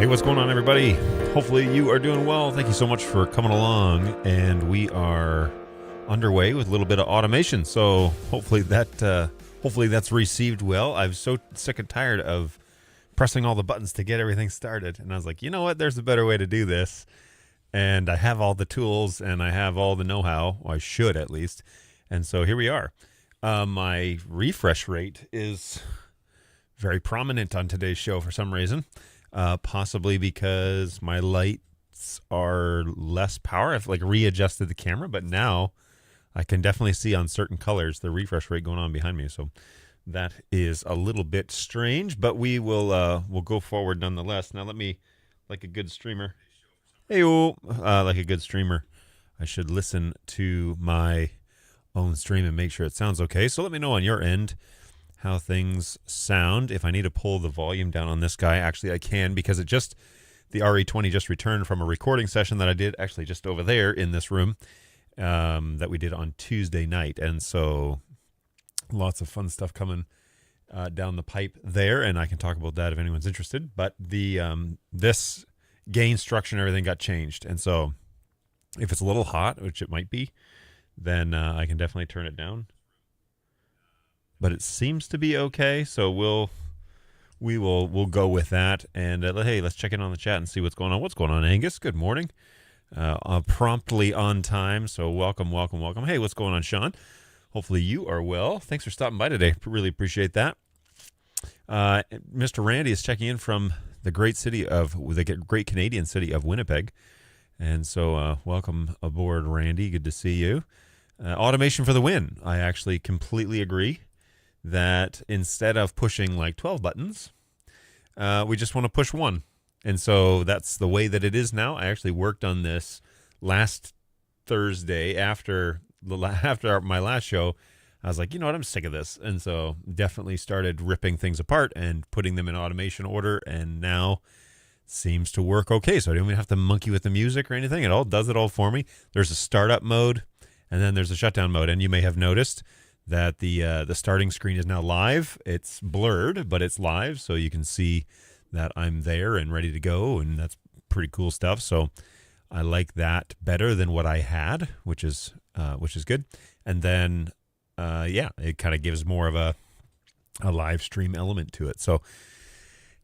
Hey, what's going on, everybody? Hopefully you are doing well. Thank you so much for coming along, and we are underway with a little bit of automation. So hopefully that's received well. I'm so sick and tired of pressing all the buttons to get everything started, and I was like, you know what? There's a better way to do this, and I have all the tools and I have all the know-how. Or I should, at least. And so here we are. My refresh rate is very prominent on today's show for some reason. Possibly because my lights are less power. I've readjusted the camera, but now I can definitely see on certain colors the refresh rate going on behind me. So that is a little bit strange, but we'll go forward nonetheless. Now let me, like a good streamer, like a good streamer, I should listen to my own stream and make sure it sounds okay. So let me know on your end how things sound. If I need to pull the volume down on this guy, actually I can, because the RE20 just returned from a recording session that I did actually just over there in this room that we did on Tuesday night. And so lots of fun stuff coming down the pipe there, and I can talk about that if anyone's interested. But the this gain structure and everything got changed, and so if it's a little hot, which it might be, then I can definitely turn it down. But it seems to be okay, so we'll go with that. And hey, let's check in on the chat and see what's going on. What's going on, Angus? Good morning. Promptly on time, so welcome. Hey, what's going on, Sean? Hopefully you are well. Thanks for stopping by today. Really appreciate that. Mr. Randy is checking in from the great Canadian city of Winnipeg, and so welcome aboard, Randy. Good to see you. Automation for the win. I actually completely agree that instead of pushing like 12 buttons, we just want to push one. And so that's the way that it is now. I actually worked on this last Thursday after my last show. I was like, you know what, I'm sick of this. And so definitely started ripping things apart and putting them in automation order, and now seems to work okay. So I don't even have to monkey with the music or anything. It all does it all for me. There's a startup mode, and then there's a shutdown mode. And you may have noticed that the starting screen is now live. It's blurred, but it's live, so you can see that I'm there and ready to go, and that's pretty cool stuff. So I like that better than what I had, which is good. And then it kind of gives more of a live stream element to it. So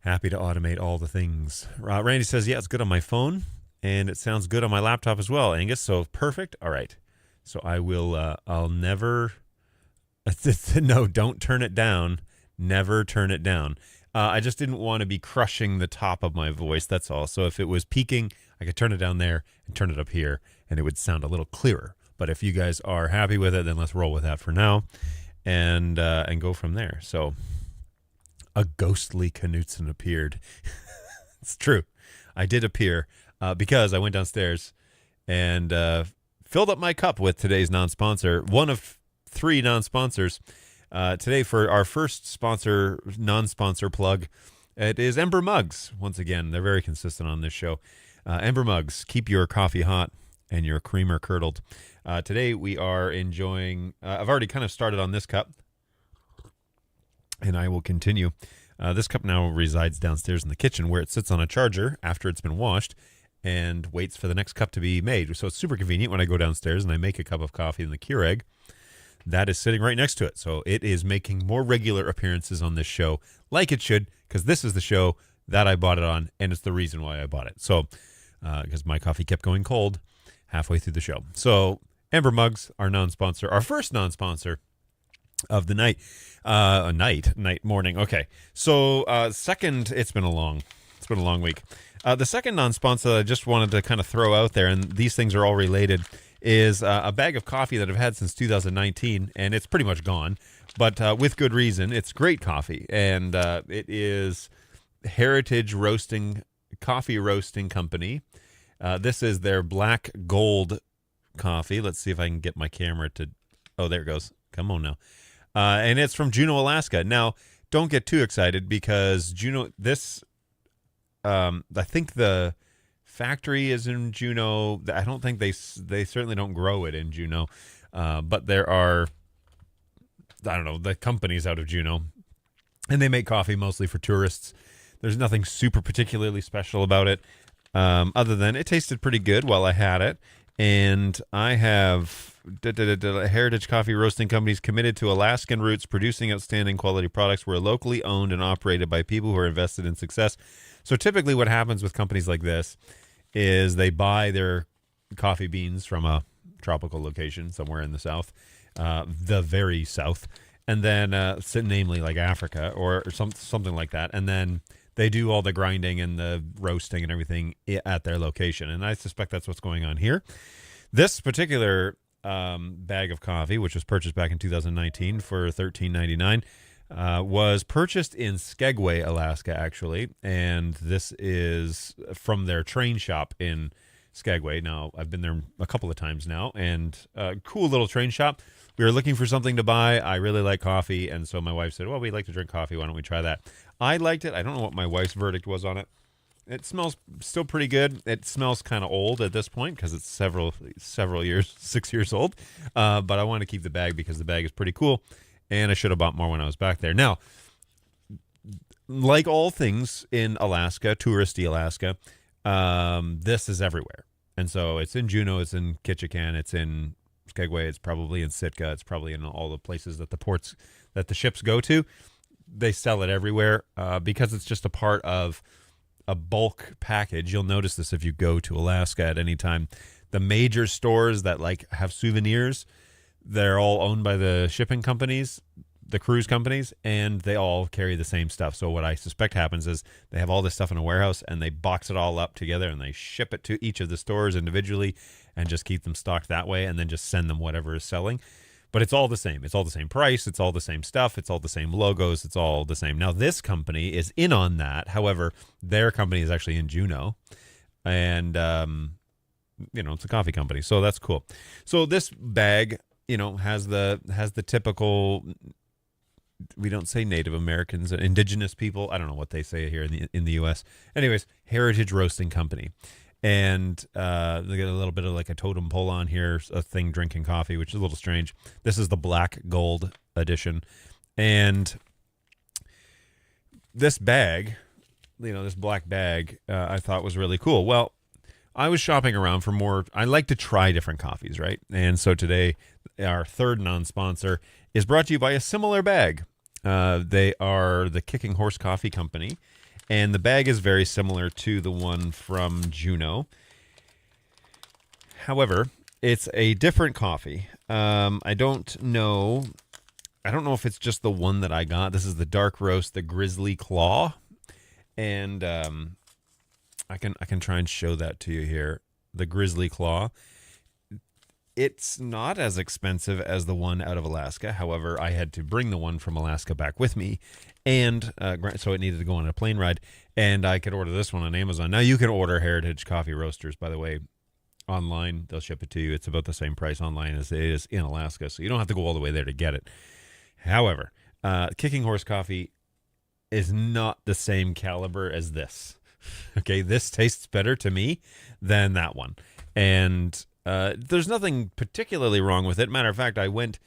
happy to automate all the things. Randy says, yeah, it's good on my phone, and it sounds good on my laptop as well, Angus. So perfect. All right. So I will. I'll never. No, don't turn it down. Never turn it down. I just didn't want to be crushing the top of my voice. That's all. So if it was peaking, I could turn it down there and turn it up here, and it would sound a little clearer. But if you guys are happy with it, then let's roll with that for now, and go from there. So a ghostly Knutson appeared. It's true. I did appear because I went downstairs and filled up my cup with today's non-sponsor, one of 3 non-sponsors today for our first non-sponsor plug. It is Ember Mugs. Once again, they're very consistent on this show. Ember Mugs, keep your coffee hot and your creamer curdled. Today we are enjoying, I've already kind of started on this cup, and I will continue. This cup now resides downstairs in the kitchen, where it sits on a charger after it's been washed and waits for the next cup to be made. So it's super convenient when I go downstairs and I make a cup of coffee in the Keurig. That is sitting right next to it. So it is making more regular appearances on this show, like it should, because this is the show that I bought it on, and it's the reason why I bought it. So, because my coffee kept going cold halfway through the show. So Ember Mugs, our first non-sponsor of the morning. Okay. So second, it's been a long week. The second non-sponsor that I just wanted to kind of throw out there, and these things are all related, is a bag of coffee that I've had since 2019, and it's pretty much gone, but with good reason. It's great coffee, and it is Heritage Coffee Roasting Company. This is their Black Gold coffee. Let's see if I can get my camera to... Oh, there it goes. Come on now. And it's from Juneau, Alaska. Now, don't get too excited, because Juneau... I think the factory is in Juneau. I don't think they certainly don't grow it in Juneau, but there are, the companies out of Juneau, and they make coffee mostly for tourists. There's nothing super particularly special about it, other than it tasted pretty good while I had it. And I have Heritage Coffee Roasting Company's committed to Alaskan roots, producing outstanding quality products. We're locally owned and operated by people who are invested in success. So typically what happens with companies like this is they buy their coffee beans from a tropical location somewhere in the south, the very south, and then namely like Africa or something like that. And then they do all the grinding and the roasting and everything at their location. And I suspect that's what's going on here. This particular bag of coffee, which was purchased back in 2019 for $13.99, was purchased in Skagway, Alaska, actually. And this is from their train shop in Skagway. Now, I've been there a couple of times now, and cool little train shop. We were looking for something to buy. I really like coffee, and so my wife said, well, we like to drink coffee. Why don't we try that? I liked it. I don't know what my wife's verdict was on it. It smells still pretty good. It smells kind of old at this point because it's several years, 6 years old. But I want to keep the bag because the bag is pretty cool, and I should have bought more when I was back there. Now, like all things in Alaska, touristy Alaska, this is everywhere. And so it's in Juneau, it's in Ketchikan, it's in Skagway, it's probably in Sitka, it's probably in all the places that the ports that the ships go to. They sell it everywhere because it's just a part of a bulk package. You'll notice this if you go to Alaska at any time. The major stores that like have souvenirs, they're all owned by the shipping companies, the cruise companies, and they all carry the same stuff. So what I suspect happens is they have all this stuff in a warehouse and they box it all up together and they ship it to each of the stores individually and just keep them stocked that way and then just send them whatever is selling. But it's all the same. It's all the same price. It's all the same stuff. It's all the same logos. It's all the same. Now, this company is in on that. However, their company is actually in Juneau. And, it's a coffee company. So that's cool. So this bag, has the typical, we don't say Native Americans, indigenous people. I don't know what they say here in the U.S. Anyways, Heritage Roasting Company. And they get a little bit of like a totem pole on here, a thing drinking coffee, which is a little strange. This is the black gold edition. And this bag, this black bag, I thought was really cool. Well, I was shopping around for more. I like to try different coffees, right? And so today, our third non-sponsor is brought to you by a similar bag. They are the Kicking Horse Coffee Company. And the bag is very similar to the one from Juneau. However, it's a different coffee. I don't know if it's just the one that I got. This is the dark roast, the Grizzly Claw. And I can try and show that to you here. The Grizzly Claw. It's not as expensive as the one out of Alaska. However, I had to bring the one from Alaska back with me. And so it needed to go on a plane ride. And I could order this one on Amazon. Now, you can order Heritage Coffee Roasters, by the way, online. They'll ship it to you. It's about the same price online as it is in Alaska. So you don't have to go all the way there to get it. However, Kicking Horse Coffee is not the same caliber as this. Okay, this tastes better to me than that one. And there's nothing particularly wrong with it. Matter of fact, I went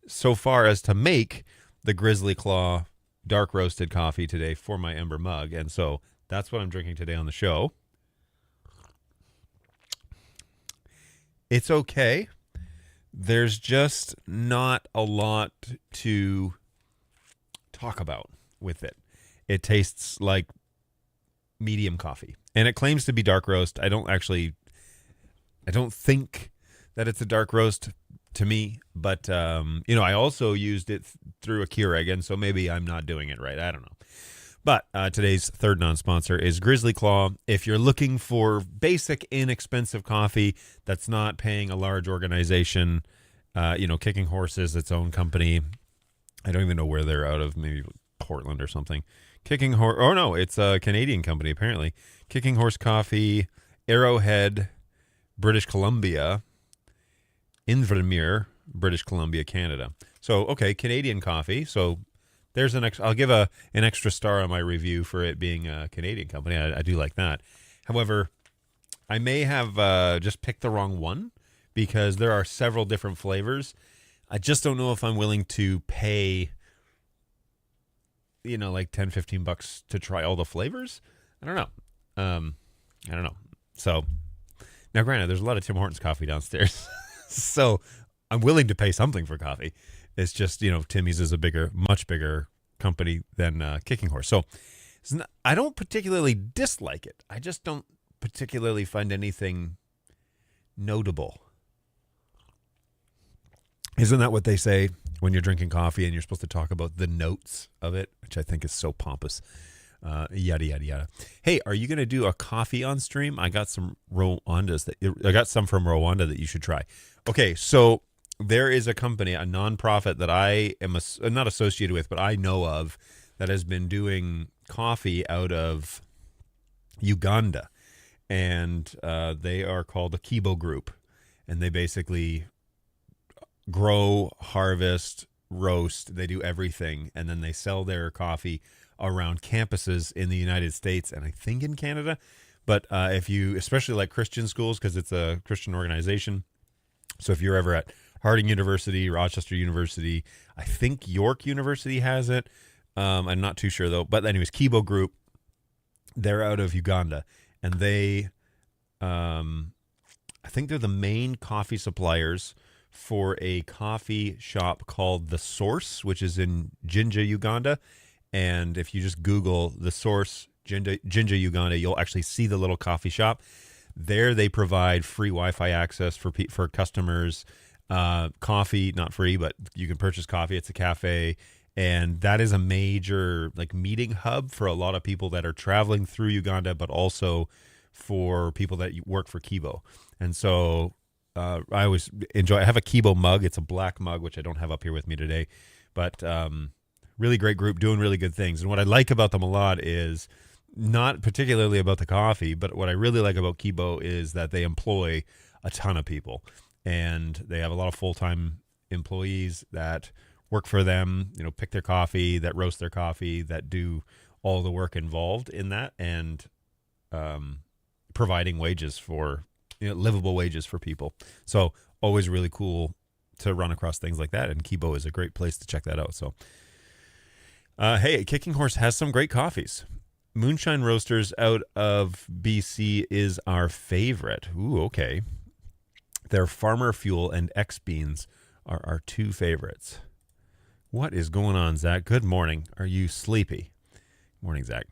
so far as to make the Grizzly Claw dark roasted coffee today for my Ember mug. And so that's what I'm drinking today on the show. It's okay. There's just not a lot to talk about with it. It tastes like medium coffee. And it claims to be dark roast. I don't think that it's a dark roast to me, but I also used it through a Keurig, and so maybe I'm not doing it right. I don't know. But today's third non-sponsor is Grizzly Claw. If you're looking for basic, inexpensive coffee that's not paying a large organization, Kicking Horse is its own company. I don't even know where they're out of, maybe Portland or something. Kicking Horse, oh no, it's a Canadian company apparently. Kicking Horse Coffee, Arrowhead, British Columbia, Invermere, British Columbia, Canada. So, okay, Canadian coffee. So there's I'll give an extra star on my review for it being a Canadian company. I do like that. However, I may have just picked the wrong one because there are several different flavors. I just don't know if I'm willing to pay like 10-15 bucks to try all the flavors. I don't know. I don't know. So now, granted, there's a lot of Tim Hortons coffee downstairs, so I'm willing to pay something for coffee. It's just Timmy's is a much bigger company than Kicking Horse. So I don't particularly dislike it. I just don't particularly find anything notable. Isn't that what they say when you're drinking coffee and you're supposed to talk about the notes of it, which I think is so pompous? Yada, yada, yada. Hey, are you going to do a coffee on stream? I got some Rwanda's I got some from Rwanda that you should try. Okay, so there is a company, a nonprofit that I am not associated with, but I know of, that has been doing coffee out of Uganda. And they are called the Kibo Group. And they basically grow, harvest, roast. They do everything. And then they sell their coffee around campuses in the United States and I think in Canada. But if you, especially like Christian schools, because it's a Christian organization. So if you're ever at Harding University, Rochester University, I think York University has it. I'm not too sure though. But anyways, Kibo Group, they're out of Uganda. And they, I think they're the main coffee suppliers for a coffee shop called The Source, which is in Jinja, Uganda. And if you just Google The Source, Jinja, Uganda, you'll actually see the little coffee shop. There they provide free Wi-Fi access for customers. Coffee, not free, but you can purchase coffee. It's a cafe. And that is a major meeting hub for a lot of people that are traveling through Uganda, but also for people that work for Kibo. And so I always enjoy. I have a Kibo mug. It's a black mug, which I don't have up here with me today, but really great group doing really good things. And what I like about them a lot is not particularly about the coffee, but what I really like about Kibo is that they employ a ton of people, and they have a lot of full-time employees that work for them, pick their coffee, that roast their coffee, that do all the work involved in that, and providing wages for livable wages for people. So always really cool to run across things like that, and Kibo is a great place to check that out. So hey, Kicking Horse has some great coffees. Moonshine Roasters out of BC is our favorite. Ooh, okay. Their Farmer Fuel and X Beans are our two favorites. What is going on, Zach? Good morning. Are you sleepy? Morning, Zach.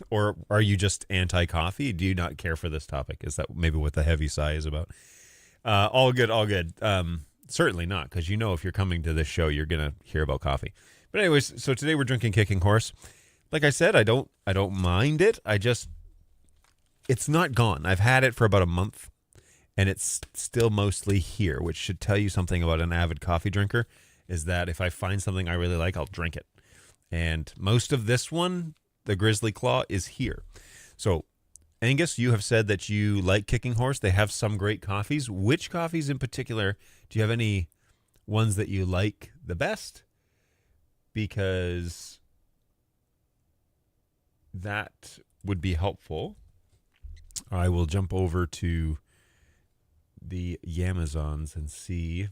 Or are you just anti-coffee? Do you not care for this topic? Is that maybe what the heavy sigh is about? All good, all good. Certainly not, because if you're coming to this show, you're going to hear about coffee. But anyways, so today we're drinking Kicking Horse. Like I said, I don't mind it. It's not gone. I've had it for about a month, and it's still mostly here, which should tell you something about an avid coffee drinker, is that if I find something I really like, I'll drink it. And most of this one, the Grizzly Claw, is here. So, Angus, you have said that you like Kicking Horse. They have some great coffees. Which coffees in particular, do you have any ones that you like the best? Because that would be helpful. I will jump over to the Amazons and see.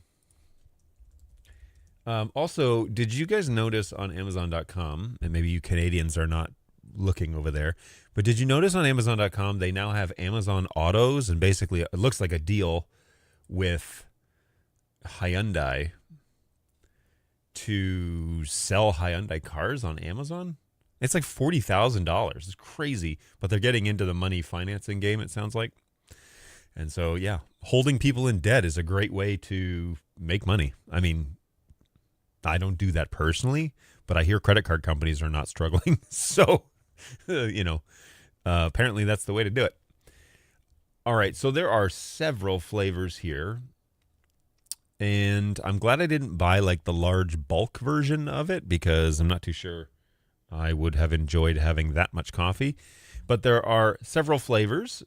Also, did you guys notice on Amazon.com, and maybe you Canadians are not looking over there, but did you notice on Amazon.com they now have Amazon Autos, and basically it looks like a deal with Hyundai to sell Hyundai cars on Amazon? It's like $40,000. It's crazy, but they're getting into the money financing game, it sounds like. And so, yeah, holding people in debt is a great way to make money. I mean, I don't do that personally, but I hear credit card companies are not struggling. So, apparently that's the way to do it. All right, so there are several flavors here. And I'm glad I didn't buy the large bulk version of it, because I'm not too sure I would have enjoyed having that much coffee. But there are several flavors.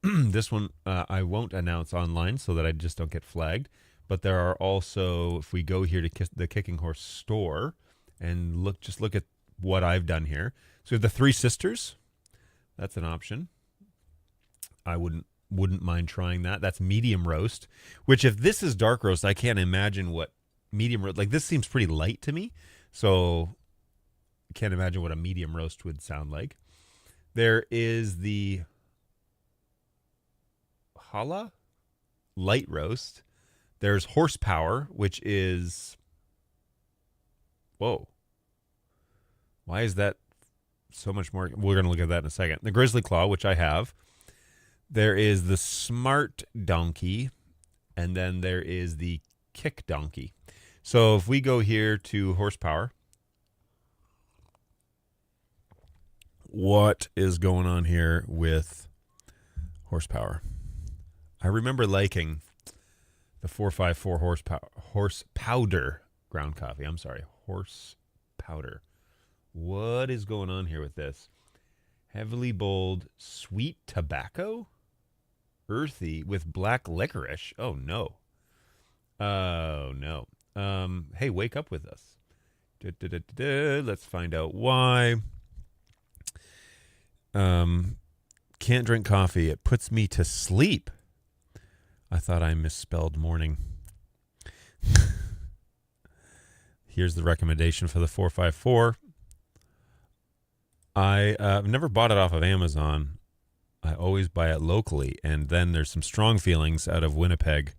This one I won't announce online so that I just don't get flagged. But there are also, if we go here to the Kicking Horse store and look at what I've done here. So we have the Three Sisters. That's an option. I wouldn't mind trying that. That's medium roast, which if this is dark roast, I can't imagine what medium roast, this seems pretty light to me. So can't imagine what a medium roast would sound like. There is the challah light roast. There's horsepower, which is, whoa. Why is that so much more? We're going to look at that in a second. The grizzly claw, which I have. There is the smart donkey, and then there is the kick donkey. So if we go here to horsepower, what is going on here with horsepower? I remember liking the 454 horse powder ground coffee. I'm sorry, horse powder. What is going on here with this? Heavily bold, sweet tobacco, earthy with black licorice. Oh no. Oh no. Hey, wake up with us. Let's find out why. Can't drink coffee. It puts me to sleep. I thought I misspelled morning. Here's the recommendation for the 454. I've never bought it off of Amazon. I always buy it locally, and then there's some strong feelings out of Winnipeg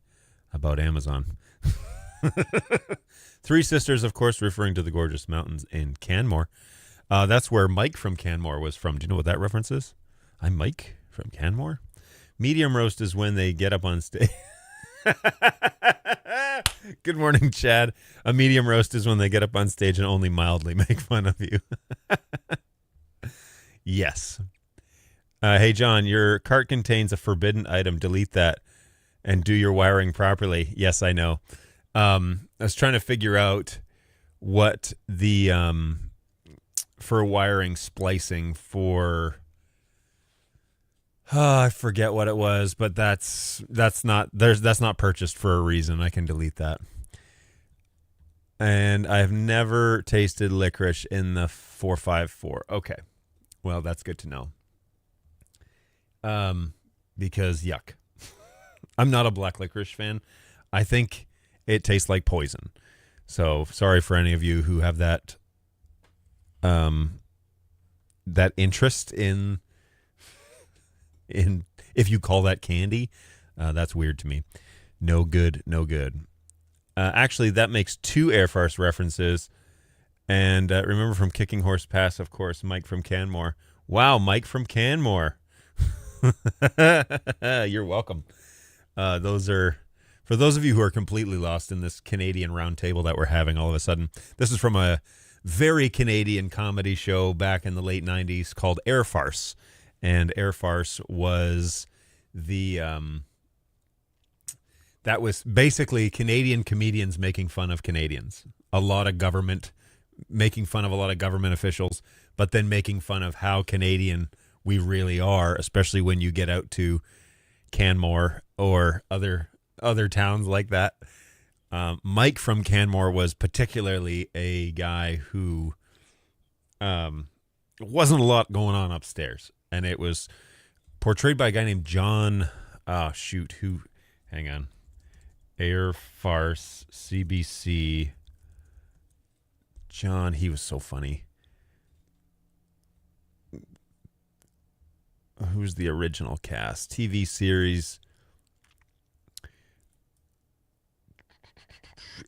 about Amazon. Three Sisters, of course, referring to the gorgeous mountains in Canmore. That's where Mike from Canmore was from. Do you know what that reference is? I'm Mike from Canmore. Medium roast is when they get up on stage. Good morning, Chad. A medium roast is when they get up on stage and only mildly make fun of you. Yes. Hey, John, your cart contains a forbidden item. Delete that and do your wiring properly. Yes, I know. I was trying to figure out what the for wiring splicing for. I forget what it was, but that's not purchased for a reason. I can delete that. And I've never tasted licorice in the 454. Okay. Well, that's good to know. Because yuck. I'm not a black licorice fan. I think it tastes like poison. So sorry for any of you who have that that interest in if you call that candy. That's weird to me. No good, no good. Actually, that makes two Air Farce references. And remember from Kicking Horse Pass, of course, Mike from Canmore. Wow, Mike from Canmore. You're welcome. Those are, for those of you who are completely lost in this Canadian round table that we're having all of a sudden, this is from a very Canadian comedy show back in the late 90s called Air Farce. And Air Farce was the, that was basically Canadian comedians making fun of Canadians. A lot of government, making fun of a lot of government officials, but then making fun of how Canadian we really are, especially when you get out to Canmore or other towns like that. Mike from Canmore was particularly a guy who wasn't a lot going on upstairs. And it was portrayed by a guy named John, hang on, Air Farce, CBC, John, he was so funny. Who's the original cast? TV series.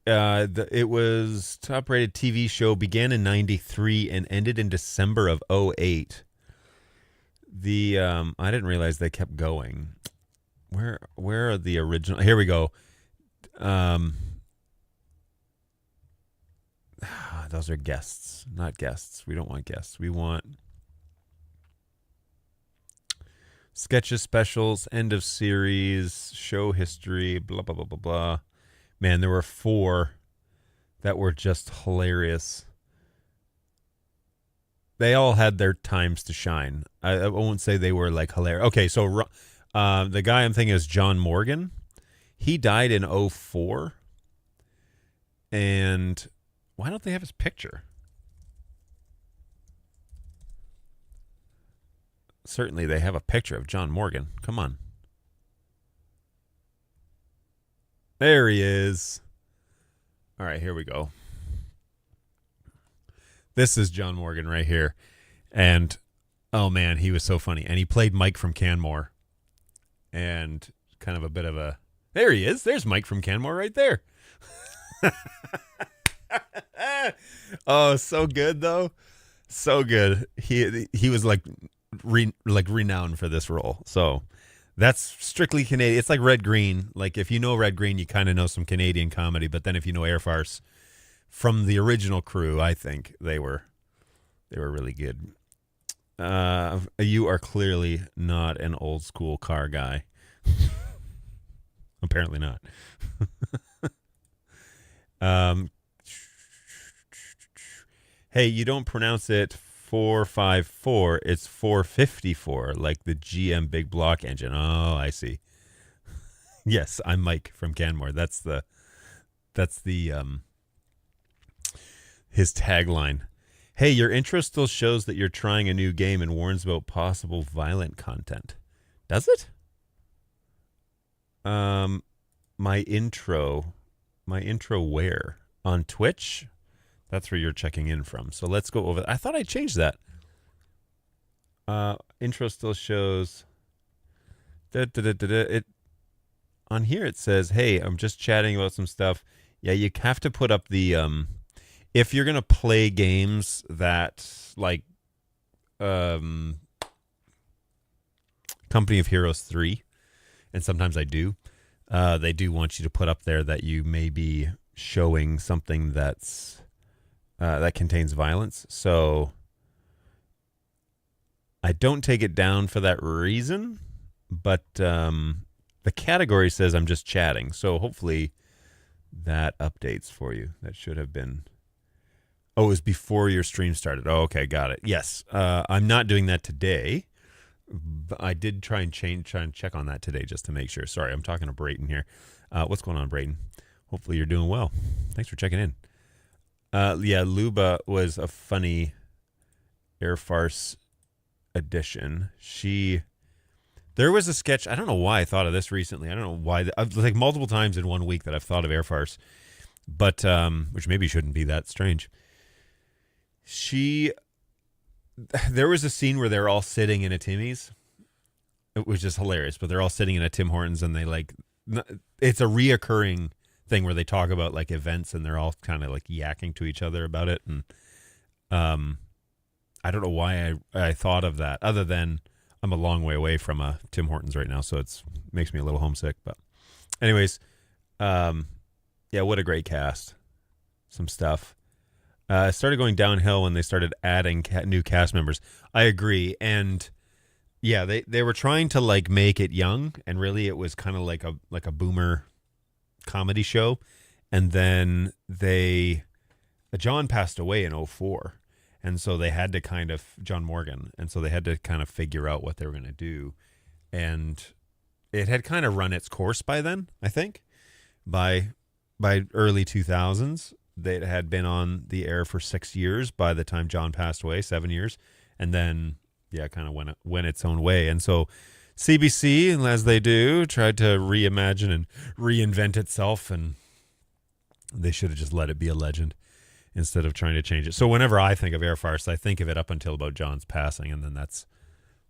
It was top-rated TV show, began in 93 and ended in December of 2008. I didn't realize they kept going. Where are the original? Here we go. Those are guests, not guests. We don't want guests. We want sketches, specials, end of series, show history, blah, blah, blah, blah, blah. Man, there were 4 that were just hilarious. They all had their times to shine. I won't say they were like hilarious. Okay, so the guy I'm thinking is John Morgan. He died in 2004. And why don't they have his picture? Certainly they have a picture of John Morgan. Come on. There he is. All right, here we go. This is John Morgan right here. And, oh, man, he was so funny. And he played Mike from Canmore. And kind of a bit of a... There he is. There's Mike from Canmore right there. Oh, so good, though. So good. He was like renowned for this role. So that's strictly Canadian. It's like Red Green. Like if you know Red Green, you kind of know some Canadian comedy. But then if you know Air Farce from the original crew, I think they were really good. You are clearly not an old school car guy. Apparently not. Hey, you don't pronounce it 454. It's 454, like the GM big block engine. Oh, I see. Yes, I'm Mike from Canmore. That's the his tagline. Hey, your intro still shows that you're trying a new game and warns about possible violent content. Does it? My intro where? On Twitch? That's where you're checking in from. So let's go over. I thought I changed that. Intro still shows. It on here it says, "Hey, I'm just chatting about some stuff." Yeah, you have to put up the if you're gonna play games that like Company of Heroes 3, and sometimes I do. They do want you to put up there that you may be showing something that's that contains violence. So I don't take it down for that reason, but the category says I'm just chatting. So hopefully that updates for you. That should have been... Oh, it was before your stream started. Oh, okay, got it. Yes, I'm not doing that today. But I did try and check on that today just to make sure. Sorry, I'm talking to Brayton here. What's going on, Brayton? Hopefully you're doing well. Thanks for checking in. Yeah, Luba was a funny Air Farce addition. There was a sketch. I don't know why I thought of this recently. I don't know why. Like multiple times in 1 week that I've thought of Air Farce, but which maybe shouldn't be that strange. There was a scene where they're all sitting in a Timmy's. It was just hilarious, but they're all sitting in a Tim Hortons and it's a reoccurring thing where they talk about like events and they're all kind of like yakking to each other about it. And I don't know why I thought of that other than I'm a long way away from a Tim Hortons right now. So makes me a little homesick, but anyways, yeah, what a great cast. Some stuff. It started going downhill when they started adding new cast members. I agree. And yeah, they were trying to like make it young, and really it was kind of like a boomer comedy show. And then John passed away in 2004. And so they had to John Morgan. And so they had to kind of figure out what they were going to do. And it had kind of run its course by then, I think. By early 2000s. They had been on the air for 6 years by the time John passed away, 7 years. And then, yeah, kind of went its own way. And so CBC, as they do, tried to reimagine and reinvent itself. And they should have just let it be a legend instead of trying to change it. So whenever I think of Air Farce, I think of it up until about John's passing. And then that's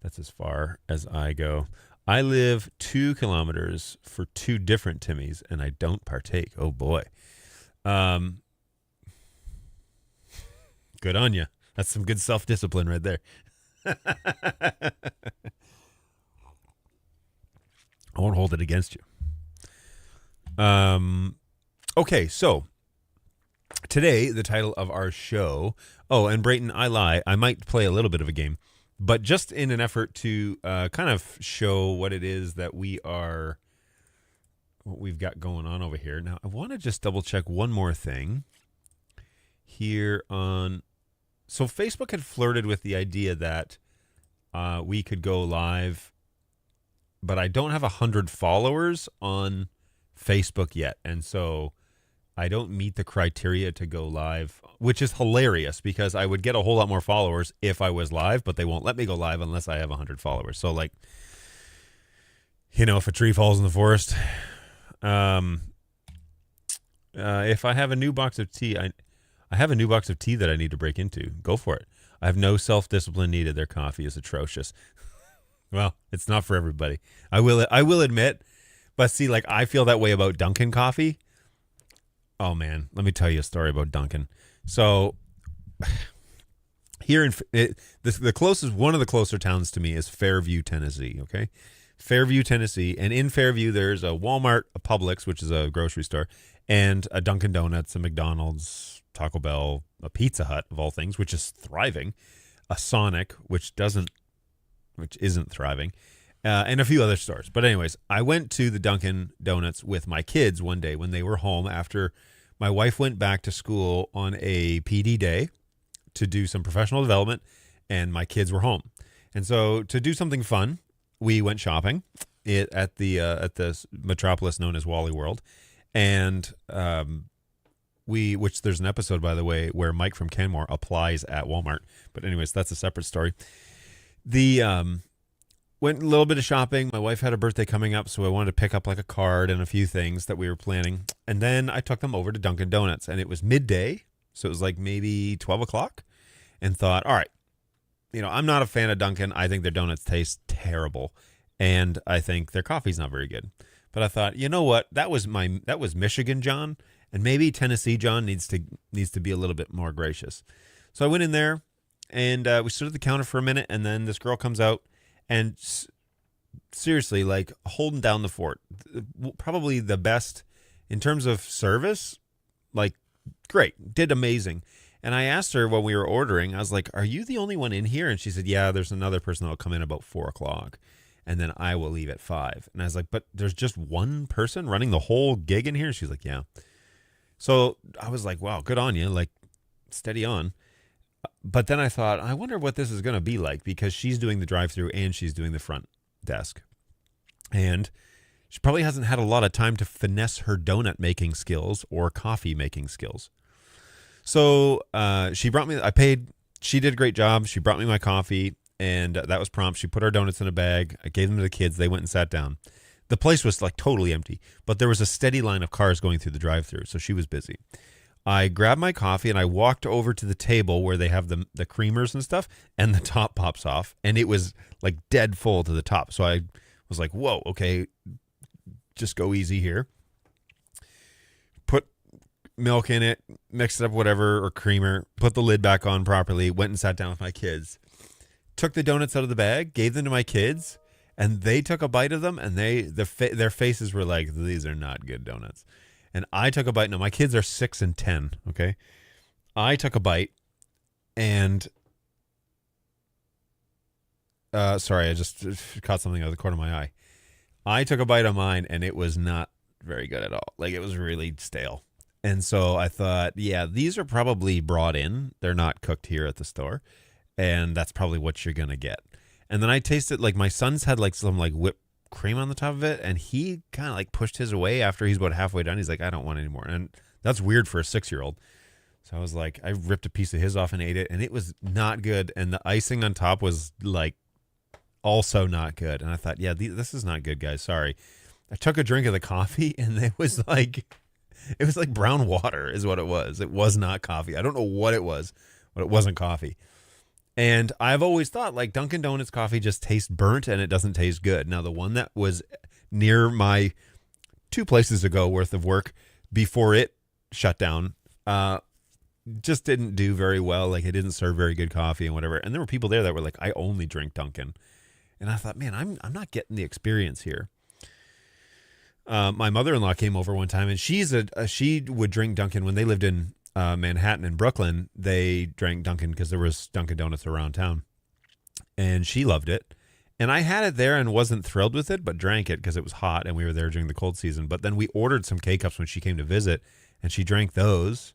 as far as I go. I live 2 kilometers for 2 different Timmys, and I don't partake. Oh, boy. Good on you. That's some good self-discipline right there. I won't hold it against you. Okay, so today, the title of our show... Oh, and Brayton, I lie. I might play a little bit of a game, but just in an effort to kind of show what it is that what we've got going on over here. Now, I want to just double-check one more thing here on... So Facebook had flirted with the idea that we could go live, but I don't have 100 followers on Facebook yet. And so I don't meet the criteria to go live, which is hilarious because I would get a whole lot more followers if I was live, but they won't let me go live unless I have 100 followers. So like, if a tree falls in the forest, if I have a new box of tea, I have a new box of tea that I need to break into. Go for it. I have no self-discipline needed. Their coffee is atrocious. Well, it's not for everybody. I will admit, but see, like I feel that way about Dunkin' coffee. Oh man, let me tell you a story about Dunkin'. So here the closest, one of the closer towns to me is Fairview, Tennessee. Okay, Fairview, Tennessee, and in Fairview there's a Walmart, a Publix, which is a grocery store, and a Dunkin' Donuts, a McDonald's, Taco Bell, a Pizza Hut of all things, which is thriving, a Sonic, which isn't thriving, and a few other stores. But anyways, I went to the Dunkin' Donuts with my kids one day when they were home after my wife went back to school on a PD day to do some professional development, and my kids were home. And so to do something fun, we went shopping at the metropolis known as Wally World, and which there's an episode, by the way, where Mike from Canmore applies at Walmart. But anyways, that's a separate story. Went a little bit of shopping. My wife had a birthday coming up, so I wanted to pick up like a card and a few things that we were planning. And then I took them over to Dunkin' Donuts, and it was midday, so it was like maybe 12 o'clock, and thought, all right, I'm not a fan of Dunkin'. I think their donuts taste terrible, and I think their coffee's not very good. But I thought, you know what? That was Michigan John, and maybe Tennessee John needs to be a little bit more gracious. So I went in there, and we stood at the counter for a minute, and then this girl comes out, and seriously, like holding down the fort. Probably the best in terms of service. Like, great, did amazing. And I asked her when we were ordering, I was like, are you the only one in here? And she said, yeah, there's another person that will come in about 4 o'clock. And then I will leave at 5. And I was like, but there's just one person running the whole gig in here? She's like, yeah. So I was like, wow, good on you. Like, steady on. But then I thought, I wonder what this is going to be like, because she's doing the drive-thru and she's doing the front desk. And she probably hasn't had a lot of time to finesse her donut making skills or coffee making skills. So she brought me, I paid, she did a great job. She brought me my coffee, and that was prompt. She put our donuts in a bag. I gave them to the kids. They went and sat down. The place was like totally empty, but there was a steady line of cars going through the drive-thru, so she was busy. I grabbed my coffee and I walked over to the table where they have the creamers and stuff, and the top pops off, and it was like dead full to the top. So I was like, whoa, okay, just go easy here. Put milk in it, mixed it up, whatever, or creamer, put the lid back on properly, went and sat down with my kids, took the donuts out of the bag, gave them to my kids, and they took a bite of them, and their faces were like, these are not good donuts. And I took a bite. Now, my kids are 6 and 10, okay? I took a bite, and sorry, I just caught something out of the corner of my eye. I took a bite of mine, and it was not very good at all. Like, it was really stale. And so I thought, yeah, these are probably brought in. They're not cooked here at the store, and that's probably what you're going to get. And then I tasted, like, my son's had, like, some, like, whipped cream on the top of it, and he kind of like pushed his away after he's about halfway done. He's like, I don't want any more. And that's weird for a 6-year-old. So I was like, I ripped a piece of his off and ate it, and it was not good. And the icing on top was like also not good. And I thought, yeah, this is not good, guys. Sorry. I took a drink of the coffee, and it was like brown water is what it was. It was not coffee. I don't know what it was, but it wasn't coffee. And I've always thought, like, Dunkin' Donuts coffee just tastes burnt and it doesn't taste good. Now, the one that was near my 2 places ago worth of work before it shut down just didn't do very well. Like, it didn't serve very good coffee and whatever. And there were people there that were like, I only drink Dunkin'. And I thought, man, I'm not getting the experience here. My mother-in-law came over one time, and she would drink Dunkin' when they lived in Manhattan and Brooklyn. They drank Dunkin' because there was Dunkin' Donuts around town, and she loved it. And I had it there and wasn't thrilled with it, but drank it because it was hot and we were there during the cold season. But then we ordered some K-Cups when she came to visit, and she drank those.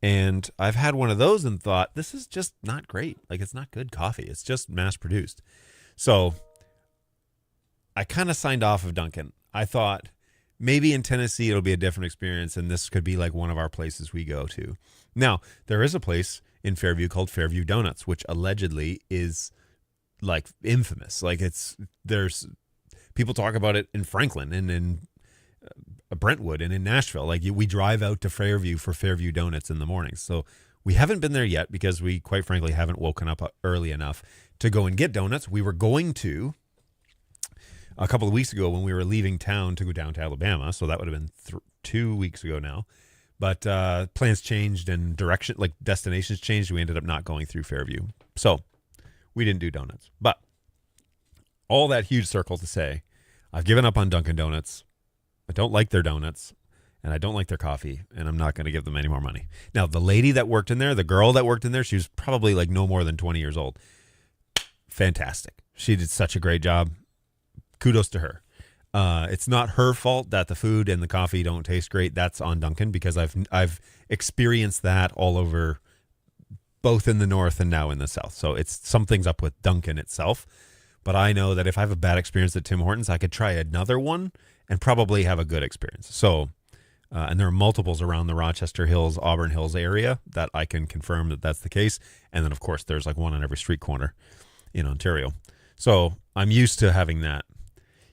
And I've had one of those and thought, this is just not great. Like, it's not good coffee. It's just mass produced. So I kind of signed off of Dunkin'. I thought, maybe in Tennessee it'll be a different experience, and this could be like one of our places we go to. Now, there is a place in Fairview called Fairview Donuts, which allegedly is like infamous. Like, there's people talk about it in Franklin and in Brentwood and in Nashville. Like we drive out to Fairview for Fairview Donuts in the mornings. So we haven't been there yet because we quite frankly haven't woken up early enough to go and get donuts. We were going to a couple of weeks ago when we were leaving town to go down to Alabama. So that would have been 2 weeks ago now. But plans changed and direction, like destinations changed. We ended up not going through Fairview. So we didn't do donuts. But all that huge circle to say, I've given up on Dunkin' Donuts. I don't like their donuts, and I don't like their coffee, and I'm not going to give them any more money. Now, the lady that worked in there, the girl that worked in there, she was probably like no more than 20 years old. Fantastic. She did such a great job. Kudos to her. It's not her fault that the food and the coffee don't taste great. That's on Dunkin' because I've experienced that all over, both in the north and now in the south. So it's something's up with Dunkin' itself. But I know that if I have a bad experience at Tim Hortons, I could try another one and probably have a good experience. So, and there are multiples around the Rochester Hills, Auburn Hills area that I can confirm that that's the case. And then, of course, there's like one on every street corner in Ontario. So I'm used to having that.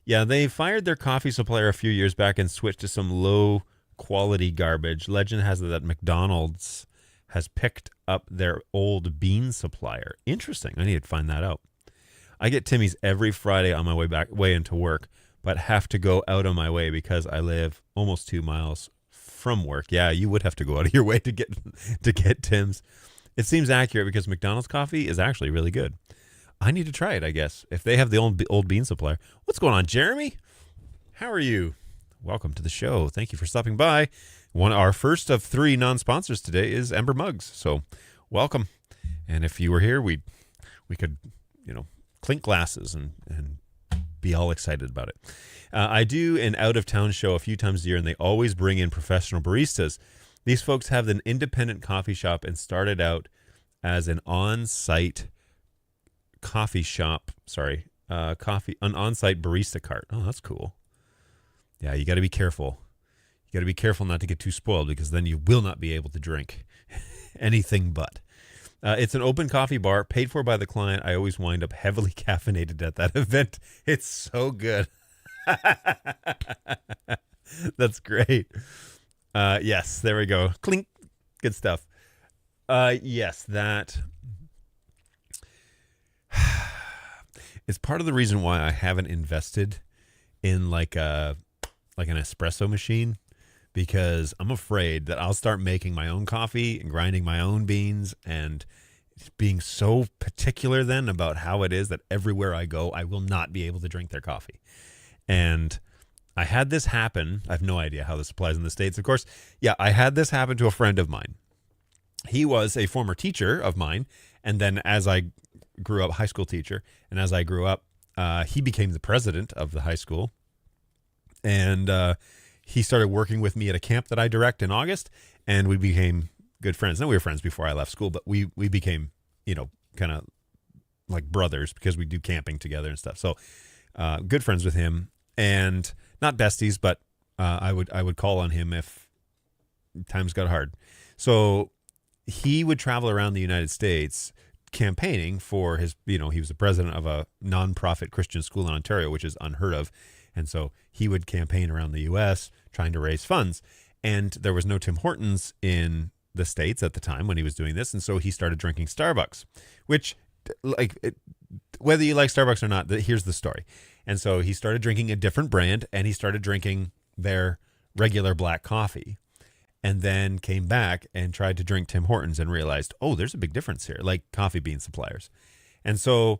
Yeah, they fired their coffee supplier a few years back and switched to some low quality garbage. Legend has it that McDonald's has picked up their old bean supplier. Interesting. I need to find that out. I get Timmy's every Friday on my way into work, but have to go out of my way because I live almost 2 miles from work. Yeah, you would have to go out of your way to get Tim's. It seems accurate because McDonald's coffee is actually really good. I need to try it, I guess, if they have the old bean supplier. What's going on, Jeremy? How are you? Welcome to the show. Thank you for stopping by. Our first of 3 non-sponsors today is Ember Mugs, so welcome. And if you were here, we could, clink glasses and be all excited about it. I do an out-of-town show a few times a year, and they always bring in professional baristas. These folks have an independent coffee shop and started out as an on-site coffee shop. An on-site barista cart. Oh, that's cool. Yeah, you got to be careful. You got to be careful not to get too spoiled because then you will not be able to drink anything but. It's an open coffee bar paid for by the client. I always wind up heavily caffeinated at that event. It's so good. That's great. Yes, there we go. Clink. Good stuff. Yes, that is part of the reason why I haven't invested in like an espresso machine, because I'm afraid that I'll start making my own coffee and grinding my own beans and being so particular then about how it is that everywhere I go, I will not be able to drink their coffee. And I had this happen. I have no idea how this applies in the States, of course. Yeah, I had this happen to a friend of mine. He was a former teacher of mine. And then as I grew up, high school teacher, and as I grew up, he became the president of the high school. And he started working with me at a camp that I direct in August, and we became good friends. Now, we were friends before I left school, but we became, kind of like brothers because we do camping together and stuff. So good friends with him, and not besties, but I would call on him if times got hard. So he would travel around the United States campaigning for his, he was the president of a nonprofit Christian school in Ontario, which is unheard of. And so he would campaign around the U.S. trying to raise funds. And there was no Tim Hortons in the States at the time when he was doing this. And so he started drinking Starbucks, which, whether you like Starbucks or not, here's the story. And so he started drinking a different brand, and he started drinking their regular black coffee, and then came back and tried to drink Tim Hortons and realized, oh, there's a big difference here, like coffee bean suppliers. And so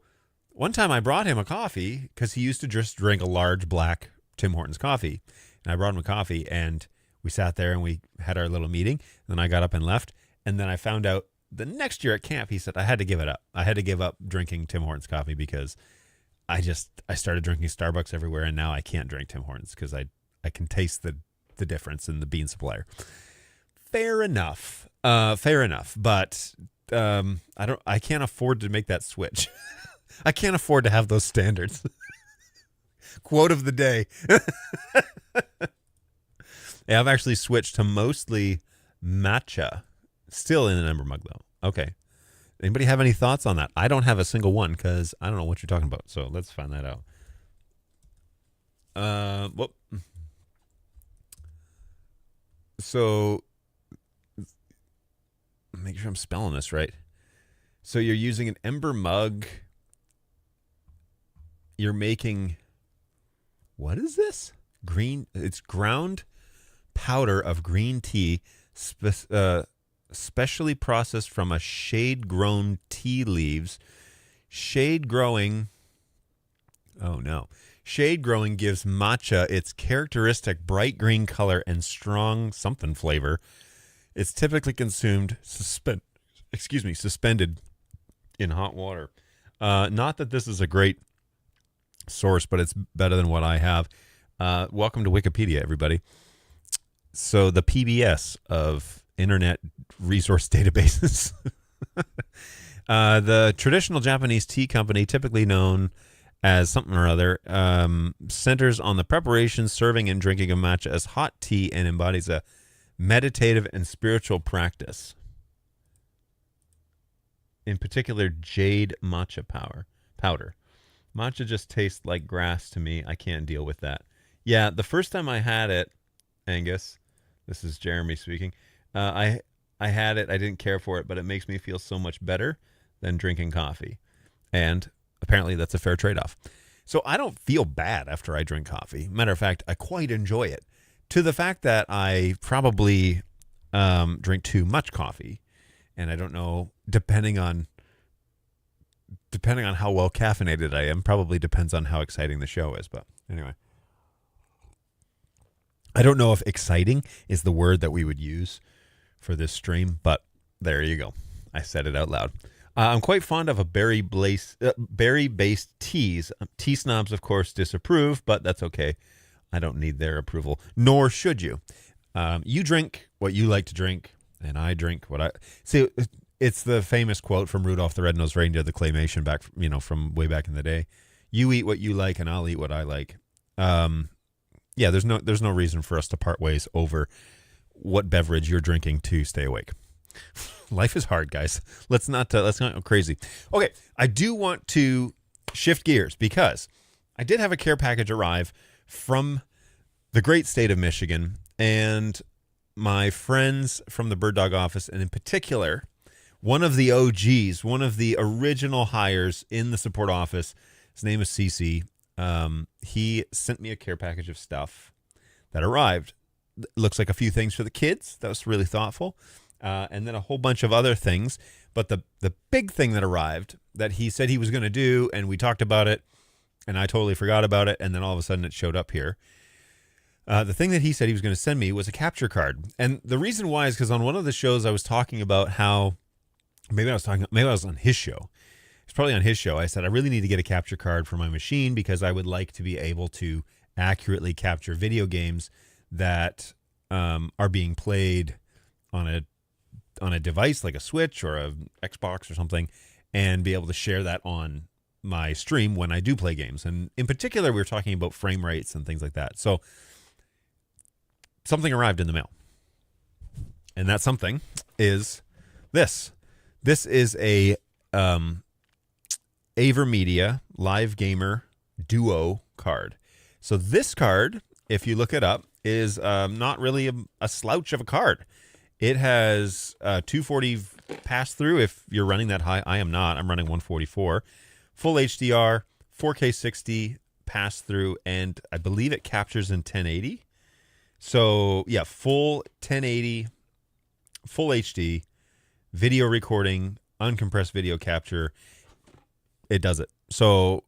one time I brought him a coffee because he used to just drink a large black Tim Hortons coffee. And I brought him a coffee, and we sat there and we had our little meeting. And then I got up and left. And then I found out the next year at camp, he said, I had to give it up. I had to give up drinking Tim Hortons coffee because I started drinking Starbucks everywhere. And now I can't drink Tim Hortons because I can taste the difference in the bean supplier. Fair enough. But I can't afford to make that switch. I can't afford to have those standards. Quote of the day. Yeah, I've actually switched to mostly matcha. Still in an Ember Mug, though. Okay. Anybody have any thoughts on that? I don't have a single one because I don't know what you're talking about. So let's find that out. So make sure I'm spelling this right. So you're using an ember mug. You're making, what is this? It's ground powder of green tea, specially processed from a shade-grown tea leaves. Shade growing gives matcha its characteristic bright green color and strong something flavor. It's typically consumed suspended in hot water. Not that this is a great source, but it's better than what I have. Welcome to Wikipedia, everybody. So the PBS of internet resource databases. The traditional Japanese tea company, typically known as something or other, centers on the preparation, serving, and drinking of matcha as hot tea and embodies a meditative and spiritual practice. In particular, jade matcha powder. Matcha just tastes like grass to me. I can't deal with that. Yeah, the first time I had it, Angus, this is Jeremy speaking, I had it. I didn't care for it, but it makes me feel so much better than drinking coffee. And apparently that's a fair trade-off. So I don't feel bad after I drink coffee. Matter of fact, I quite enjoy it. To the fact that I probably drink too much coffee. And I don't know, depending on how well caffeinated I am, probably depends on how exciting the show is. But anyway, I don't know if exciting is the word that we would use for this stream, but there you go. I said it out loud. I'm quite fond of a berry-based teas. Tea snobs, of course, disapprove, but that's okay. I don't need their approval, nor should you. You drink what you like to drink, and I drink what I... See, it's the famous quote from Rudolph the Red-Nosed Reindeer, the claymation back, from way back in the day. You eat what you like, and I'll eat what I like. Yeah, there's no reason for us to part ways over what beverage you're drinking to stay awake. Life is hard, guys. Let's not go crazy. Okay, I do want to shift gears because I did have a care package arrive from the great state of Michigan, and my friends from the Bird Dog office, and in particular, one of the OGs, one of the original hires in the support office, his name is CC. He sent me a care package of stuff that arrived. Looks like a few things for the kids. That was really thoughtful. And then a whole bunch of other things. But the big thing that arrived that he said he was going to do, and we talked about it, and I totally forgot about it, and then all of a sudden it showed up here. The thing that he said he was going to send me was a capture card. And the reason why is because on one of the shows I was talking about how, maybe I was on his show. It's probably on his show. I said, I really need to get a capture card for my machine because I would like to be able to accurately capture video games that are being played on a device like a Switch or a Xbox or something, and be able to share that on my stream when I do play games. And in particular, we were talking about frame rates and things like that. So something arrived in the mail. And that something is this. This is a AverMedia Live Gamer Duo card. So this card, if you look it up, is not really a slouch of a card. It has 240 pass-through if you're running that high. I am not. I'm running 144. Full HDR, 4K 60 pass-through, and I believe it captures in 1080. So, yeah, full 1080, full HD, video recording, uncompressed video capture. It does it. So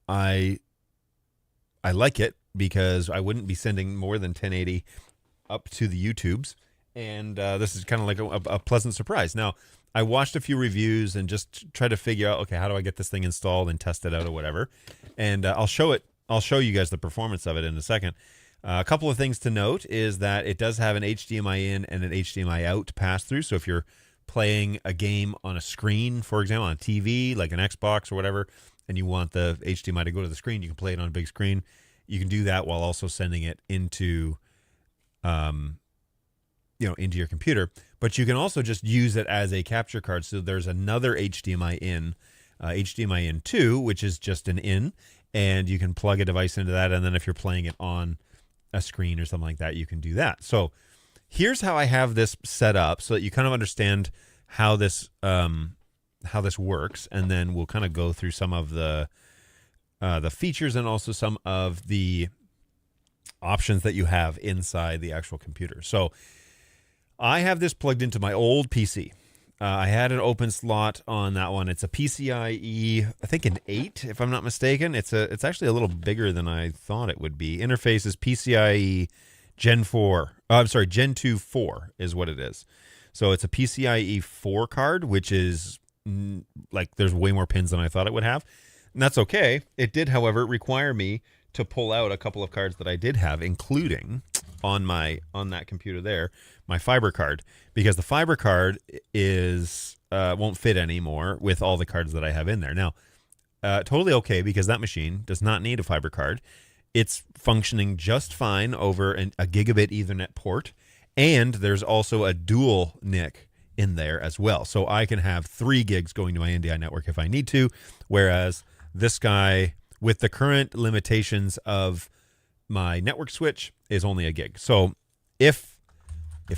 I like it because I wouldn't be sending more than 1080 up to the YouTubes. And this is kind of like a pleasant surprise. Now, I watched a few reviews and just tried to figure out, okay, how do I get this thing installed and test it out or whatever. And I'll show you guys the performance of it in a second. A couple of things to note is that it does have an HDMI in and an HDMI out pass-through. So if you're playing a game on a screen, for example, on a TV, like an Xbox or whatever, and you want the HDMI to go to the screen, you can play it on a big screen. You can do that while also sending it into into your computer, but you can also just use it as a capture card. So there's another HDMI in, HDMI in 2, which is just an in, and you can plug a device into that. And then if you're playing it on a screen or something like that, you can do that. So here's how I have this set up so that you kind of understand how this works, and then we'll kind of go through some of the features and also some of the options that you have inside the actual computer. So I have this plugged into my old PC. I had an open slot on that one. It's a PCIe, I think an 8, if I'm not mistaken. It's actually a little bigger than I thought it would be. Interface is PCIe Gen 4. Gen 2 4 is what it is. So it's a PCIe 4 card, which is like there's way more pins than I thought it would have. And that's okay. It did, however, require me to pull out a couple of cards that I did have, including on that computer there, my fiber card, because the fiber card is won't fit anymore with all the cards that I have in there. Now, totally okay, because that machine does not need a fiber card. It's functioning just fine over a gigabit Ethernet port, and there's also a dual NIC in there as well. So I can have 3 gigs going to my NDI network if I need to, whereas this guy, with the current limitations of my network switch, is only a gig. So if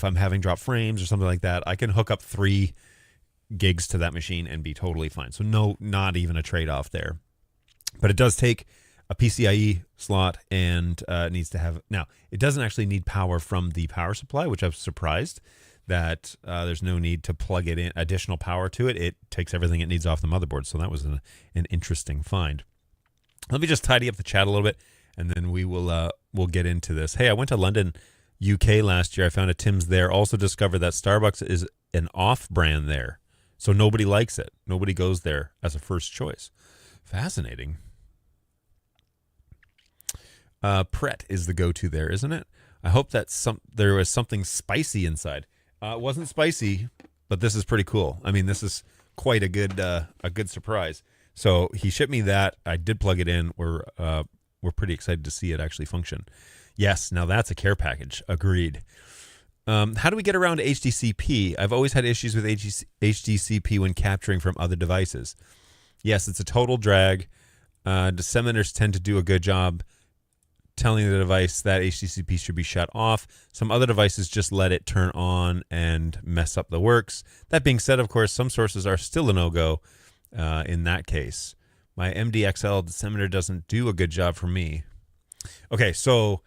I'm having drop frames or something like that, I can hook up 3 gigs to that machine and be totally fine. So not even a trade-off there. But it does take a PCIe slot, and it needs to have... Now, it doesn't actually need power from the power supply, which I was surprised that there's no need to plug it in, additional power to it. It takes everything it needs off the motherboard. So that was an interesting find. Let me just tidy up the chat a little bit, and then we'll get into this. Hey, I went to London, UK last year. I found a Tim's there. Also discovered that Starbucks is an off-brand there, so nobody likes it. Nobody goes there as a first choice. Fascinating. Pret is the go-to there, isn't it? I hope that there was something spicy inside. It wasn't spicy, but this is pretty cool. I mean, this is quite a good surprise. So he shipped me that. I did plug it in. We're pretty excited to see it actually function. Yes, now that's a care package. Agreed. How do we get around HDCP? I've always had issues with HDCP when capturing from other devices. Yes, it's a total drag. Disseminators tend to do a good job telling the device that HDCP should be shut off. Some other devices just let it turn on and mess up the works. That being said, of course, some sources are still a no-go in that case. My MDXL disseminator doesn't do a good job for me. Okay, so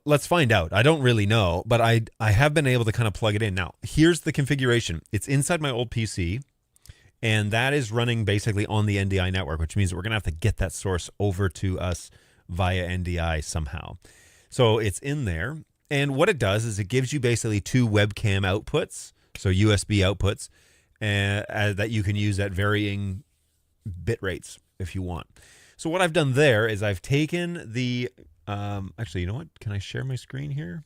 let's find out. I don't really know, but I have been able to kind of plug it in. Now, here's the configuration. It's inside my old PC, and that is running basically on the NDI network, which means we're going to have to get that source over to us via NDI somehow. So it's in there, and what it does is it gives you basically 2 webcam outputs, so USB outputs, that you can use at varying bit rates if you want. So what I've done there is I've taken the... actually, you know what? Can I share my screen here?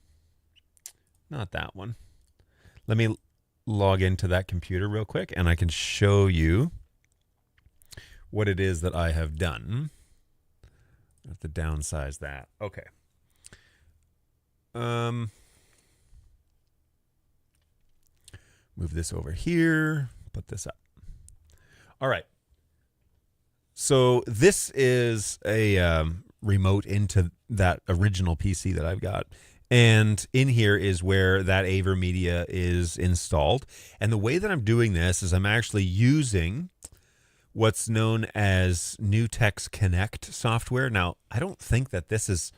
Not that one. Let me log into that computer real quick, and I can show you what it is that I have done. I have to downsize that. Okay. Move this over here. Put this up. All right. So this is a remote into that original PC that I've got. And in here is where that AverMedia is installed. And the way that I'm doing this is I'm actually using what's known as Nutex Connect software. Now, I don't think that this is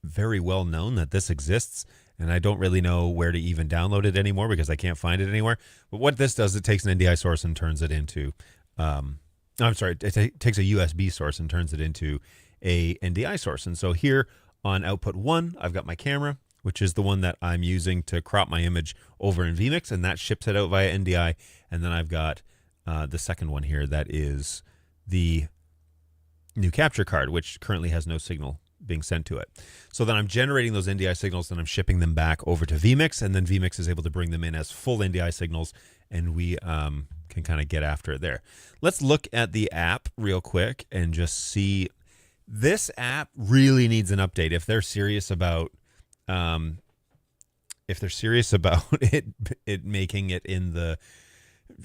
very well known that this exists, and I don't really know where to even download it anymore because I can't find it anywhere. But what this does, it takes an NDI source and turns it into, it takes a USB source and turns it into a NDI source. And so here on output 1, I've got my camera, which is the one that I'm using to crop my image over in vMix, and that ships it out via NDI. And then I've got the second one here that is the new capture card, which currently has no signal being sent to it. So then I'm generating those NDI signals, and I'm shipping them back over to vMix, and then vMix is able to bring them in as full NDI signals, and we can kind of get after it there. Let's look at the app real quick and just see. This app really needs an update if they're serious about it making it in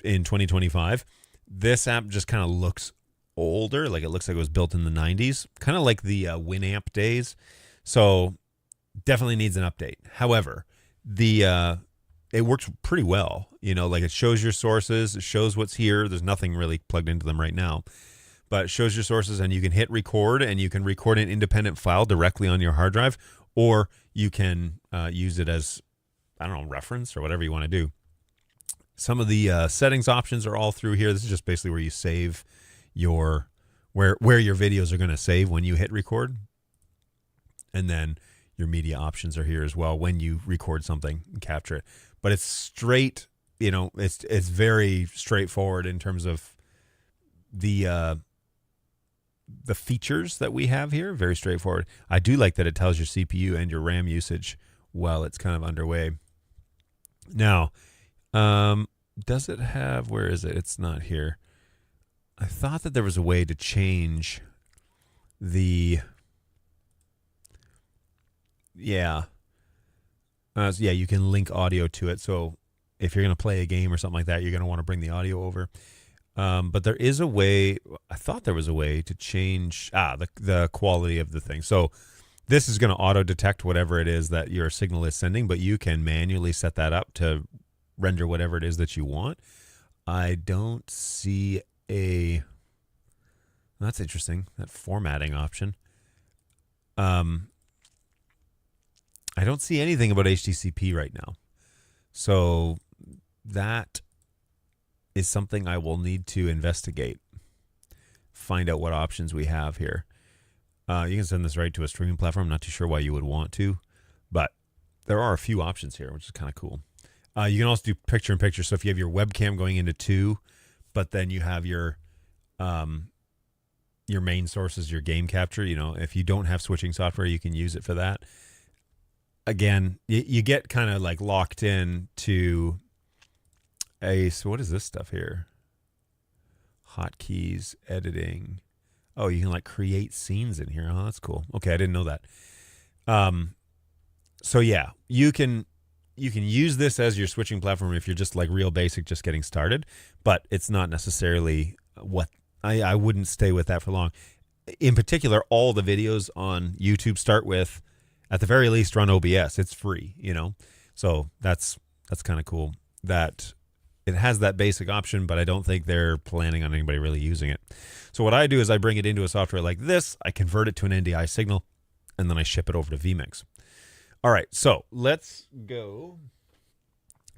2025. This app just kind of looks older, like it looks like it was built in the 90s, kind of like the Winamp days. So definitely needs an update. However, the it works pretty well. Like it shows your sources, it shows what's here. There's nothing really plugged into them right now, but it shows your sources, and you can hit record, and you can record an independent file directly on your hard drive, or you can use it as, I don't know, reference or whatever you want to do. Some of the settings options are all through here. This is just basically where you save your where your videos are going to save when you hit record, and then your media options are here as well when you record something and capture it. But it's straight, it's very straightforward in terms of the features that we have here. Very straightforward. I do like that it tells your CPU and your RAM usage while it's kind of underway. Now, does it have, where is it? It's not here. I thought that there was a way to change the, yeah, you can link audio to it. So if you're going to play a game or something like that, you're going to want to bring the audio over. But there is a way, I thought there was a way to change the quality of the thing. So this is going to auto detect whatever it is that your signal is sending, but you can manually set that up to render whatever it is that you want. I don't see that's interesting, that formatting option. I don't see anything about HDCP right now. So that is something I will need to investigate, find out what options we have here. You can send this right to a streaming platform. I'm not too sure why you would want to, but there are a few options here, which is kind of cool. You can also do picture-in-picture. So if you have your webcam going into 2, but then you have your main source is your game capture. If you don't have switching software, you can use it for that. Again, you get kind of like locked in to so what is this stuff here? Hotkeys, editing. Oh, you can like create scenes in here. Oh, that's cool. Okay, I didn't know that. So yeah, you can use this as your switching platform if you're just like real basic, just getting started, but it's not necessarily what I wouldn't stay with that for long. In particular, all the videos on YouTube start with, at the very least, run OBS. It's free, so that's kind of cool that it has that basic option, but I don't think they're planning on anybody really using it. So what I do is I bring it into a software like this, I convert it to an NDI signal, and then I ship it over to vMix. All right, so let's go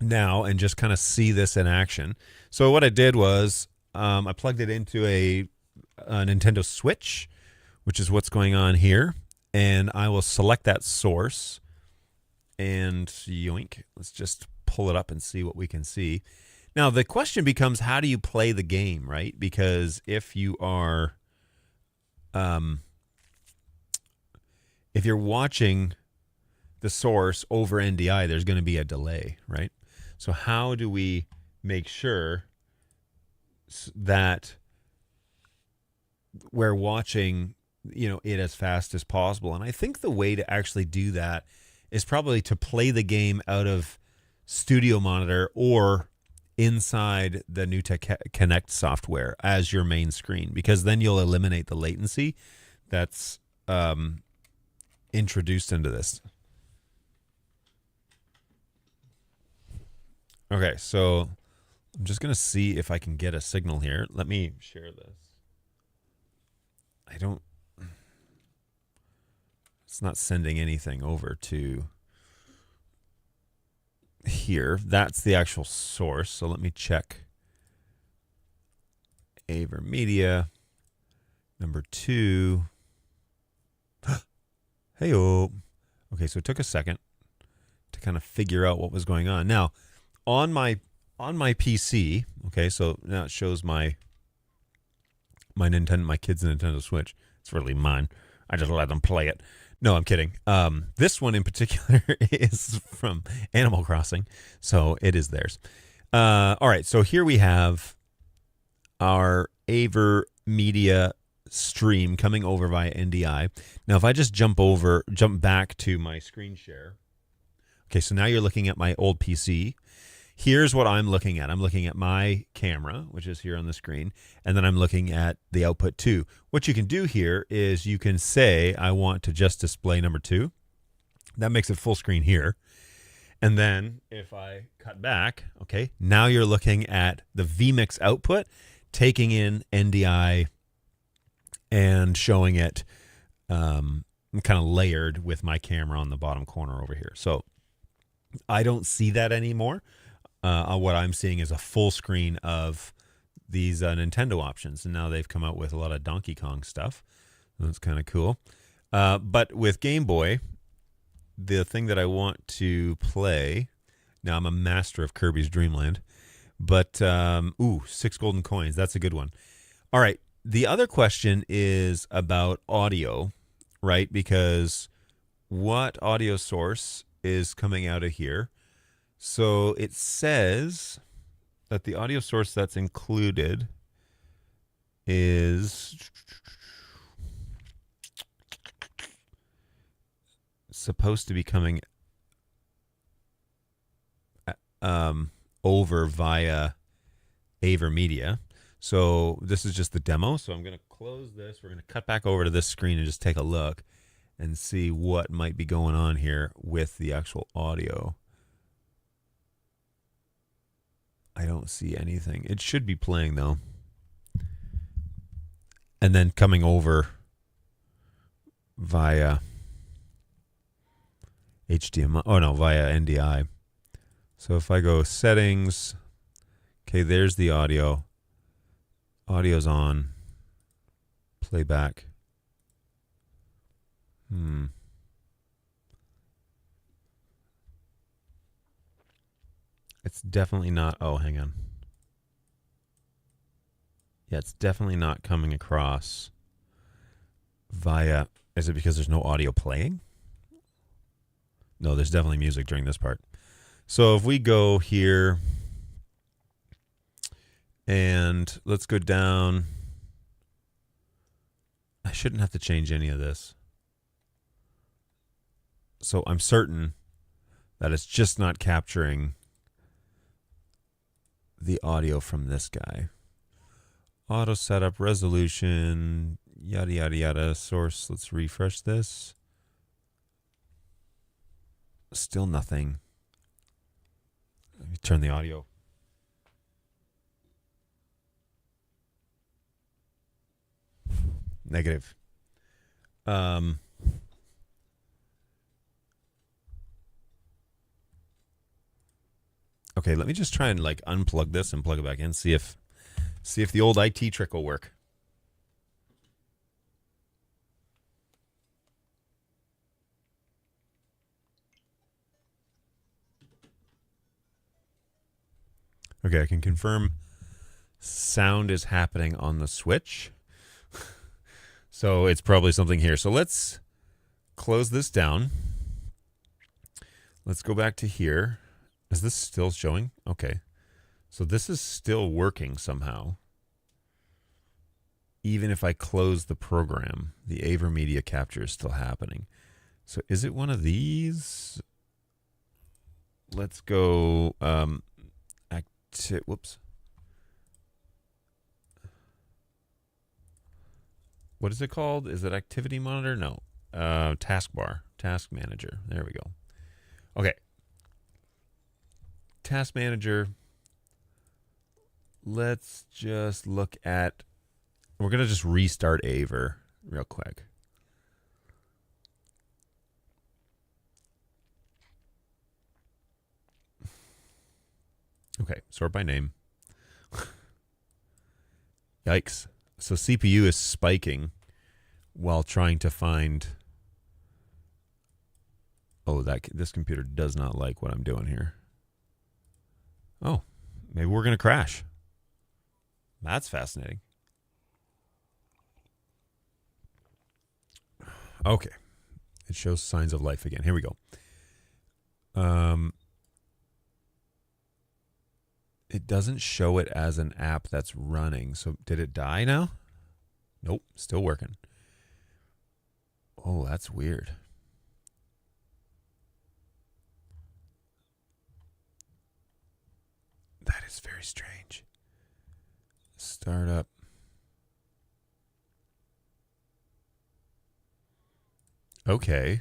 now and just kind of see this in action. So what I did was I plugged it into a Nintendo Switch, which is what's going on here, and I will select that source, and yoink, let's just pull it up and see what we can see. Now, the question becomes, how do you play the game, right? Because if you are, if you're watching the source over NDI, there's going to be a delay, right? So how do we make sure that we're watching, it as fast as possible? And I think the way to actually do that is probably to play the game out of Studio Monitor or inside the NewTek Connect software as your main screen, because then you'll eliminate the latency that's introduced into this. Okay, so I'm just going to see if I can get a signal here. Let me share this. It's not sending anything over to here. That's the actual source. So let me check. AverMedia, number 2. Hey-oh. Okay, so it took a second to kind of figure out what was going on. Now, on my PC, okay, so now it shows my kids' Nintendo Switch. It's really mine. I just let them play it. No, I'm kidding. This one in particular is from Animal Crossing, so it is theirs. All right, so here we have our AverMedia stream coming over via NDI. Now, if I just jump back to my screen share. Okay, so now you're looking at my old PC. Here's what I'm looking at. I'm looking at my camera, which is here on the screen, and then I'm looking at the output 2. What you can do here is you can say, I want to just display number 2, That makes it full screen here. And then if I cut back, okay, now you're looking at the vMix output, taking in NDI and showing it kind of layered with my camera on the bottom corner over here. So I don't see that anymore. What I'm seeing is a full screen of these Nintendo options. And now they've come out with a lot of Donkey Kong stuff. That's kind of cool. But with Game Boy, the thing that I want to play, now I'm a master of Kirby's Dream Land, but 6 golden coins. That's a good one. All right. The other question is about audio, right? Because what audio source is coming out of here? So it says that the audio source that's included is supposed to be coming over via AverMedia. So this is just the demo. So I'm going to close this. We're going to cut back over to this screen and just take a look and see what might be going on here with the actual audio. I don't see anything. It should be playing though. And then coming over via HDMI. Oh no, via NDI. So if I go settings, okay, there's the audio. Audio's on. Playback. It's definitely not. Oh, hang on. Yeah, it's definitely not coming across via. Is it because there's no audio playing? No, there's definitely music during this part. So if we go here and let's go down. I shouldn't have to change any of this. So I'm certain that it's just not capturing the audio from this guy. Auto setup, resolution, yada, yada, yada. Source, let's refresh this. Still nothing. Let me turn the audio. Negative. Okay, let me just try and like unplug this and plug it back in. See if the old IT trick will work. Okay, I can confirm sound is happening on the Switch. So it's probably something here. So let's close this down. Let's go back to here. Is this still showing? Okay. So this is still working somehow. Even if I close the program, the AverMedia capture is still happening. So is it one of these? Let's go whoops. What is it called? Is it Activity Monitor? No. Taskbar. Task Manager. There we go. Okay. Task Manager. Let's just look at... We're going to just restart Aver real quick. Okay, sort by name. Yikes. So CPU is spiking while trying to find... Oh, this computer does not like what I'm doing here. Oh, maybe we're going to crash. That's fascinating. Okay. It shows signs of life again. Here we go. It doesn't show it as an app that's running. So did it die now? Nope, still working. Oh, that's weird. That is very strange. Startup. Okay.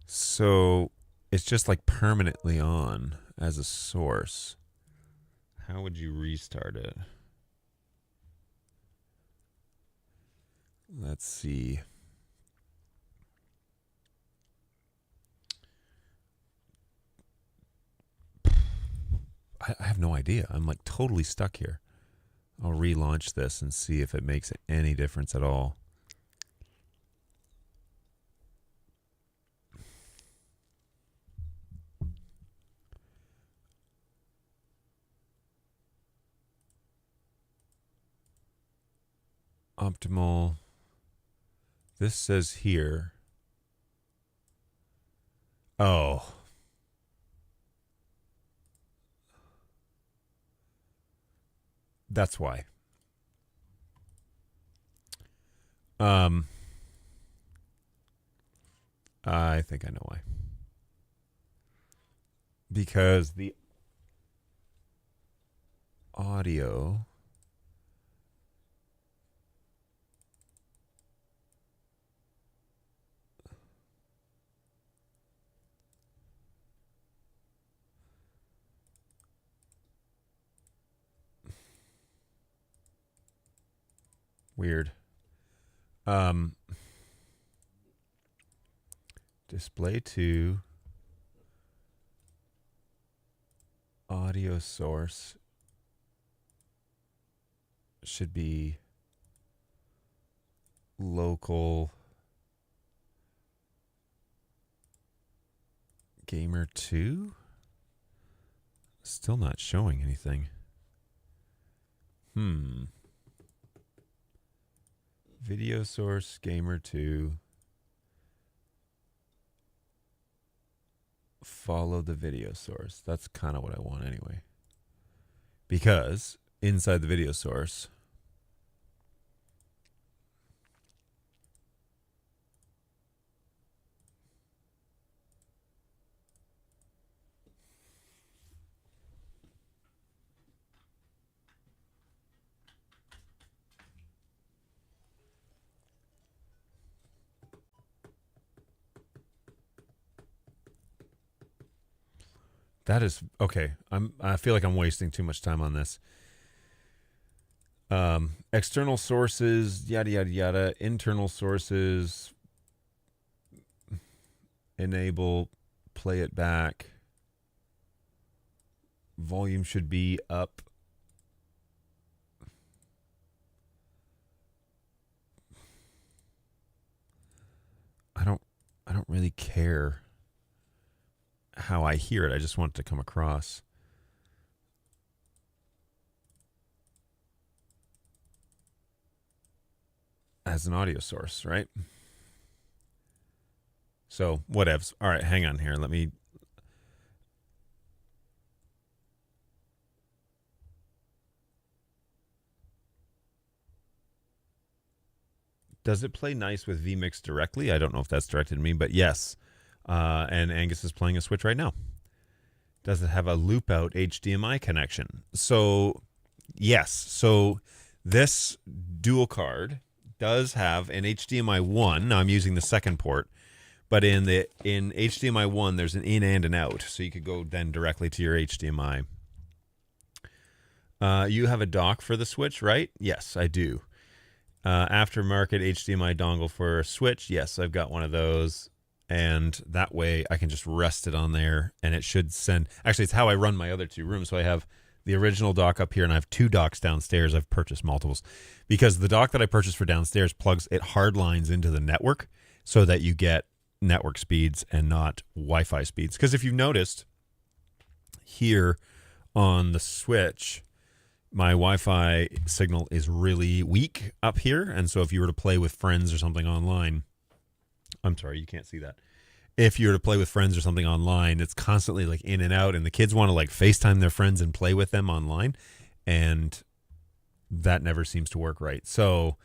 So it's just like permanently on as a source. How would you restart it? Let's see. I have no idea. I'm like totally stuck here. I'll relaunch this and see if it makes any difference at all. Optimal. This says here. Oh. That's why. I think I know why. Because the audio weird. Display to audio source should be local gamer 2. Still not showing anything. Video source gamer 2. Follow the video source. That's kind of what I want anyway. Because inside the video source, that is okay. I feel like I'm wasting too much time on this. External sources, yada yada yada. Internal sources, enable, play it back. Volume should be up. I don't really care how I hear it. I just want it to come across. As an audio source, right? So, whatevs. All right, hang on here. Let me... Does it play nice with vMix directly? I don't know if that's directed to me, but yes. And Angus is playing a Switch right now. Does it have a loop out HDMI connection? So, yes. So, this dual card does have an HDMI 1. Now, I'm using the second port. But in HDMI 1, there's an in and an out. So, you could go then directly to your HDMI. You have a dock for the Switch, right? Yes, I do. Aftermarket HDMI dongle for a Switch. Yes, I've got one of those. And that way I can just rest it on there and it should send. Actually, it's how I run my other two rooms. So I have the original dock up here and I have two docks downstairs. I've purchased multiples because the dock that I purchased for downstairs plugs, it hard lines into the network so that you get network speeds and not Wi-Fi speeds. Because if you've noticed here on the Switch, my Wi-Fi signal is really weak up here. And so if you were to play with friends or something online, I'm sorry, you can't see that. If you were to play with friends or something online, it's constantly like in and out. And the kids want to like FaceTime their friends and play with them online. And that never seems to work right. So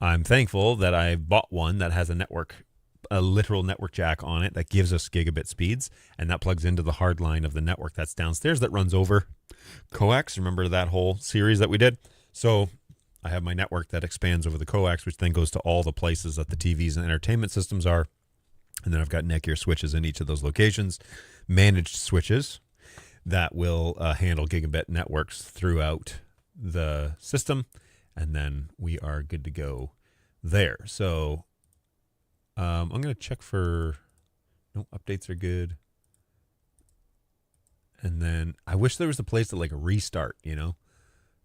I'm thankful that I bought one that has a literal network jack on it that gives us gigabit speeds. And that plugs into the hard line of the network that's downstairs that runs over coax. Remember that whole series that we did? So I have my network that expands over the coax, which then goes to all the places that the TVs and entertainment systems are. And then I've got Netgear switches in each of those locations, managed switches that will handle gigabit networks throughout the system. And then we are good to go there. So I'm going to check for no updates are good. And then I wish there was a place to like restart, you know?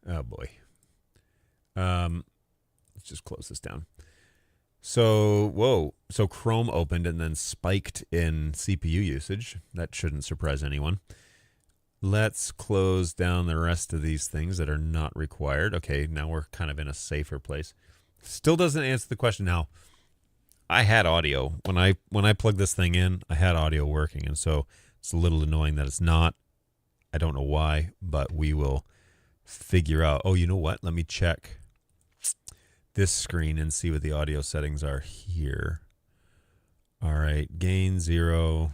Oh boy. Let's just close this down. So, whoa. So Chrome opened and then spiked in CPU usage. That shouldn't surprise anyone. Let's close down the rest of these things that are not required. Okay, now we're kind of in a safer place. Still doesn't answer the question. Now, I had audio. When I plugged this thing in, I had audio working. And so it's a little annoying that it's not. I don't know why, but we will figure out. Oh, you know what? Let me check this screen and see what the audio settings are here. All right, gain 0,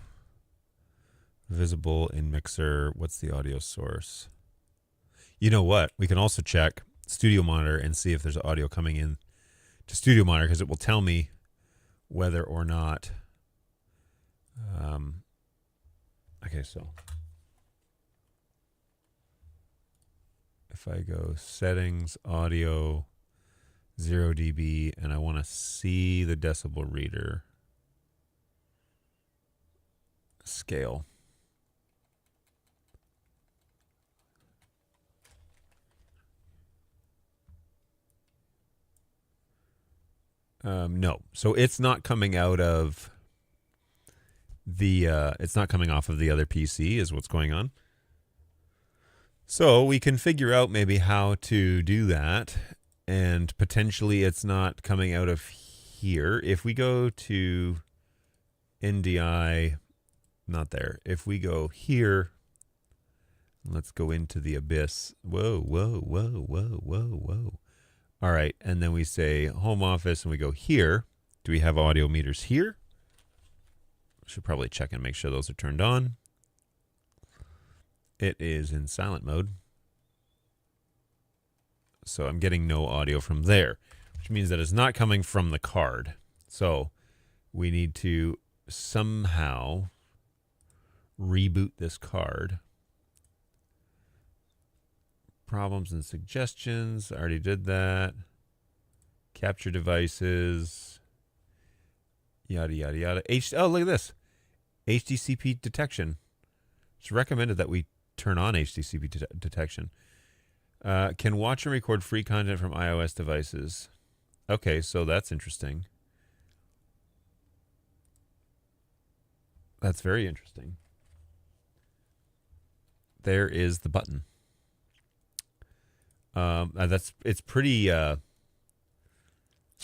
visible in mixer. What's the audio source? You know what? We can also check Studio Monitor and see if there's audio coming in to Studio Monitor, because it will tell me whether or not. Okay, so if I go settings, audio, 0 dB, and I want to see the decibel reader scale. No, so it's not coming out of the, it's not coming off of the other PC is what's going on. So we can figure out maybe how to do that, and potentially it's not coming out of here. If we go to NDI, not there. If we go here, let's go into the abyss. Whoa, whoa, whoa, whoa, whoa, whoa. All right, and then we say home office and we go here. Do we have audio meters here? Should probably check and make sure those are turned on. It is in silent mode. So I'm getting no audio from there, which means that it's not coming from the card. So we need to somehow reboot this card. Problems and suggestions. I already did that. Capture devices. Yada, yada, yada. Oh, look at this. HDCP detection. It's recommended that we turn on HDCP detection. Can watch and record free content from iOS devices. Okay, so that's interesting. That's very interesting. There is the button. It's pretty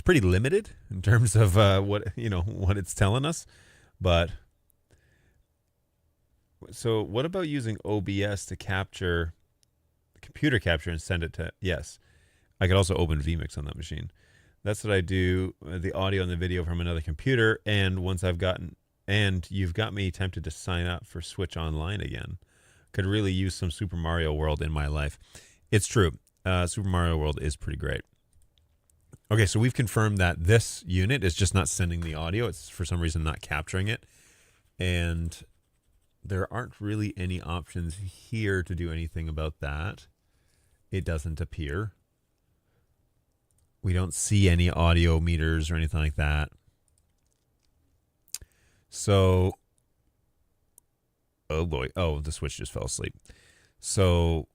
limited in terms of what it's telling us, but so what about using OBS to capture computer capture and send it to, yes, I could also open vMix on that machine. That's what I do, the audio and the video from another computer. And once I've gotten, and you've got me tempted to sign up for Switch Online again. Could really use some Super Mario World in my life. It's true. Super Mario World is pretty great. Okay, so we've confirmed that this unit is just not sending the audio. It's for some reason not capturing it. And there aren't really any options here to do anything about that. It doesn't appear. We don't see any audio meters or anything like that. So, oh boy. Oh, the switch just fell asleep. So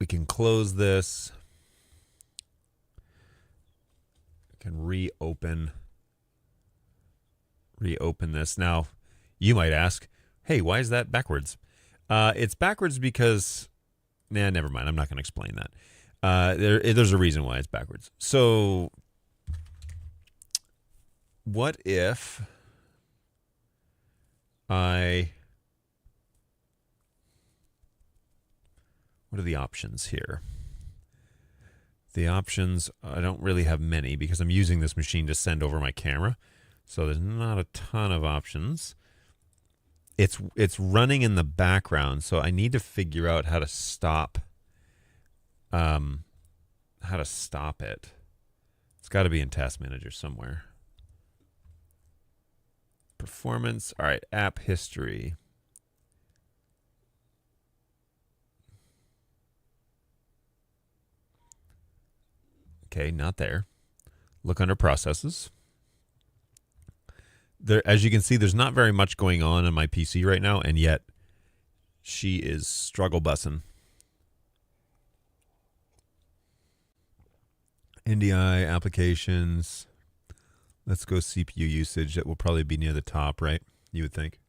we can close this. We can reopen this. Now, you might ask, hey, why is that backwards? It's backwards because, never mind. I'm not going to explain that. There's a reason why it's backwards. So what if what are the options here? The options, I don't really have many because I'm using this machine to send over my camera. So there's not a ton of options. It's running in the background, so I need to figure out how to stop it. It's got to be in Task Manager somewhere. performance. All right, app history. Okay, not there. Look under processes. There, as you can see, there's not very much going on my PC right now, and yet she is struggle bussing. NDI applications. Let's go CPU usage. That will probably be near the top, right? You would think.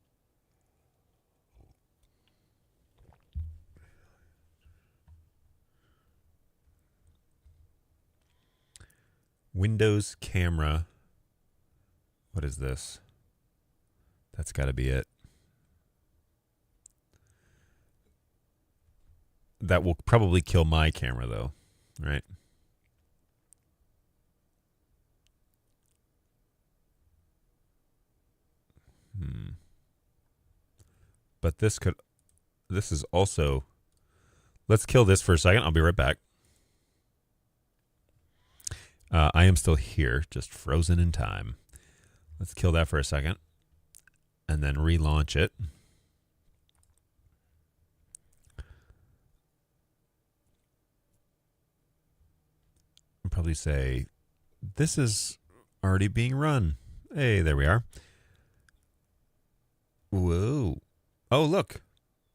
Windows camera. What is this? That's got to be it. That will probably kill my camera, though, right? But this is also, let's kill this for a second. I'll be right back. I am still here, just frozen in time. Let's kill that for a second and then relaunch it. I'll probably say, this is already being run. Hey, there we are. Whoa. Oh, look.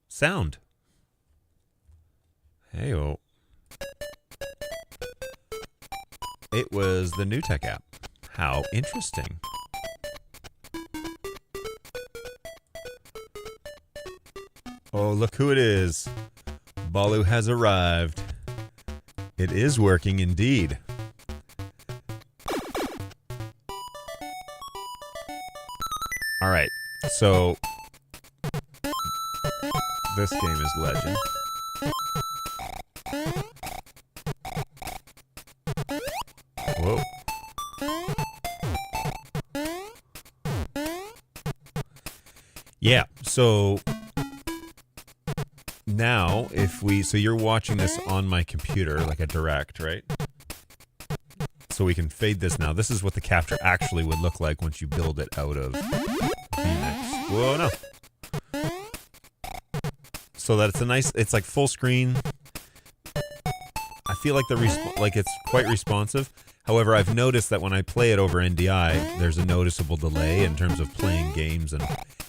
Sound. Hey-oh. It was the NewTek app. How interesting. Oh, look who it is. Balu has arrived. It is working indeed. All right. So this game is legend. Whoa. Yeah, so now so you're watching this on my computer like a direct, right? So we can fade this now. This is what the capture actually would look like once you build it out of Phoenix. Whoa, no. So that it's like full screen. I feel like it's quite responsive. However, I've noticed that when I play it over NDI, there's a noticeable delay in terms of playing games and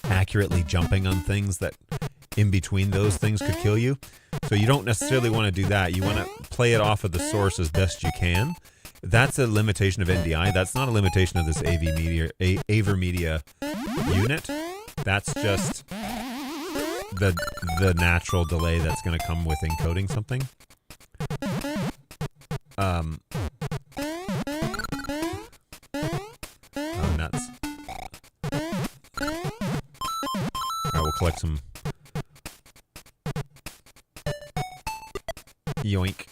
accurately jumping on things that in between those things could kill you. So you don't necessarily want to do that. You want to play it off of the source as best you can. That's a limitation of NDI. That's not a limitation of this AverMedia unit. That's just the natural delay that's going to come with encoding something. Oh, nuts. Alright, we'll collect some. Yoink.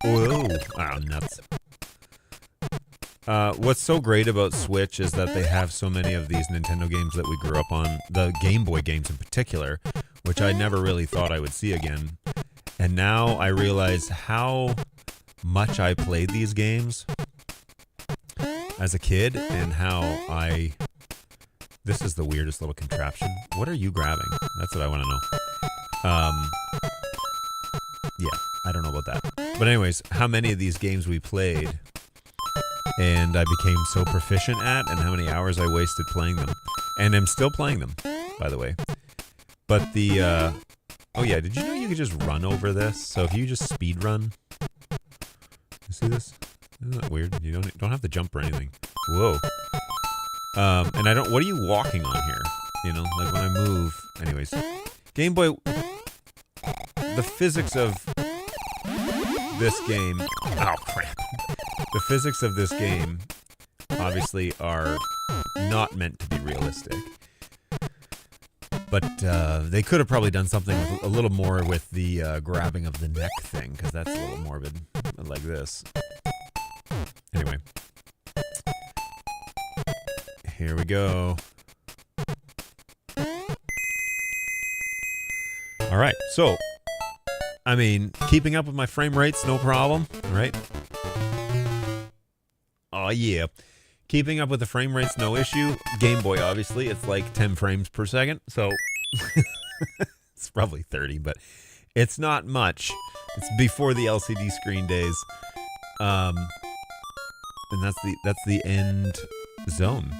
Whoa. Oh, nuts. What's so great about Switch is that they have so many of these Nintendo games that we grew up on, the Game Boy games in particular, which I never really thought I would see again. And now I realize how much I played these games as a kid and how this is the weirdest little contraption. What are you grabbing? That's what I want to know. Yeah, I don't know about that. But anyways, how many of these games we played and I became so proficient at, and how many hours I wasted playing them. And I'm still playing them, by the way. But oh yeah, did you know you could just run over this? So if you just speed run, you see this? Isn't that weird? You don't have to jump or anything. Whoa. And what are you walking on here? You know, like when I move. Anyways, Game Boy, the physics of this game. Oh crap. The physics of this game obviously are not meant to be realistic. But they could have probably done something with a little more with the grabbing of the neck thing, because that's a little morbid, like this. Anyway. Here we go. All right, so, I mean, keeping up with my frame rates, no problem, right? Oh, yeah. Keeping up with the frame rate's no issue. Game Boy, obviously, it's like 10 frames per second, so it's probably 30, but it's not much. It's before the LCD screen days, and that's the end zone.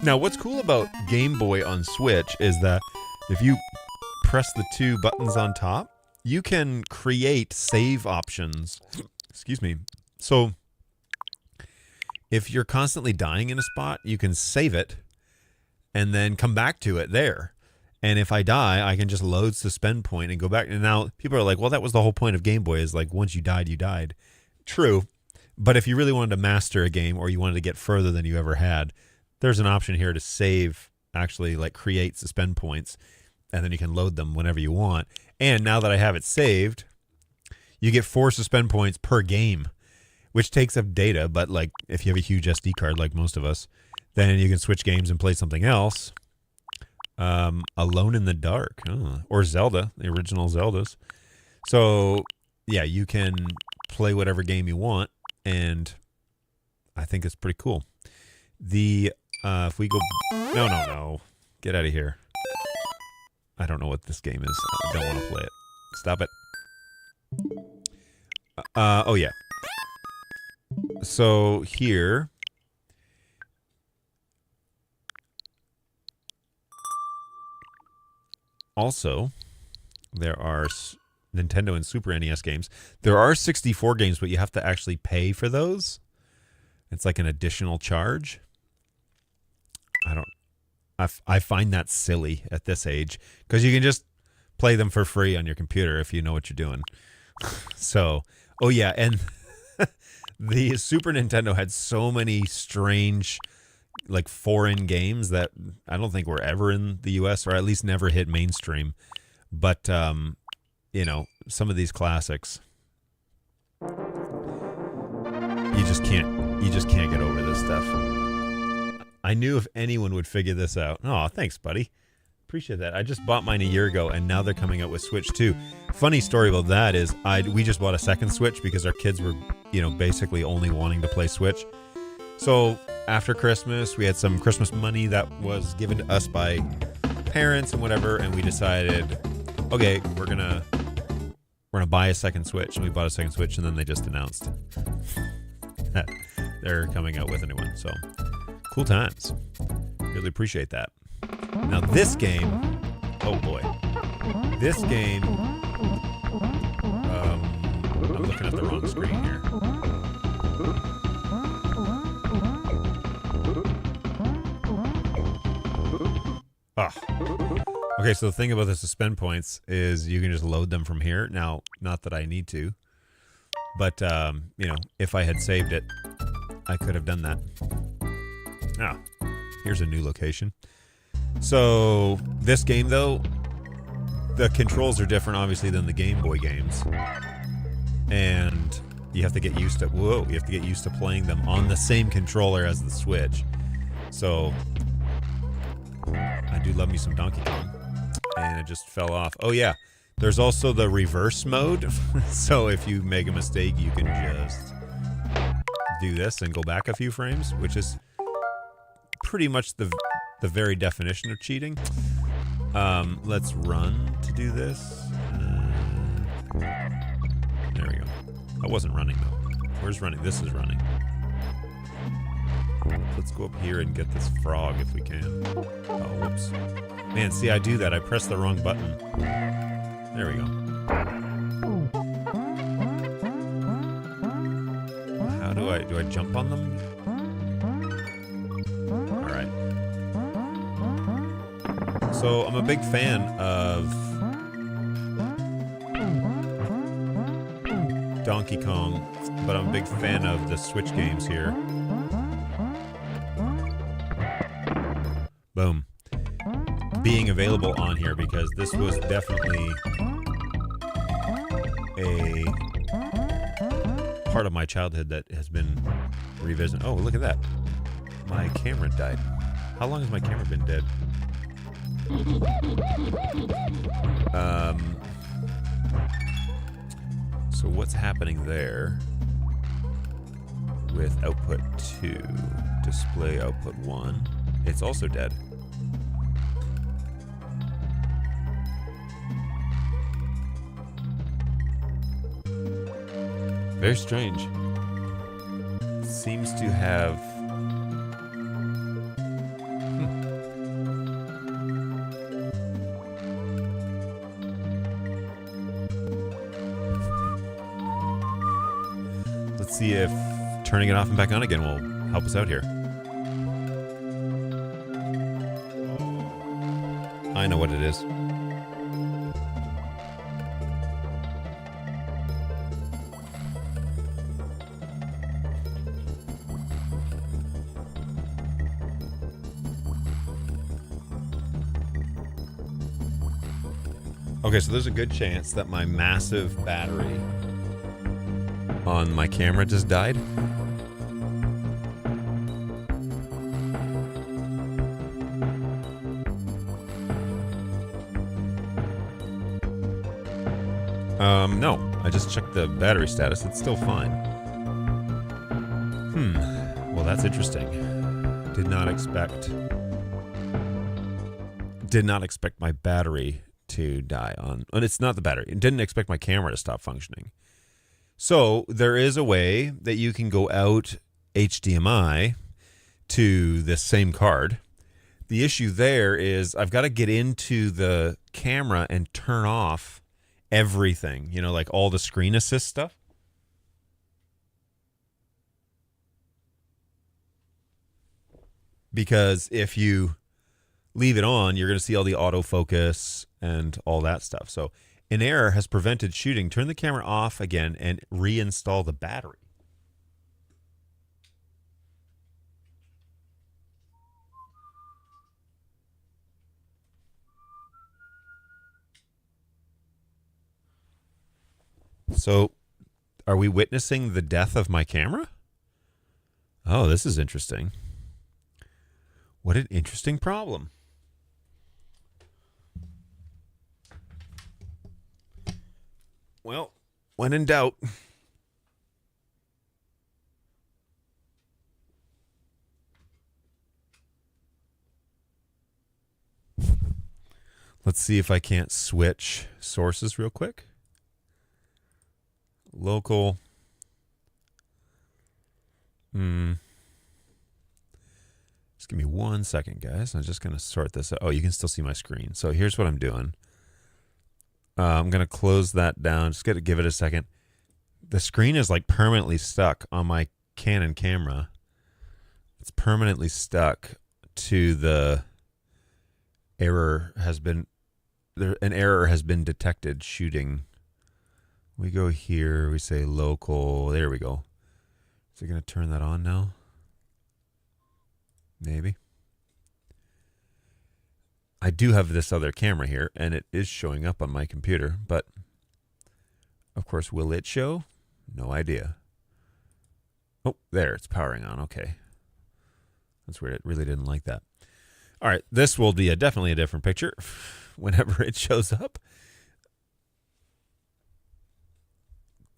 Now, what's cool about Game Boy on Switch is that if you press the two buttons on top, you can create save options. Excuse me. So if you're constantly dying in a spot, you can save it and then come back to it there. And if I die, I can just load suspend point and go back. And now people are like, well, that was the whole point of Game Boy, is like once you died, you died. True. But if you really wanted to master a game or you wanted to get further than you ever had, there's an option here to save, actually like create suspend points, and then you can load them whenever you want. And now that I have it saved, you get 4 suspend points per game, which takes up data. But like if you have a huge SD card like most of us, then you can switch games and play something else. Alone in the Dark, or Zelda, the original Zeldas. So yeah, you can play whatever game you want, and I think it's pretty cool. The if we go, no, get out of here. I don't know what this game is. I don't want to play it. Stop it. Oh yeah. So here, also, there are Nintendo and Super NES games. There are 64 games, but you have to actually pay for those. It's like an additional charge. I find that silly at this age, because you can just play them for free on your computer if you know what you're doing. So, oh yeah, and the Super Nintendo had so many strange, like, foreign games that I don't think were ever in the US, or at least never hit mainstream. But you know, some of these classics, you just can't get over this stuff. I knew if anyone would figure this out. Oh, thanks, buddy. Appreciate that. I just bought mine a year ago, and now they're coming out with Switch 2. Funny story about that is we just bought a second Switch because our kids were, you know, basically only wanting to play Switch. So after Christmas, we had some Christmas money that was given to us by parents and whatever, and we decided, okay, we're gonna buy a second Switch. And we bought a second Switch, and then they just announced that they're coming out with a new one. So cool times. Really appreciate that. Now this game, oh boy, this game, I'm looking at the wrong screen here. Okay, so the thing about the suspend points is you can just load them from here. Now, not that I need to, but you know, if I had saved it, I could have done that. Ah, here's a new location. So this game, though, the controls are different, obviously, than the Game Boy games, and you have to get used to playing them on the same controller as the Switch. So I do love me some Donkey Kong, and it just fell off. Oh yeah, there's also the reverse mode. So if you make a mistake, you can just do this and go back a few frames, which is pretty much the very definition of cheating. Let's run to do this. There we go. I wasn't running though. Where's running? This is running. Let's go up here and get this frog if we can. Oh, whoops. Man, see, I do that. I press the wrong button. There we go. How do I jump on them? All right. So I'm a big fan of Donkey Kong, but I'm a big fan of the Switch games here. Boom. Being available on here, because this was definitely a part of my childhood that has been revisited. Oh, look at that. My camera died. How long has my camera been dead? So what's happening there? with output 2. Display output 1. It's also dead. Very strange. Seems to have... Let's see if turning it off and back on again will help us out here. I know what it is. Okay, so there's a good chance that my massive battery on my camera just died. No, I just checked the battery status. It's still fine. Well, that's interesting. Did not expect my battery to die on. And it's not the battery. It didn't expect my camera to stop functioning. So there is a way that you can go out HDMI to this same card. The issue there is I've got to get into the camera and turn off everything, you know, like all the screen assist stuff. Because if you leave it on, you're going to see all the autofocus and all that stuff. So an error has prevented shooting. Turn the camera off again and reinstall the battery. So are we witnessing the death of my camera? Oh, this is interesting. What an interesting problem. Well, when in doubt. Let's see if I can't switch sources real quick. Local. Just give me 1 second, guys. I'm just going to sort this out. Oh, you can still see my screen. So here's what I'm doing. I'm going to close that down. Just give it a second. The screen is like permanently stuck on my Canon camera. It's permanently stuck to the error has been there. An error has been detected shooting. We go here. We say local. There we go. Is it going to turn that on now? Maybe. I do have this other camera here, and it is showing up on my computer, but of course, will it show? No idea. Oh, there, it's powering on. Okay. That's weird. It really didn't like that. All right, this will be definitely a different picture whenever it shows up.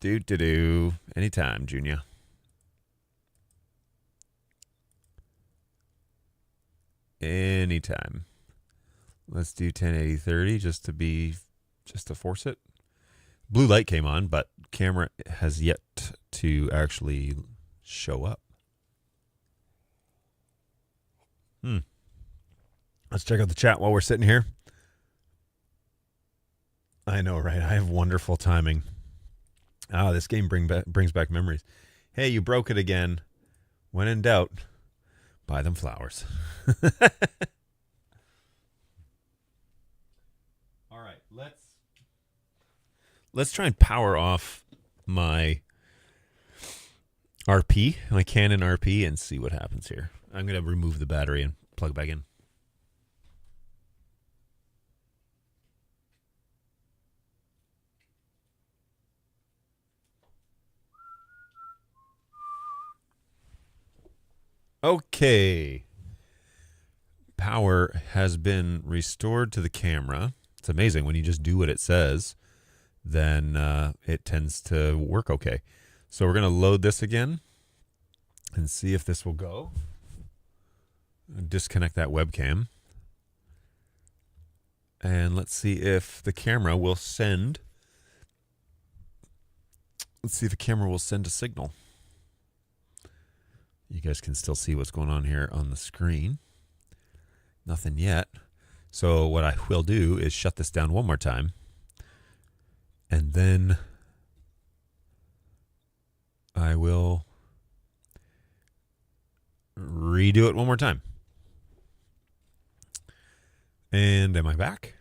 Anytime, Junior. Anytime. Let's do 1080-30 just to force it. Blue light came on, but camera has yet to actually show up. Let's check out the chat while we're sitting here. I know, right? I have wonderful timing. Ah, this game brings back memories. Hey, you broke it again. When in doubt, buy them flowers. All right, let's try and power off my RP, my Canon RP, and see what happens here. I'm going to remove the battery and plug back in. Okay. Power has been restored to the camera. It's amazing when you just do what it says, then it tends to work okay. So we're going to load this again. and see if this will go. Disconnect that webcam. And let's see if the camera will send. Let's see if the camera will send a signal. You guys can still see what's going on here on the screen. Nothing yet. So what I will do is shut this down one more time. And then I will redo it one more time. And am I back?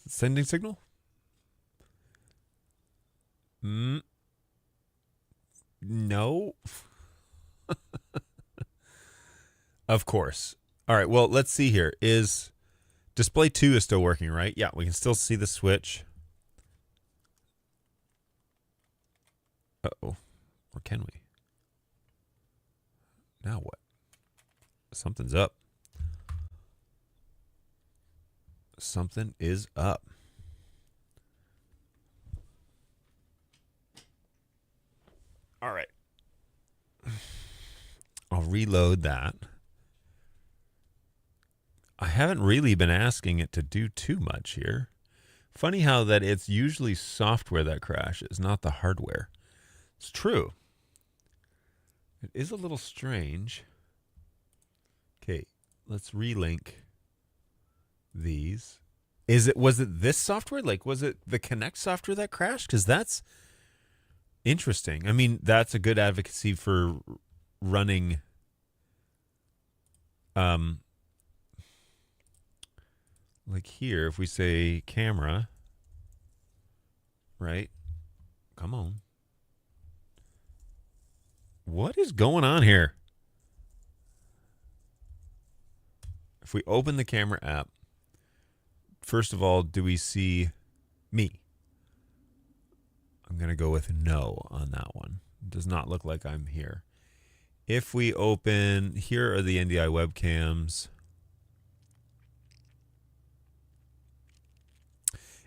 Sending signal? No. Of course. All right, well, let's see here. Is display 2 is still working, right? Yeah, we can still see the switch. Uh-oh. Or can we? Now what? Something's up. Something is up. All right. I'll reload that. I haven't really been asking it to do too much here. Funny how that it's usually software that crashes, not the hardware. It's true. It is a little strange. Okay, let's relink these. Was it this software? Like, was it the Connect software that crashed? Because that's interesting. I mean, that's a good advocacy for running like here, if we say camera, right? Come on. What is going on here? If we open the camera app, first of all, do we see me? I'm going to go with no on that one. It does not look like I'm here. If we open, here are the NDI webcams.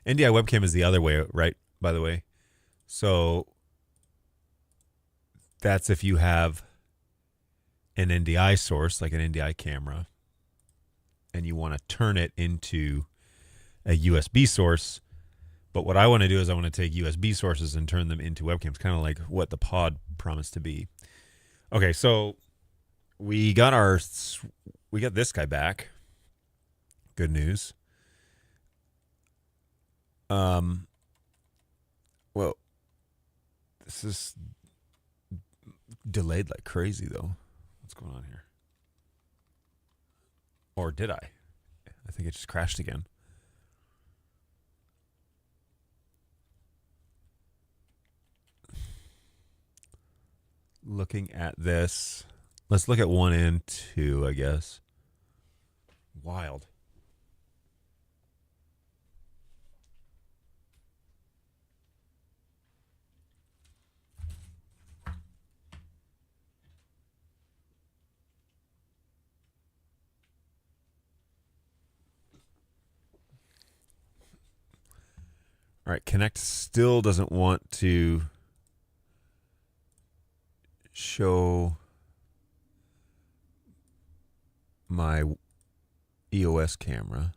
NDI webcam is the other way, right? By the way. So that's if you have an NDI source, like an NDI camera, and you want to turn it into a USB source. But what I want to do is I want to take USB sources and turn them into webcams, kind of like what the pod promised to be. Okay, so we got this guy back. Good news. Well, this is delayed like crazy though. What's going on here? Or did I? I think it just crashed again. Looking at this. Let's look at 1 and 2, I guess. Wild. All right, Connect still doesn't want to show my EOS camera.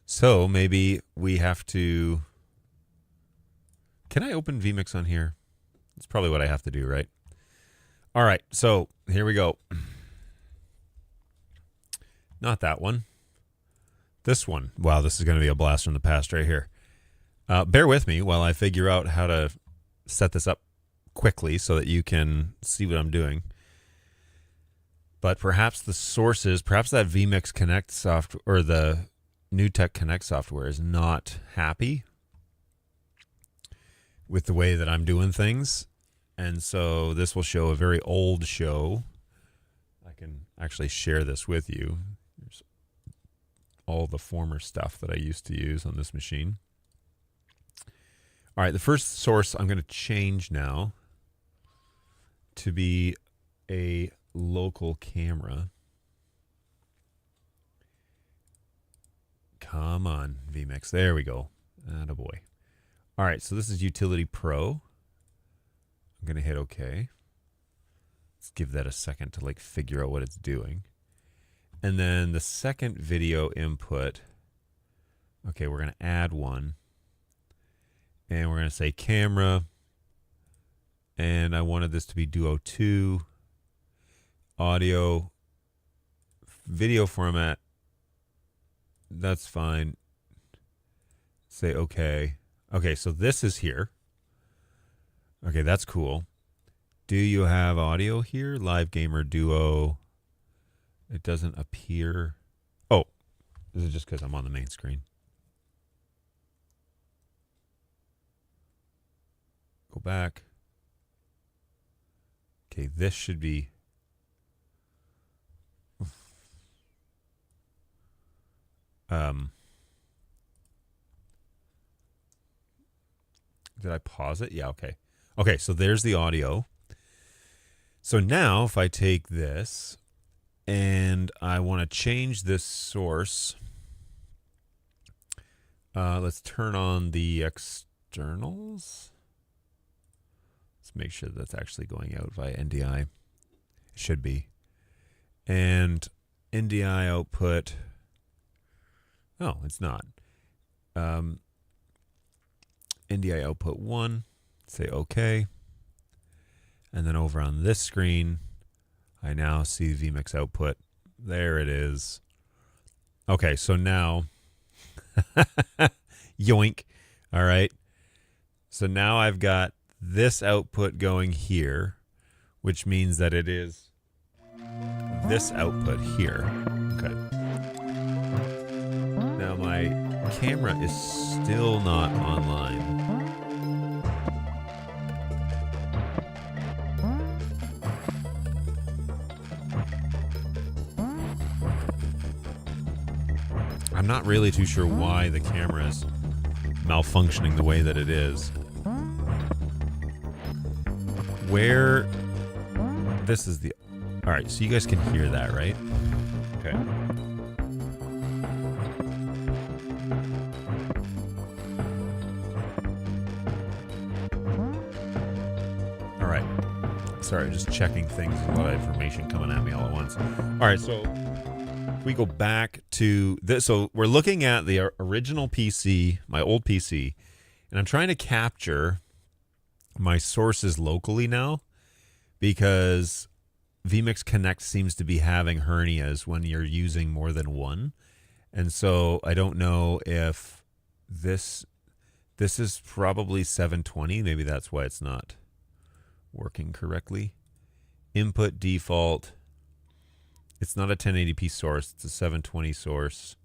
So maybe we have to... Can I open vMix on here? That's probably what I have to do, right? All right, so here we go. Not that one. This one. Wow, this is going to be a blast from the past right here. Bear with me while I figure out how to set this up quickly so that you can see what I'm doing. But perhaps the sources, perhaps that vMix Connect software or the NewTek Connect software is not happy with the way that I'm doing things. And so this will show a very old show. I can actually share this with you. Here's all the former stuff that I used to use on this machine. All right, the first source I'm going to change now to be a local camera. Come on, vMix. There we go. Attaboy. All right, so this is Utility Pro. I'm going to hit OK. Let's give that a second to like figure out what it's doing. And then the second video input, okay, we're going to add one. And we're going to say camera. And I wanted this to be Duo 2. Audio. Video format. That's fine. Say OK. Okay, so this is here. Okay, that's cool. Do you have audio here? Live Gamer Duo. It doesn't appear. Oh, this is just because I'm on the main screen. Go back. Okay, this should be. Did I pause it? Yeah, okay. Okay, so there's the audio. So now if I take this and I want to change this source, let's turn on the externals. Let's make sure that's actually going out via NDI. It should be. And NDI output. Oh, it's not. NDI output 1. Say OK. And then over on this screen, I now see vMix output. There it is. Okay, so now, yoink. All right. So now I've got this output going here, which means that it is this output here. Okay. Now my camera is still not online. I'm not really too sure why the camera is malfunctioning the way that it is. Where this is the... All right, so you guys can hear that, right? Okay. All right. Sorry, just checking things. There's a lot of information coming at me all at once. All right, so we go back to this. So we're looking at the original PC, my old PC, and I'm trying to capture my sources locally now because vMix Connect seems to be having hernias when you're using more than one. And so I don't know if this is probably 720. Maybe that's why it's not working correctly. Input default. It's not a 1080p source. It's a 720 source.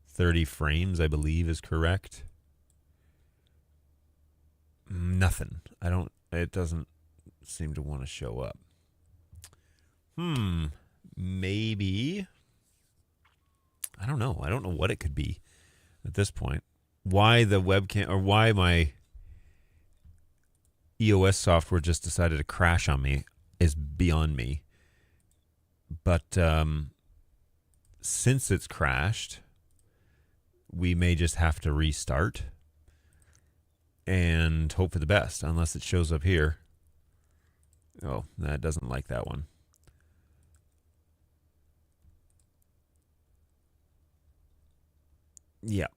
30 frames, I believe, is correct. Nothing. It doesn't seem to want to show up. Maybe. I don't know. I don't know what it could be at this point. Why the webcam or why my EOS software just decided to crash on me is beyond me. But since it's crashed, we may just have to restart and hope for the best, unless it shows up here. Oh, that doesn't like that one. Yeah,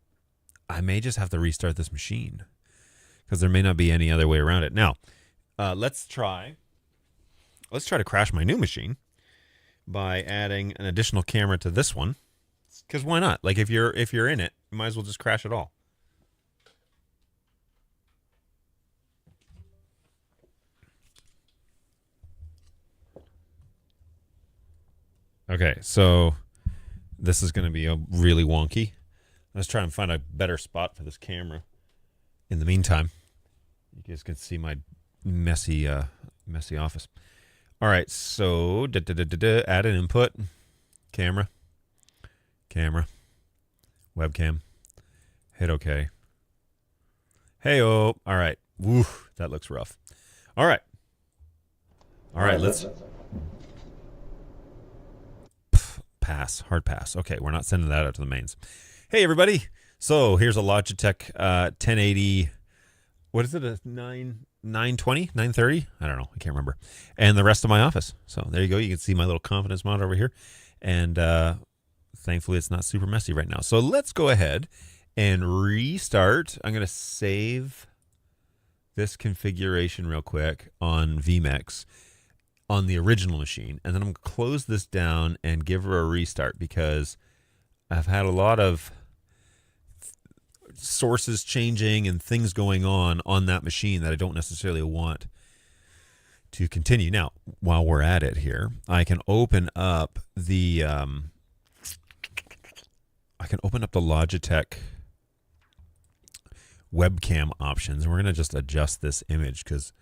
I may just have to restart this machine because there may not be any other way around it. Now, let's try to crash my new machine by adding an additional camera to this one. Because why not? Like if you're in it, you might as well just crash it all. Okay, so this is going to be a really wonky. Let's try and find a better spot for this camera. In the meantime, you guys can see my messy office. All right, so add an input, camera, webcam, hit OK. Hey-oh, all right. Woo, that looks rough. All right, let's pass, hard pass. Okay, we're not sending that out to the mains. Hey, everybody. So here's a Logitech 1080. What is it? A 920, 930? I don't know. I can't remember. And the rest of my office. So there you go. You can see my little confidence monitor over here. And thankfully, it's not super messy right now. So let's go ahead and restart. I'm going to save this configuration real quick on vMix on the original machine. And then I'm going to close this down and give her a restart because I've had a lot of sources changing and things going on that machine that I don't necessarily want to continue. Now, while we're at it here, I can open up the Logitech webcam options, and we're going to just adjust this image because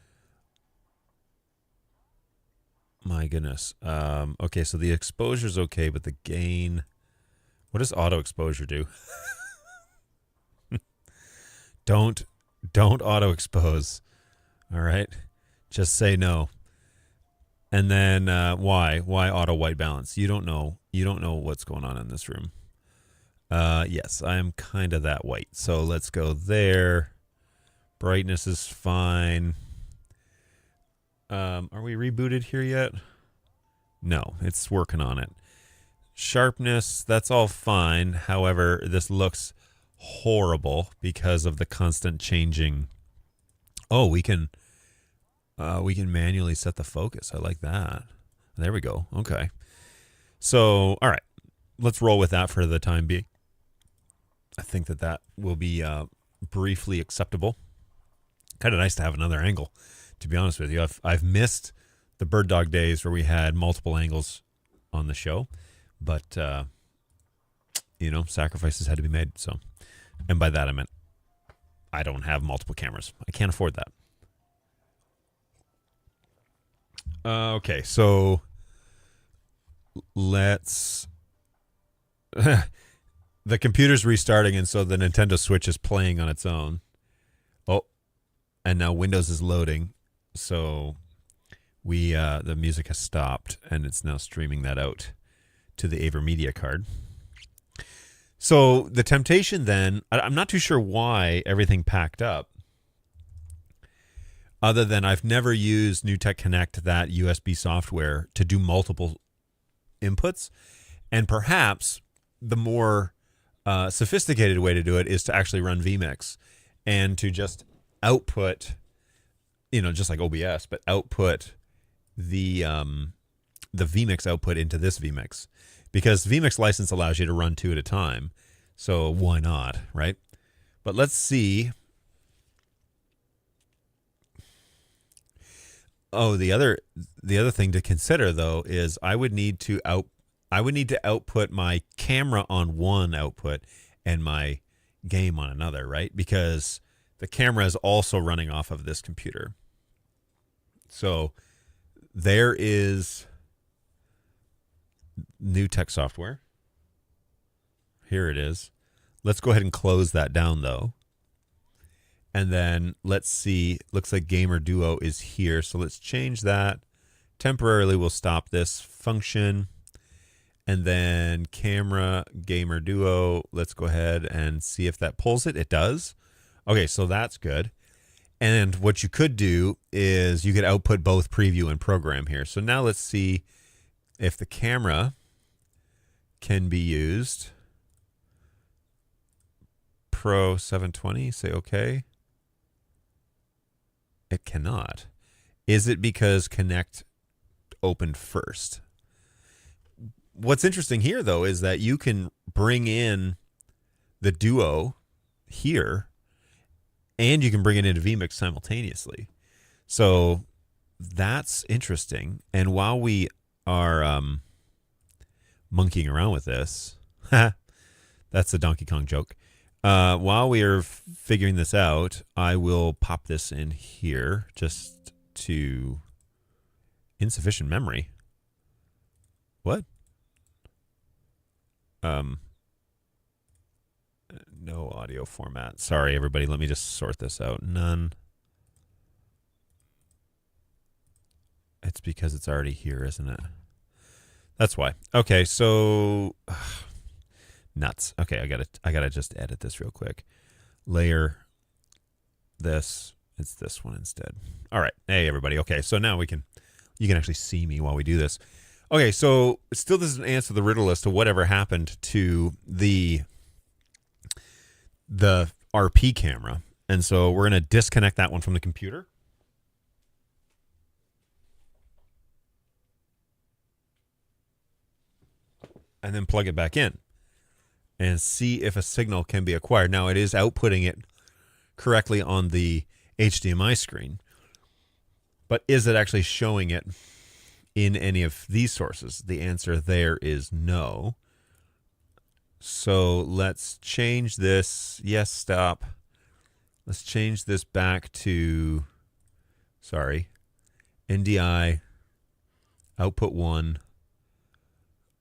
my goodness. Okay, so the exposure's okay, but the gain, what does auto exposure do? Don't auto expose. All right, just say no. And then why auto white balance? You don't know what's going on in this room. Yes, I am kind of that white. So let's go there. Brightness is fine. Are we rebooted here yet? No, it's working on it. Sharpness, that's all fine. However, this looks horrible because of the constant changing. Oh, we can manually set the focus. I like that. There we go. Okay. So, all right. Let's roll with that for the time being. I think that will be briefly acceptable. Kind of nice to have another angle, to be honest with you. I've missed the Bird Dog days where we had multiple angles on the show, but sacrifices had to be made. So, and by that I meant I don't have multiple cameras. I can't afford that. Okay, so let's. The computer's restarting, and so the Nintendo Switch is playing on its own. Oh, and now Windows is loading, so the music has stopped, and it's now streaming that out to the AverMedia card. So the temptation then, I'm not too sure why everything packed up, other than I've never used NewTek Connect, that USB software, to do multiple inputs, and perhaps the more sophisticated way to do it is to actually run vMix and to just output, just like OBS, but output the vMix output into this vMix, because vMix license allows you to run two at a time. So why not, right? But let's see. Oh, the other thing to consider though is I would need to output my camera on one output and my game on another, right? Because the camera is also running off of this computer. So there is NewTek software. Here it is. Let's go ahead and close that down though. And then let's see, looks like Gamer Duo is here. So let's change that. Temporarily we'll stop this function. And then camera, Gamer Duo, let's go ahead and see if that pulls it. It does. Okay, so that's good. And what you could do is you could output both preview and program here. So now let's see if the camera can be used. Pro 720, say okay. It cannot. Is it because Connect opened first? What's interesting here, though, is that you can bring in the Duo here, and you can bring it into vMix simultaneously. So that's interesting. And while we are monkeying around with this, that's a Donkey Kong joke. While we are figuring this out, I will pop this in here just to insufficient memory. What? No audio format. Sorry, everybody. Let me just sort this out. None. It's because it's already here, isn't it? That's why. Okay, so Nuts. Okay, I gotta just edit this real quick. Layer this. It's this one instead. All right. Hey everybody. Okay, so now you can actually see me while we do this. Okay, so it still doesn't answer the riddle as to whatever happened to the RP camera. And so we're gonna disconnect that one from the computer. And then plug it back in and see if a signal can be acquired. Now, it is outputting it correctly on the HDMI screen, but is it actually showing it in any of these sources? The answer there is no. So let's change this. Yes, stop. Let's change this back to, NDI, output 1.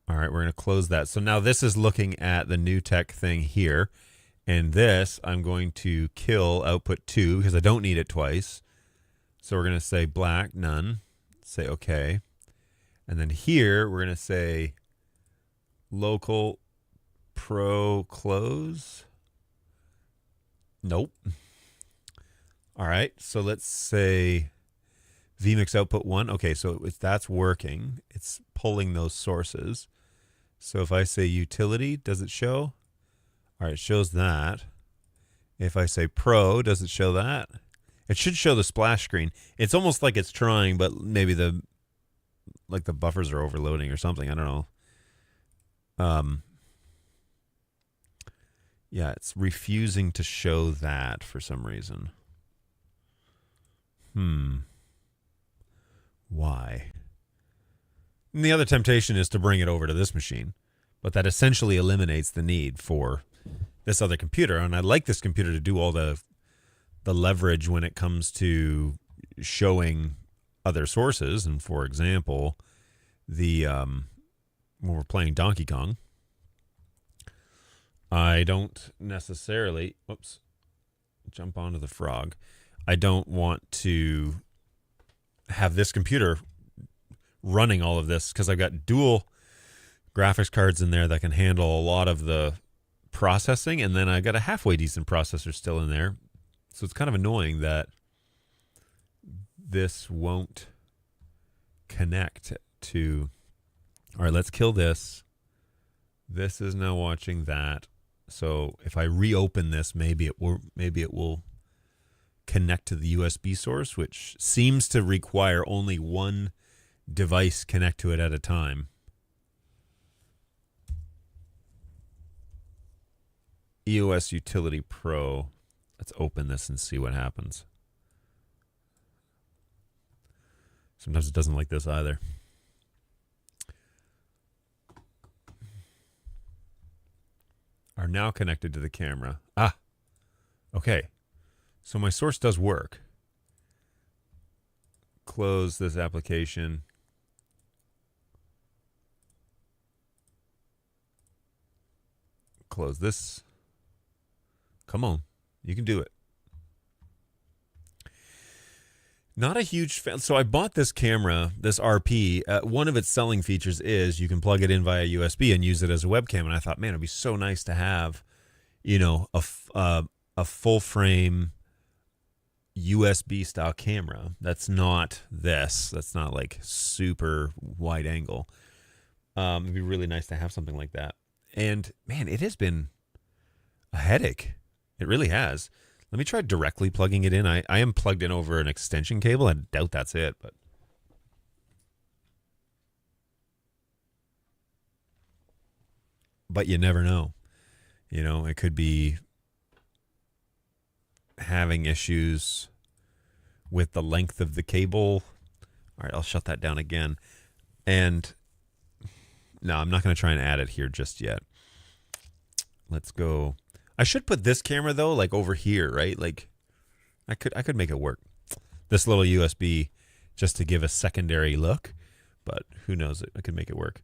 All right, we're going to close that. So now this is looking at the NewTek thing here. And this, I'm going to kill output 2 because I don't need it twice. So we're going to say black, none. Say OK. And then here, we're going to say local pro close. Nope. All right, so let's say vmix output 1. Okay, so that's working. It's pulling those sources. So if I say utility, does it show? All right, it shows that. If I say pro, does it show that? It should show the splash screen. It's almost like it's trying, but maybe the buffers are overloading or something. I don't know. Yeah, it's refusing to show that for some reason. Why? And the other temptation is to bring it over to this machine, but that essentially eliminates the need for this other computer. And I'd like this computer to do all the leverage when it comes to showing other sources. And for example, when we're playing Donkey Kong, I don't necessarily, jump onto the frog. I don't want to have this computer running all of this because I've got dual graphics cards in there that can handle a lot of the processing, and then I've got a halfway decent processor still in there. So it's kind of annoying that this won't connect to... All right, let's kill this. This is now watching that. So if I reopen this, maybe it will connect to the USB source, which seems to require only one device connect to it at a time. EOS Utility Pro. Let's open this and see what happens. Sometimes it doesn't like this either. Are now connected to the camera. Okay. So my source does work. Close this application. Close this. Come on. You can do it. Not a huge fan. So I bought this camera, this RP. One of its selling features is you can plug it in via USB and use it as a webcam. And I thought, man, it'd be so nice to have, a full frame USB style camera. That's not this. That's not like super wide angle. It'd be really nice to have something like that. And man, it has been a headache. It really has. Let me try directly plugging it in. I am plugged in over an extension cable. I doubt that's it, but you never know. It could be having issues with the length of the cable. All right, I'll shut that down again. And no, I'm not going to try and add it here just yet. Let's go. I should put this camera though, like over here, right? Like I could make it work. This little USB just to give a secondary look, but who knows? I could make it work.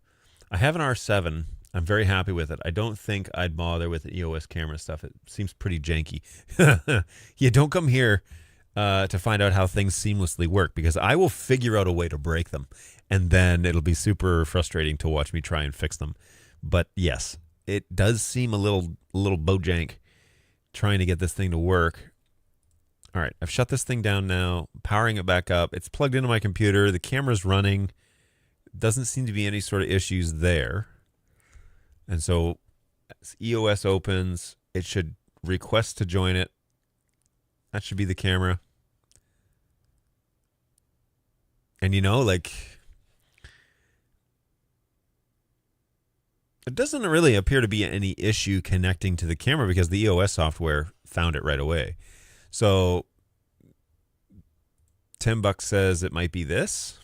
I have an R7. I'm very happy with it. I don't think I'd bother with the EOS camera stuff. It seems pretty janky. Yeah, don't come here to find out how things seamlessly work, because I will figure out a way to break them, and then it'll be super frustrating to watch me try and fix them. But yes, it does seem a little bojank trying to get this thing to work. All right, I've shut this thing down now, powering it back up. It's plugged into my computer. The camera's running. Doesn't seem to be any sort of issues there. And so as EOS opens, it should request to join it. That should be the camera. And like, it doesn't really appear to be any issue connecting to the camera because the EOS software found it right away. So $10 says it might be this.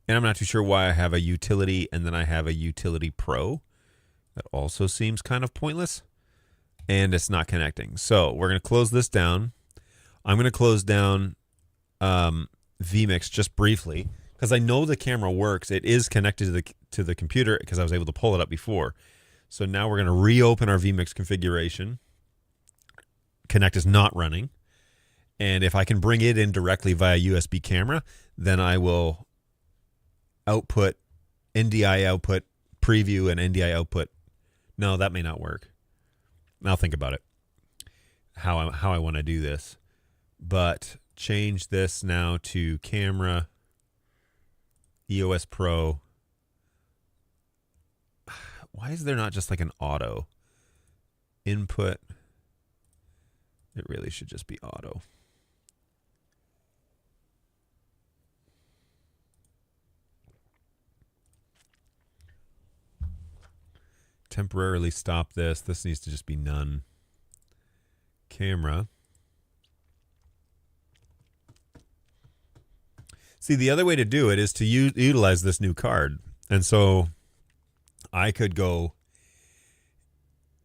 And I'm not too sure why I have a utility and then I have a utility pro. That also seems kind of pointless. And it's not connecting. So we're going to close this down. I'm going to close down vMix just briefly because I know the camera works. It is connected to the computer because I was able to pull it up before. So now we're going to reopen our vMix configuration. Connect is not running. And if I can bring it in directly via USB camera, then I will output NDI output preview and NDI output. No, that may not work. I'll think about it. How I want to do this. But change this now to camera EOS Pro. Why is there not just like an auto input? It really should just be auto. Temporarily stop this. This needs to just be none. Camera. See, the other way to do it is to utilize this new card. And so I could go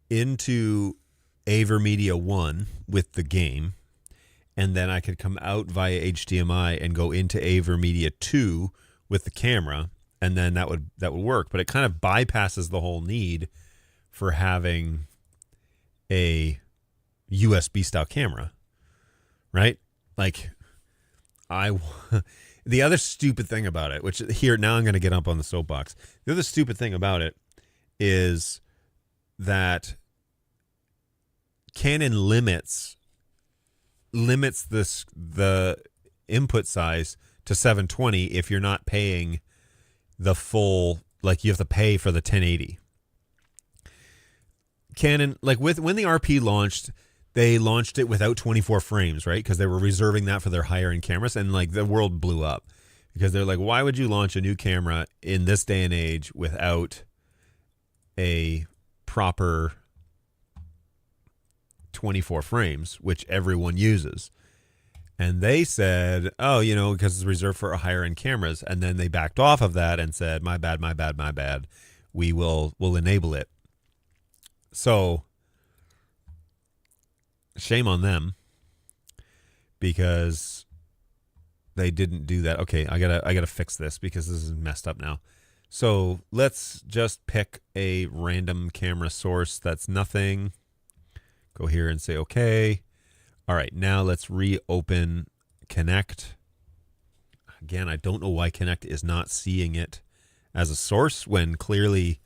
into AverMedia 1 with the game, and then I could come out via HDMI and go into AverMedia 2 with the camera, and then that would work. But it kind of bypasses the whole need for having a USB style camera, right? Like the other stupid thing about it, which here now I'm going to get up on the soapbox. The other stupid thing about it is that Canon limits the input size to 720 if you're not paying the full, like you have to pay for the 1080. Canon, like when the RP launched, they launched it without 24 frames, right? Because they were reserving that for their higher end cameras, and like the world blew up because they're like, why would you launch a new camera in this day and age without a proper 24 frames, which everyone uses? And they said, oh, because it's reserved for higher end cameras. And then they backed off of that and said, my bad. We'll enable it. So shame on them because they didn't do that. Okay, I gotta fix this because this is messed up now. So let's just pick a random camera source that's nothing. Go here and say okay. All right, now let's reopen Connect. Again, I don't know why Connect is not seeing it as a source when clearly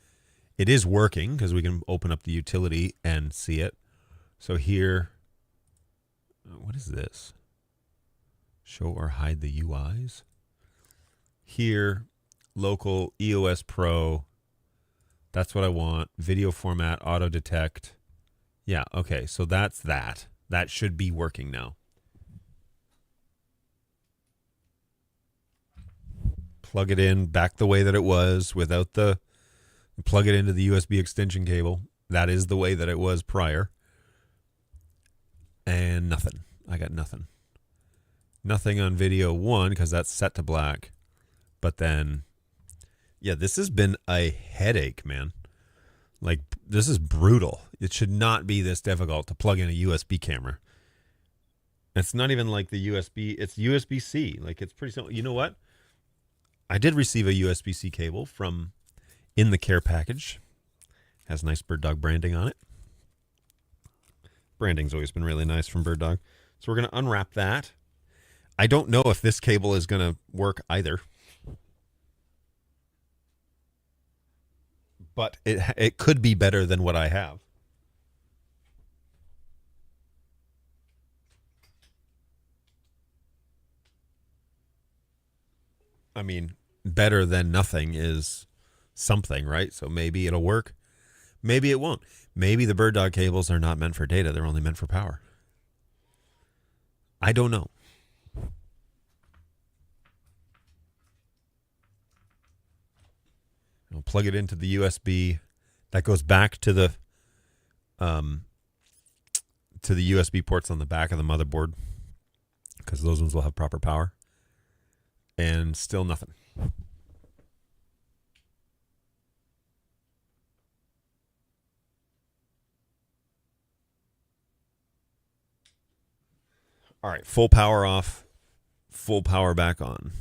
it is working, because we can open up the utility and see it. So here, what is this? Show or hide the UIs. Here, local EOS Pro. That's what I want. Video format, auto detect. Yeah, okay, so that's that. That should be working now. Plug it in back the way that it was without the... Plug it into the USB extension cable. That is the way that it was prior. And nothing. I got nothing. Nothing on video 1 because that's set to black. But then, yeah, this has been a headache, man. Like, this is brutal. It should not be this difficult to plug in a USB camera. It's not even like the USB. It's USB-C. Like, it's pretty simple. You know what? I did receive a USB-C cable from in the care package. Has nice Bird Dog branding on it. Branding's always been really nice from Bird Dog. So we're going to unwrap that. I don't know if this cable is going to work either. but it could be better than what I have. I mean, better than nothing is something, right? So maybe it'll work. Maybe it won't. Maybe the bird dog cables are not meant for data. They're only meant for power. I don't know. I'll plug it into the USB. That goes back to the USB ports on the back of the motherboard, because those ones will have proper power. And still nothing. All right, full power off, full power back on.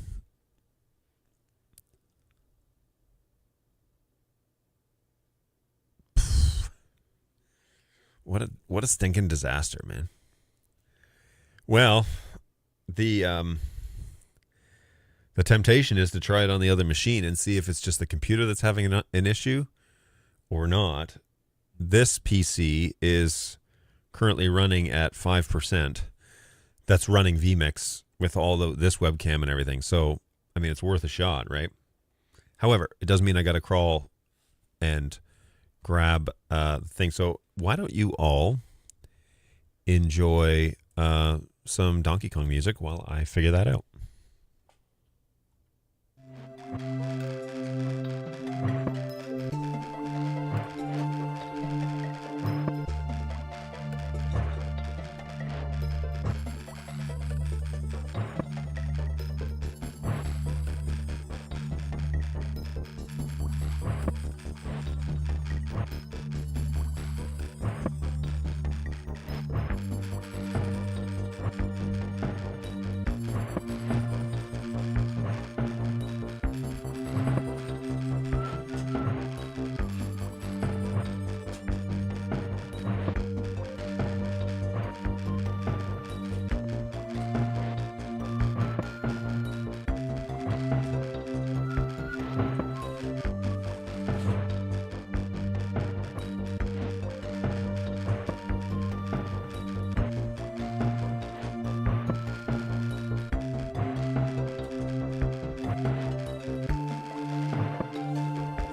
What a stinking disaster, man. Well, the temptation is to try it on the other machine and see if it's just the computer that's having an issue or not. This PC is currently running at 5%. That's running vMix with all this webcam and everything. So, I mean, it's worth a shot, right? However, it doesn't mean I got to crawl and grab things. So why don't you all enjoy some Donkey Kong music while I figure that out?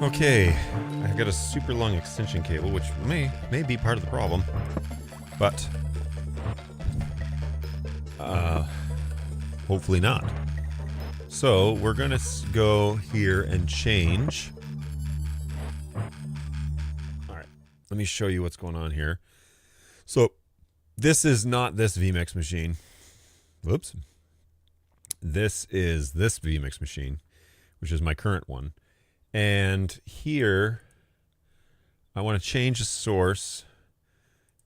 Okay, I got a super long extension cable, which may be part of the problem, but hopefully not. So we're gonna go here and change. All right, let me show you what's going on here. So this is not this vMix machine. Whoops. This is this vMix machine, which is my current one. And here, I want to change the source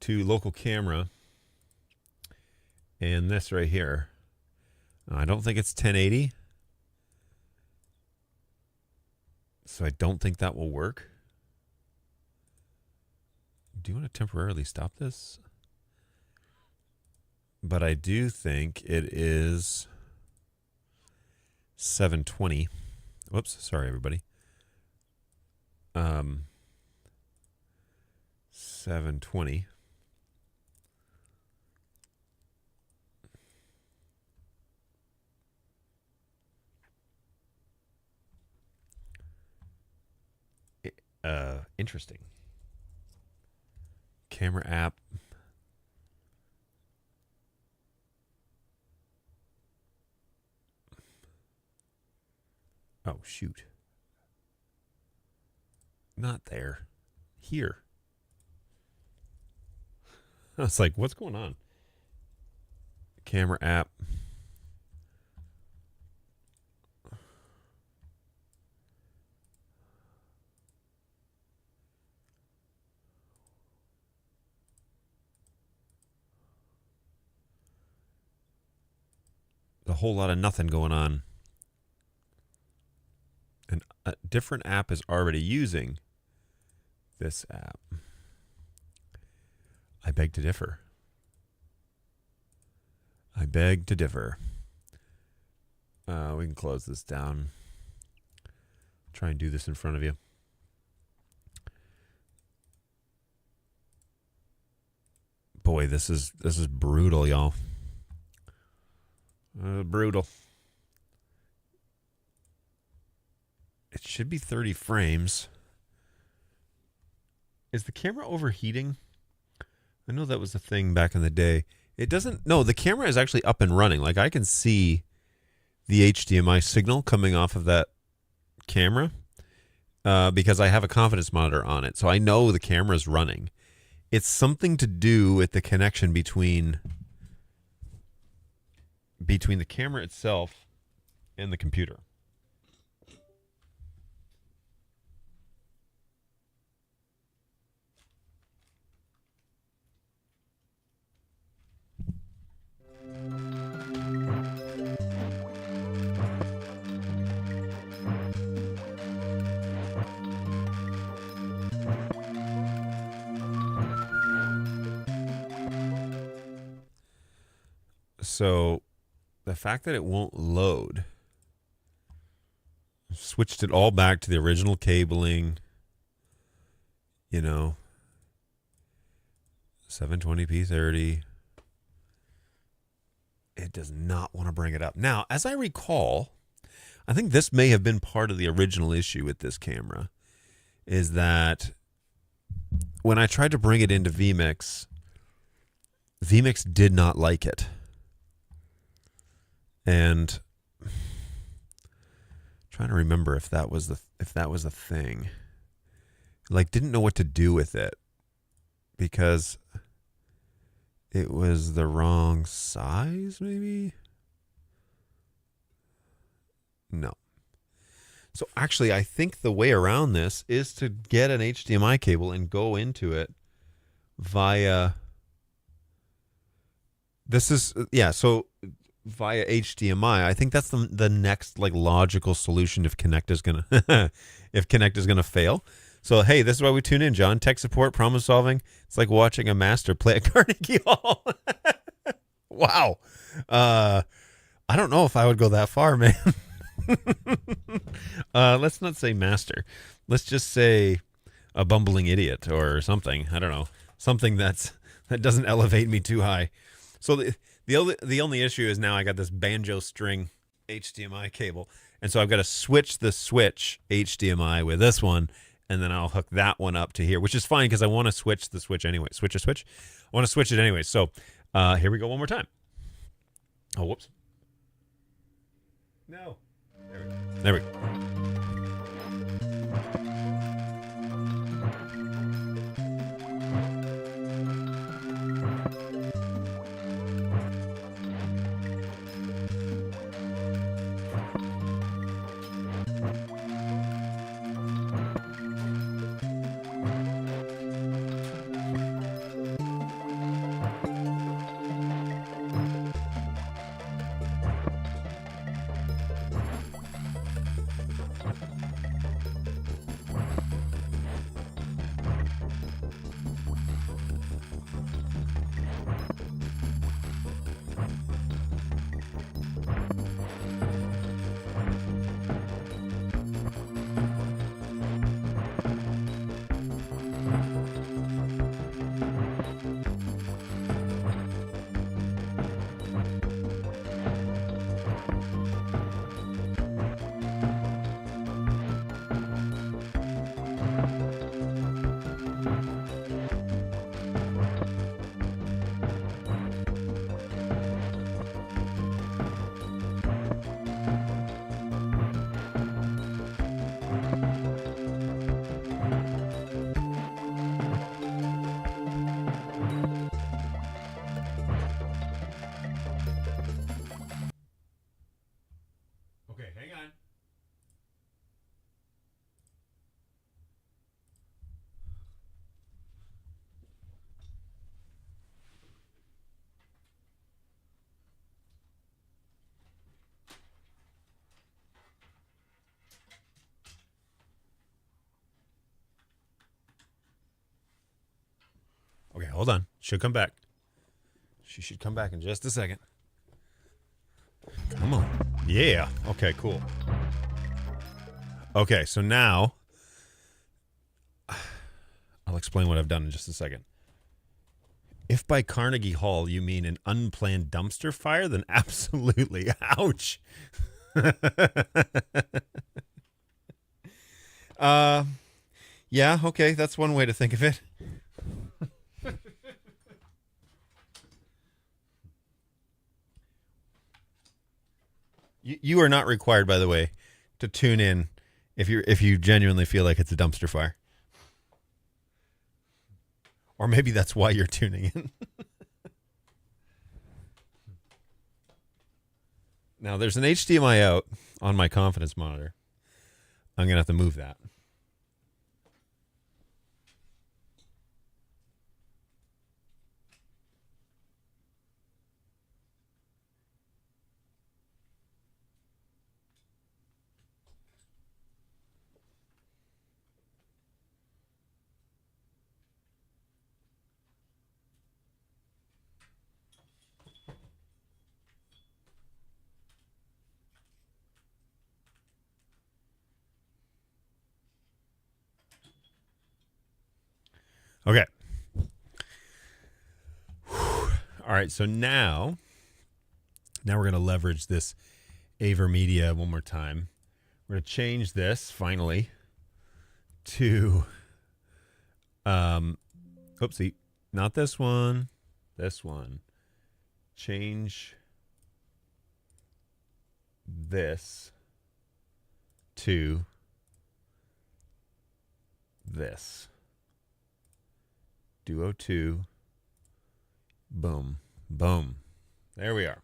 to local camera. And this right here, I don't think it's 1080. So I don't think that will work. Do you want to temporarily stop this? But I do think it is 720. Whoops, sorry everybody. 720. Interesting. Camera app. Oh, shoot. Not there. Here. I was like, what's going on? Camera app. A whole lot of nothing going on. And a different app is already using this app. I beg to differ. I beg to differ. We can close this down. Try and do this in front of you. boy, this is brutal, y'all. Brutal. It should be 30 frames. Is the camera overheating? I know that was a thing back in the day. It doesn't. No, the camera is actually up and running. Like I can see the HDMI signal coming off of that camera because I have a confidence monitor on it. So I know the camera is running. It's something to do with the connection between the camera itself and the computer. So the fact that it won't load, switched it all back to the original cabling, 720p 30. It does not want to bring it up. Now, as I recall, I think this may have been part of the original issue with this camera, is that when I tried to bring it into vMix did not like it. And I'm trying to remember if that was a thing. Like, didn't know what to do with it because it was the wrong size, maybe? No. So actually, I think the way around this is to get an HDMI cable and go into it via... via HDMI. I think that's the next logical solution if Kinect is gonna fail. So hey, this is why we tune in, John. Tech support, problem solving. It's like watching a master play at Carnegie Hall. Wow. I don't know if I would go that far, man. Let's not say master. Let's just say a bumbling idiot or something. I don't know. Something that doesn't elevate me too high. So the only issue is now I got this banjo string HDMI cable, and so I've got to switch the switch HDMI with this one, and then I'll hook that one up to here, which is fine because I want to switch the switch anyway. Switch. I want to switch it anyway. So here we go one more time. Oh, whoops. No. There we go. Okay, hold on. She'll come back. She should come back in just a second. Come on. Yeah. Okay, cool. Okay, so now I'll explain what I've done in just a second. If by Carnegie Hall you mean an unplanned dumpster fire, then absolutely. Ouch. Yeah, okay, that's one way to think of it. You are not required, by the way, to tune in if you genuinely feel like it's a dumpster fire. Or maybe that's why you're tuning in. Now, there's an HDMI out on my confidence monitor. I'm going to have to move that. Okay. All right, so now we're going to leverage this AverMedia one more time. We're going to change this finally to oopsie, not this one. This one. Change this to this. Duo 2. Boom. Boom. There we are.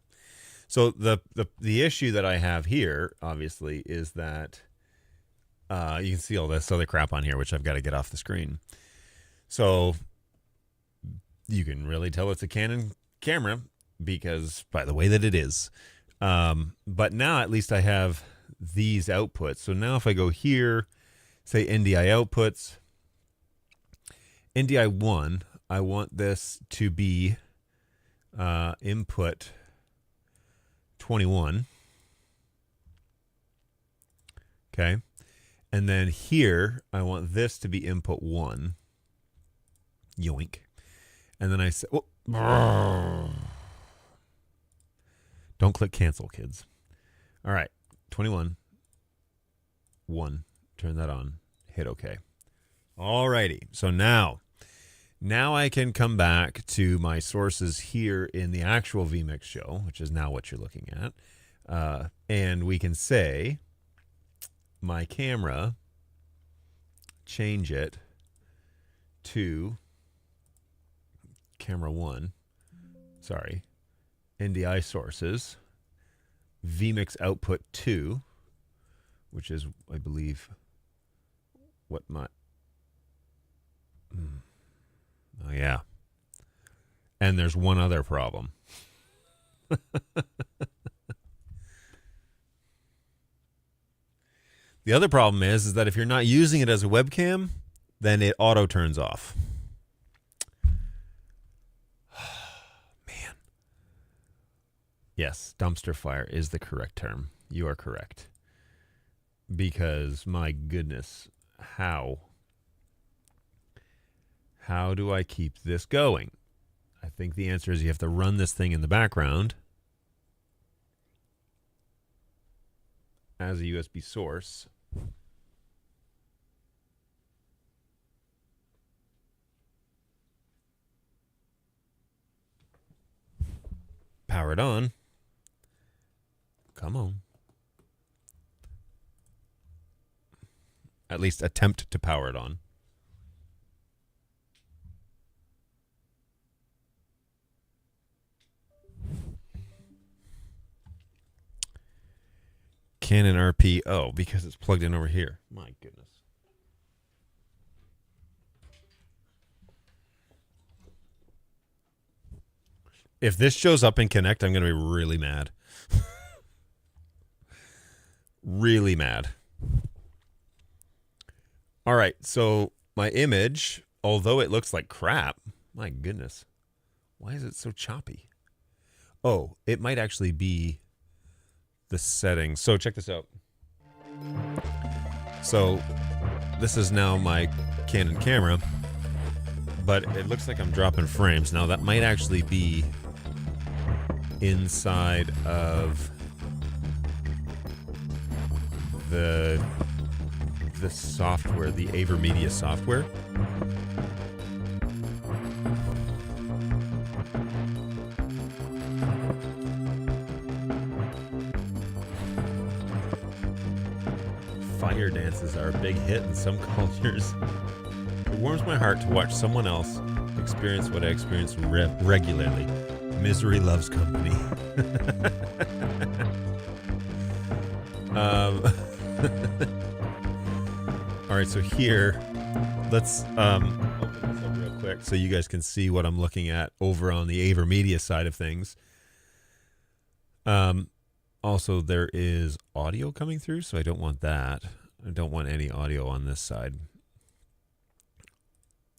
So the issue that I have here, obviously, is that you can see all this other crap on here, which I've got to get off the screen. So you can really tell it's a Canon camera because by the way that it is. But now at least I have these outputs. So now if I go here, say NDI outputs, NDI 1, I want this to be input 21. Okay. And then here, I want this to be input 1. Yoink. And then I say, oh, don't click cancel, kids. All right. 21. 1. Turn that on. Hit OK. All righty. So now I can come back to my sources here in the actual vMix show, which is now what you're looking at. And we can say my camera, change it to camera 1, sorry, NDI sources, vMix output 2, which is, I believe, what my... Oh, yeah. And there's one other problem. The other problem is that if you're not using it as a webcam, then it auto turns off. Man. Yes, dumpster fire is the correct term. You are correct. Because, my goodness, how do I keep this going? I think the answer is you have to run this thing in the background as a USB source. Power it on. Come on. At least attempt to power it on. Canon RP. Oh, because it's plugged in over here. My goodness. If this shows up in Connect, I'm going to be really mad. Really mad. All right, so my image, although it looks like crap, my goodness, why is it so choppy? Oh, it might actually be the settings. So check this out. So this is now my Canon camera, but it looks like I'm dropping frames. Now that might actually be inside of the software, the AverMedia software. Fire dances are a big hit in some cultures. It warms my heart to watch someone else experience what I experience regularly. Misery loves company. All right, so here, let's open this up real quick so you guys can see what I'm looking at over on the AverMedia side of things. Also, there is audio coming through, so I don't want that. I don't want any audio on this side.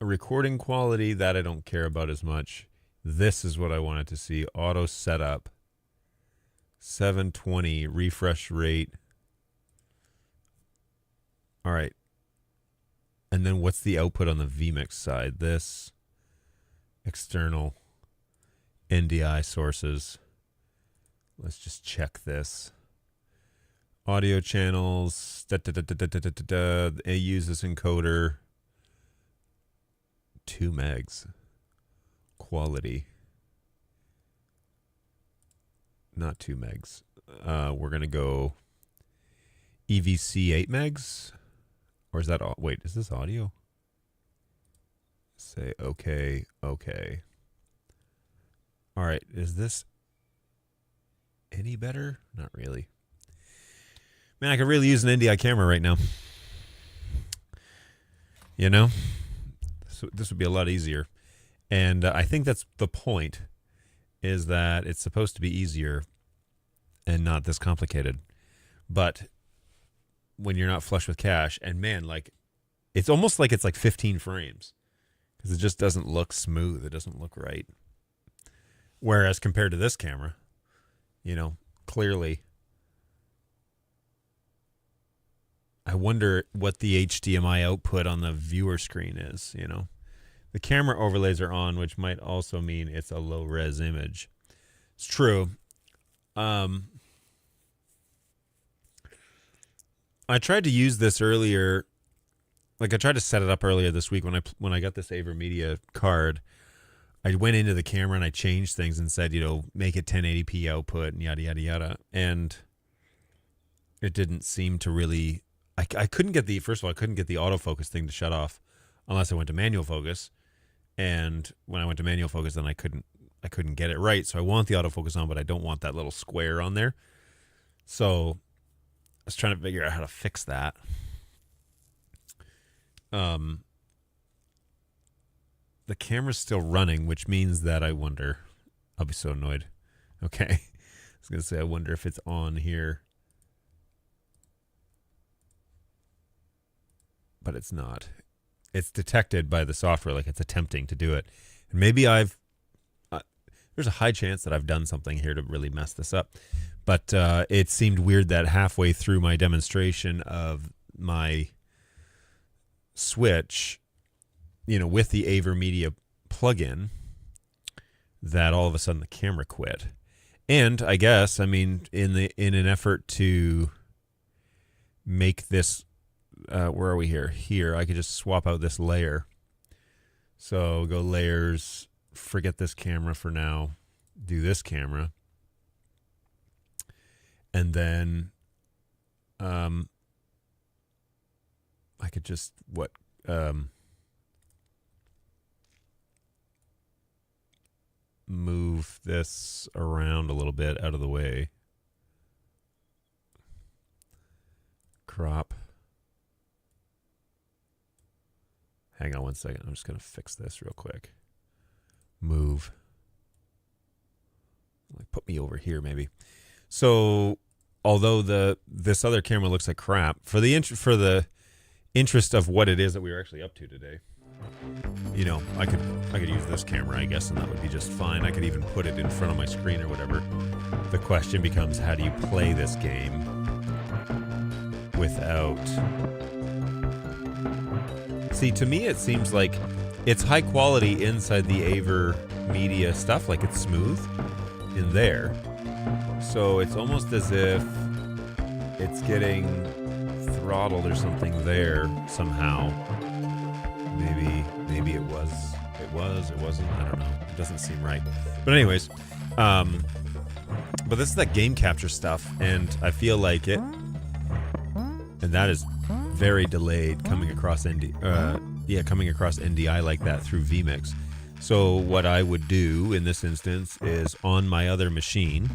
Recording quality, that I don't care about as much. This is what I wanted to see. Auto setup. 720 refresh rate. All right. And then what's the output on the vMix side? This external NDI sources. Let's just check this. Audio channels. It uses encoder. 2 megs. Quality. Not 2 megs. We're going to go EVC 8 megs. Or is that all? Wait, is this audio? Say okay, okay. All right, is this any better? Not really. Man, I could really use an NDI camera right now. You know? So this would be a lot easier. And I think that's the point, is that it's supposed to be easier and not this complicated. But when you're not flush with cash, and man, like, it's almost like it's like 15 frames because it just doesn't look smooth. It doesn't look right. Whereas compared to this camera, you know, clearly, I wonder what the HDMI output on the viewer screen is, you know. The camera overlays are on, which might also mean it's a low res image. It's true. I tried to use this earlier. Like, I tried to set it up earlier this week when I got this AverMedia card. I went into the camera and I changed things and said, you know, make it 1080p output and yada, yada, yada. And it didn't seem to really... I couldn't get the... First of all, I couldn't get the autofocus thing to shut off unless I went to manual focus. And when I went to manual focus, then I couldn't get it right. So I want the autofocus on, but I don't want that little square on there. So I was trying to figure out how to fix that. The camera's still running, which means that I wonder... I'll be so annoyed. Okay. I was going to say, I wonder if it's on here. But it's not. It's detected by the software like it's attempting to do it. And maybe there's a high chance that I've done something here to really mess this up. But it seemed weird that halfway through my demonstration of my switch, you know, with the AverMedia plugin, that all of a sudden the camera quit. And I guess, I mean, in an effort to make this, where are we here? Here, I could just swap out this layer. So go layers, forget this camera for now, do this camera. And then I could just, move this around a little bit out of the way. Crop. Hang on one second. I'm just going to fix this real quick. Move. Like, put me over here maybe. So, although this other camera looks like crap, for the interest of what it is that we were actually up to today, you know, I could use this camera, I guess, and that would be just fine. I could even put it in front of my screen or whatever. The question becomes, how do you play this game without... See, to me, it seems like it's high quality inside the Aver Media stuff, like it's smooth in there. So it's almost as if it's getting throttled or something there somehow. Maybe it wasn't, I don't know. It doesn't seem right. But anyways, but this is that game capture stuff, and I feel like it, and that is very delayed coming across coming across NDI like that through vMix. So what I would do in this instance is on my other machine,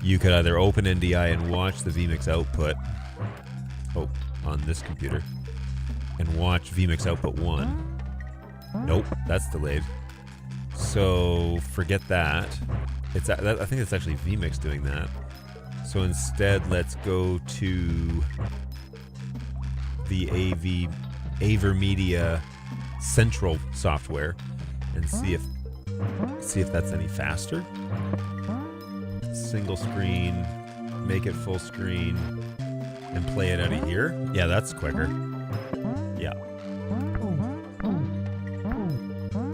you could either open NDI and watch the vMix output, on this computer, and watch vMix output 1. Nope, that's delayed. So forget that. I think it's actually vMix doing that. So instead, let's go to the Aver Media Central software and see if that's any faster. Single screen, make it full screen, and play it out of here. Yeah, that's quicker. Yeah.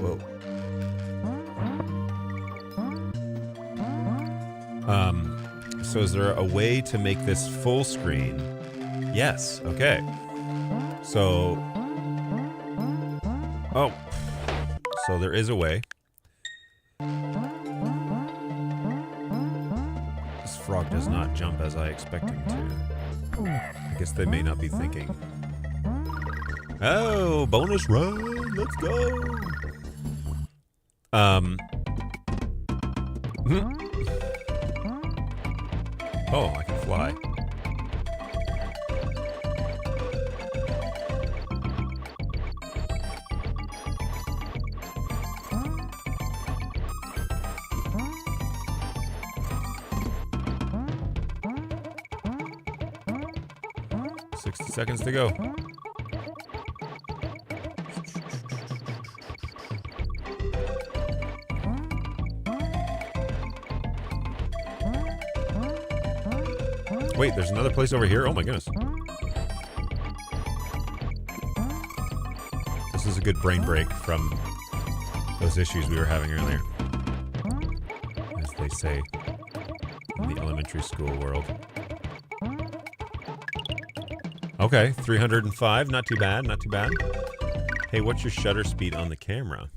Whoa. So is there a way to make this full screen? Yes. Okay. So there is a way. This frog does not jump as I expect him to. I guess they may not be thinking. Oh, bonus run, let's go. Oh, I can fly. Seconds to go. Wait, there's another place over here? Oh my goodness. This is a good brain break from those issues we were having earlier. As they say in the elementary school world. Okay, 305, not too bad, not too bad. Hey, what's your shutter speed on the camera?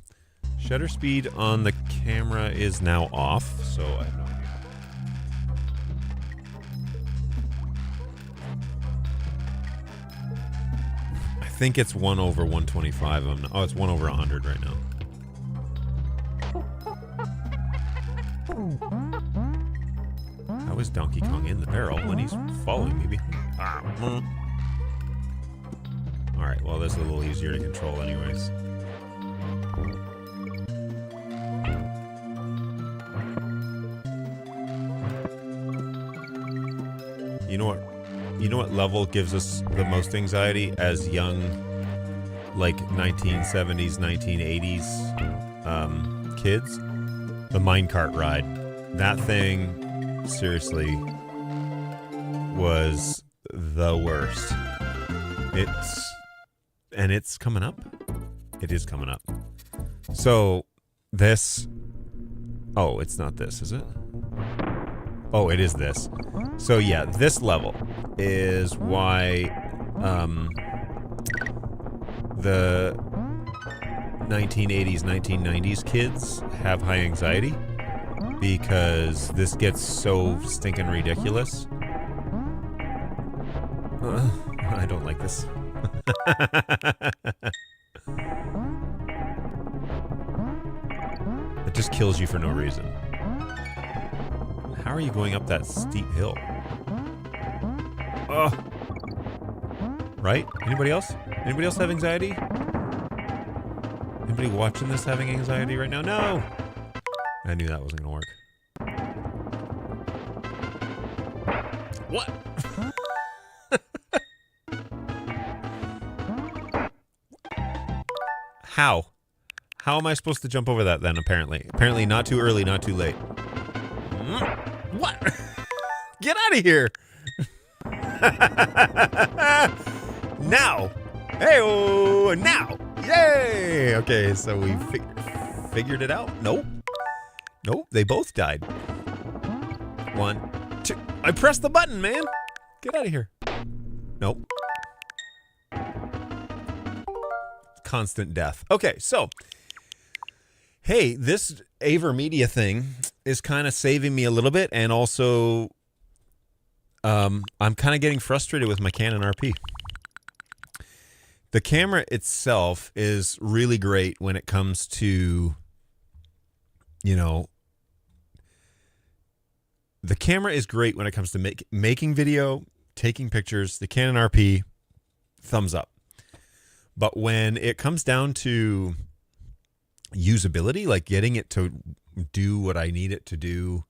Shutter speed on the camera is now off, so I have no idea. I think it's 1 over 125. Oh, it's 1 over 100 right now. How is Donkey Kong in the barrel when he's following me? Alright, well, this is a little easier to control anyways. You know what level gives us the most anxiety as young, like 1970s, 1980s kids? The minecart ride. That thing, seriously, was the worst. It's coming up. It is coming up. So this, it's not this, is it? Oh, it is this. So yeah, this level is why the 1980s, 1990s kids have high anxiety, because this gets so stinking ridiculous. I don't like this. It just kills you for no reason. How are you going up that steep hill? Right? Anybody else? Anybody else have anxiety? Anybody watching this having anxiety right now? No! I knew that wasn't gonna work. What? How? How am I supposed to jump over that then, apparently? Apparently not too early, not too late. What? Get out of here! Now! Hey-oh! Now! Yay! Okay, so we figured it out. Nope. Nope, they both died. 1, 2. I pressed the button, man. Get out of here. Nope. Constant death. Okay, so hey, this AverMedia thing is kind of saving me a little bit, and also I'm kind of getting frustrated with my Canon RP. The camera itself is really great when it comes to, you know, the camera is great when it comes to making video, taking pictures. The Canon RP, thumbs up. But when it comes down to usability, like getting it to do what I need it to do,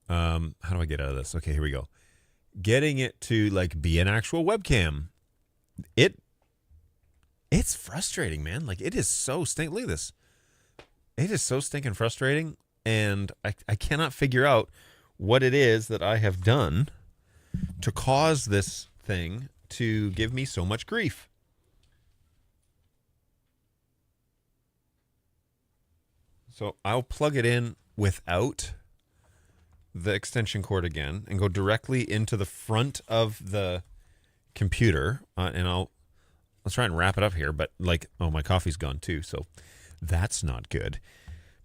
how do I get out of this? Okay, here we go. Getting it to like be an actual webcam, it's frustrating, man. Like it is so look at this. It is so stinking frustrating, and I cannot figure out what it is that I have done to cause this thing to give me so much grief. So I'll plug it in without the extension cord again and go directly into the front of the computer, and I'll try and wrap it up here, but like, oh, my coffee's gone too, so that's not good.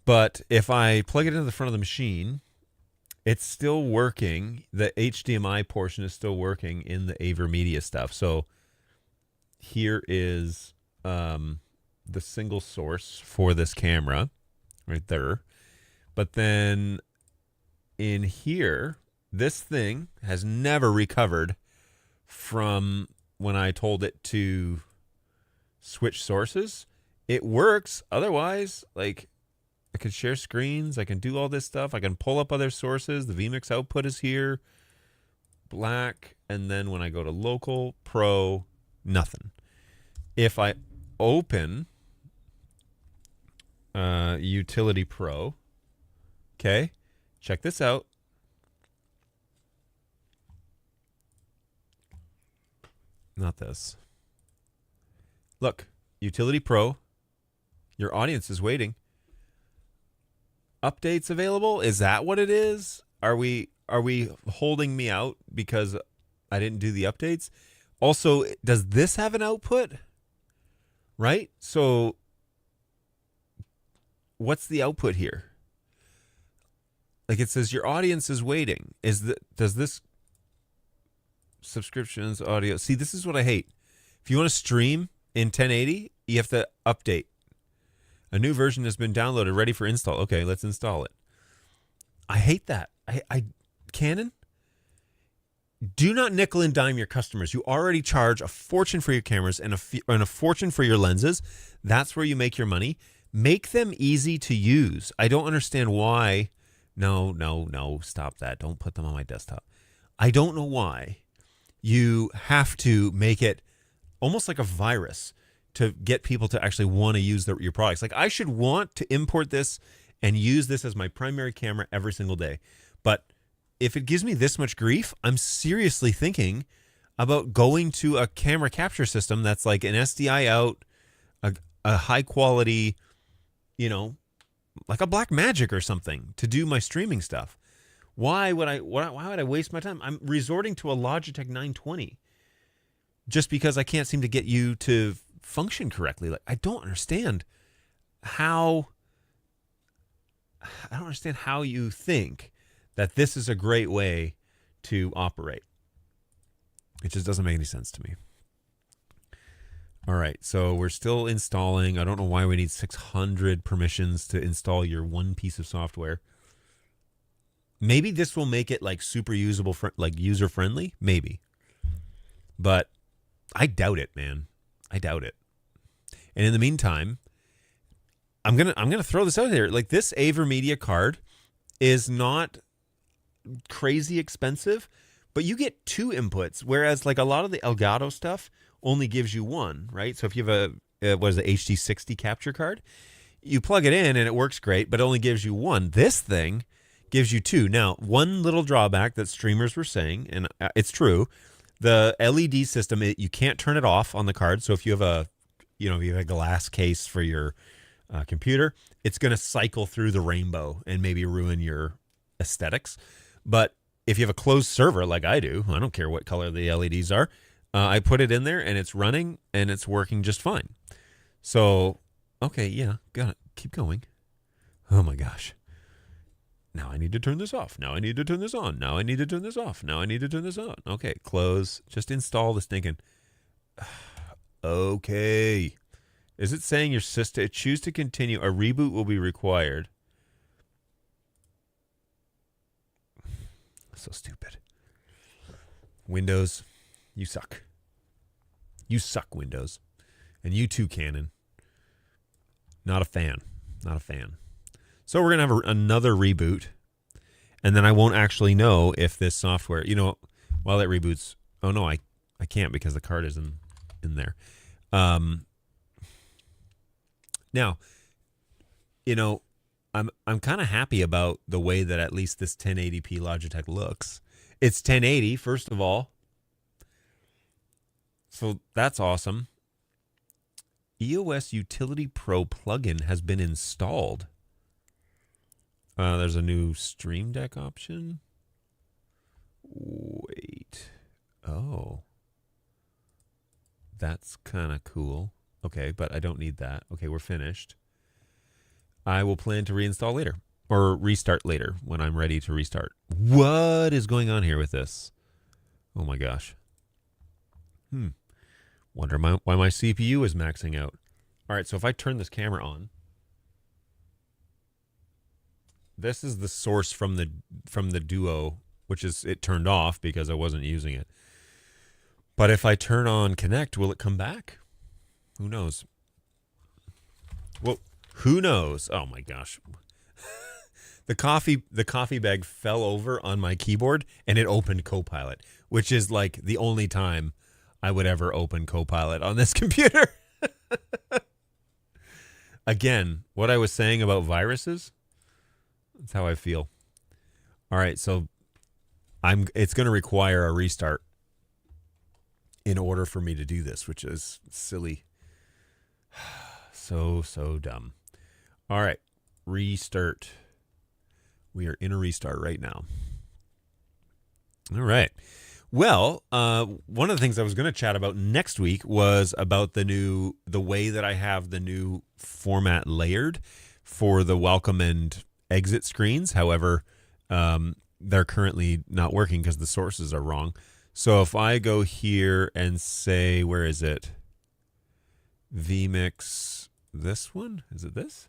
But if I plug it into the front of the machine, it's still working. The HDMI portion is still working in the AverMedia stuff. So here is the single source for this camera right there. But then in here, this thing has never recovered from when I told it to switch sources. It works. Otherwise, like, I can share screens. I can do all this stuff. I can pull up other sources. The vMix output is here. Black. And then when I go to local, pro, nothing. If I open Utility Pro, okay, check this out. Not this. Look, Utility Pro. Your audience is waiting. Updates available? Is that what it is? Are we holding me out because I didn't do the updates? Also, does this have an output? Right? So what's the output here? Like it says your audience is waiting. Does this subscriptions audio? See, this is what I hate. If you want to stream in 1080, you have to update. A new version has been downloaded, ready for install. Okay, let's install it. I hate that. Canon, do not nickel and dime your customers. You already charge a fortune for your cameras and a fortune for your lenses. That's where you make your money. Make them easy to use. I don't understand why. No, stop that. Don't put them on my desktop. I don't know why you have to make it almost like a virus to get people to actually want to use your products. Like, I should want to import this and use this as my primary camera every single day. But if it gives me this much grief, I'm seriously thinking about going to a camera capture system that's like an SDI out, a high quality, you know, like a Blackmagic or something to do my streaming stuff. Why would I waste my time? I'm resorting to a Logitech 920 just because I can't seem to get you to function correctly. Like, I don't understand how you think that this is a great way to operate. It just doesn't make any sense to me. All right, so we're still installing. I don't know why we need 600 permissions to install your one piece of software. Maybe this will make it like super usable, like user friendly. Maybe, but I doubt it, man. I doubt it. And in the meantime, I'm gonna throw this out there. Like, this AverMedia card is not crazy expensive, but you get 2 inputs, whereas like a lot of the Elgato stuff only gives you 1, right? So if you have a HD60 capture card, you plug it in and it works great, but it only gives you 1. This thing gives you 2. Now, one little drawback that streamers were saying, and it's true, the LED system, you can't turn it off on the card. So if you have you know, if you have a glass case for your computer, it's going to cycle through the rainbow and maybe ruin your aesthetics. But if you have a closed server like I do, I don't care what color the LEDs are. I put it in there and it's running and it's working just fine. So, okay, yeah, got it. Keep going. Oh my gosh. Now I need to turn this off. Now I need to turn this on. Now I need to turn this off. Now I need to turn this on. Okay, close. Just install this thinking. Okay. Is it saying your system, choose to continue, a reboot will be required? So stupid. Windows, you suck. You suck, Windows. And you too, Canon. Not a fan. Not a fan. So we're going to have another reboot. And then I won't actually know if this software, you know, while it reboots. Oh, no, I can't because the card is in there. Now, you know, I'm kind of happy about the way that at least this 1080p Logitech looks. It's 1080, first of all. So that's awesome. EOS Utility Pro plugin has been installed. There's a new Stream Deck option. Wait. Oh. That's kind of cool. Okay, but I don't need that. Okay, we're finished. I will plan to reinstall later. Or restart later when I'm ready to restart. What is going on here with this? Oh my gosh. Wonder why my CPU is maxing out. All right, so if I turn this camera on, this is the source from the Duo, which is it turned off because I wasn't using it. But if I turn on Connect, will it come back? Who knows? Well, who knows? Oh my gosh. The coffee bag fell over on my keyboard and it opened Copilot, which is like the only time I would ever open Copilot on this computer. Again, what I was saying about viruses, that's how I feel. All right, so it's going to require a restart in order for me to do this, which is silly. So dumb. All right, restart. We are in a restart right now. All right. Well, one of the things I was going to chat about next week was about the way that I have the new format layered for the welcome and exit screens. However, they're currently not working because the sources are wrong. So if I go here and say, where is it? vMix, this one? Is it this?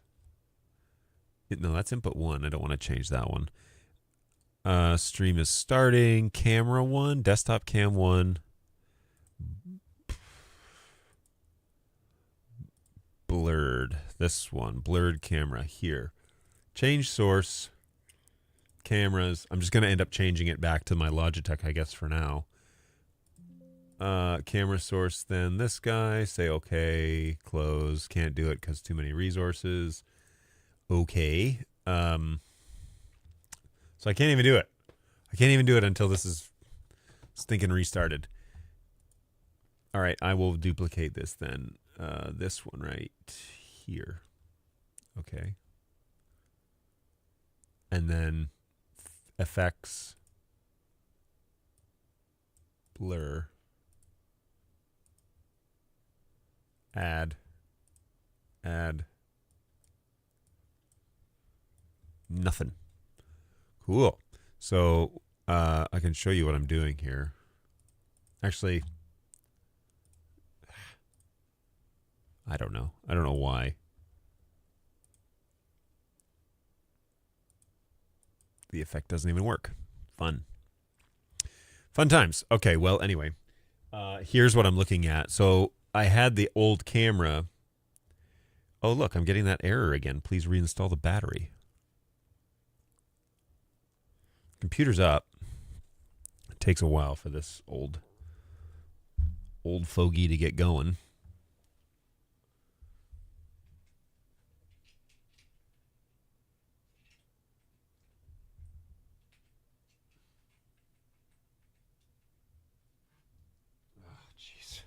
No, that's input 1. I don't want to change that one. Stream is starting. Camera 1, desktop cam 1. Blurred. This one, blurred camera here. Change source. Cameras. I'm just going to end up changing it back to my Logitech, I guess, for now. Camera source, then this guy. Say okay. Close. Can't do it because too many resources. Okay. So I can't even do it. I can't even do it until this is stinking restarted. All right, I will duplicate this then. This one right here. Okay. And then effects, blur, add, nothing. Cool. So I can show you what I'm doing here. Actually, I don't know. I don't know why. The effect doesn't even work. Fun. Fun times. Okay, well, anyway. Here's what I'm looking at. So I had the old camera. Oh, look, I'm getting that error again. Please reinstall the battery. Computer's up. It takes a while for this old fogey to get going. Oh, jeez.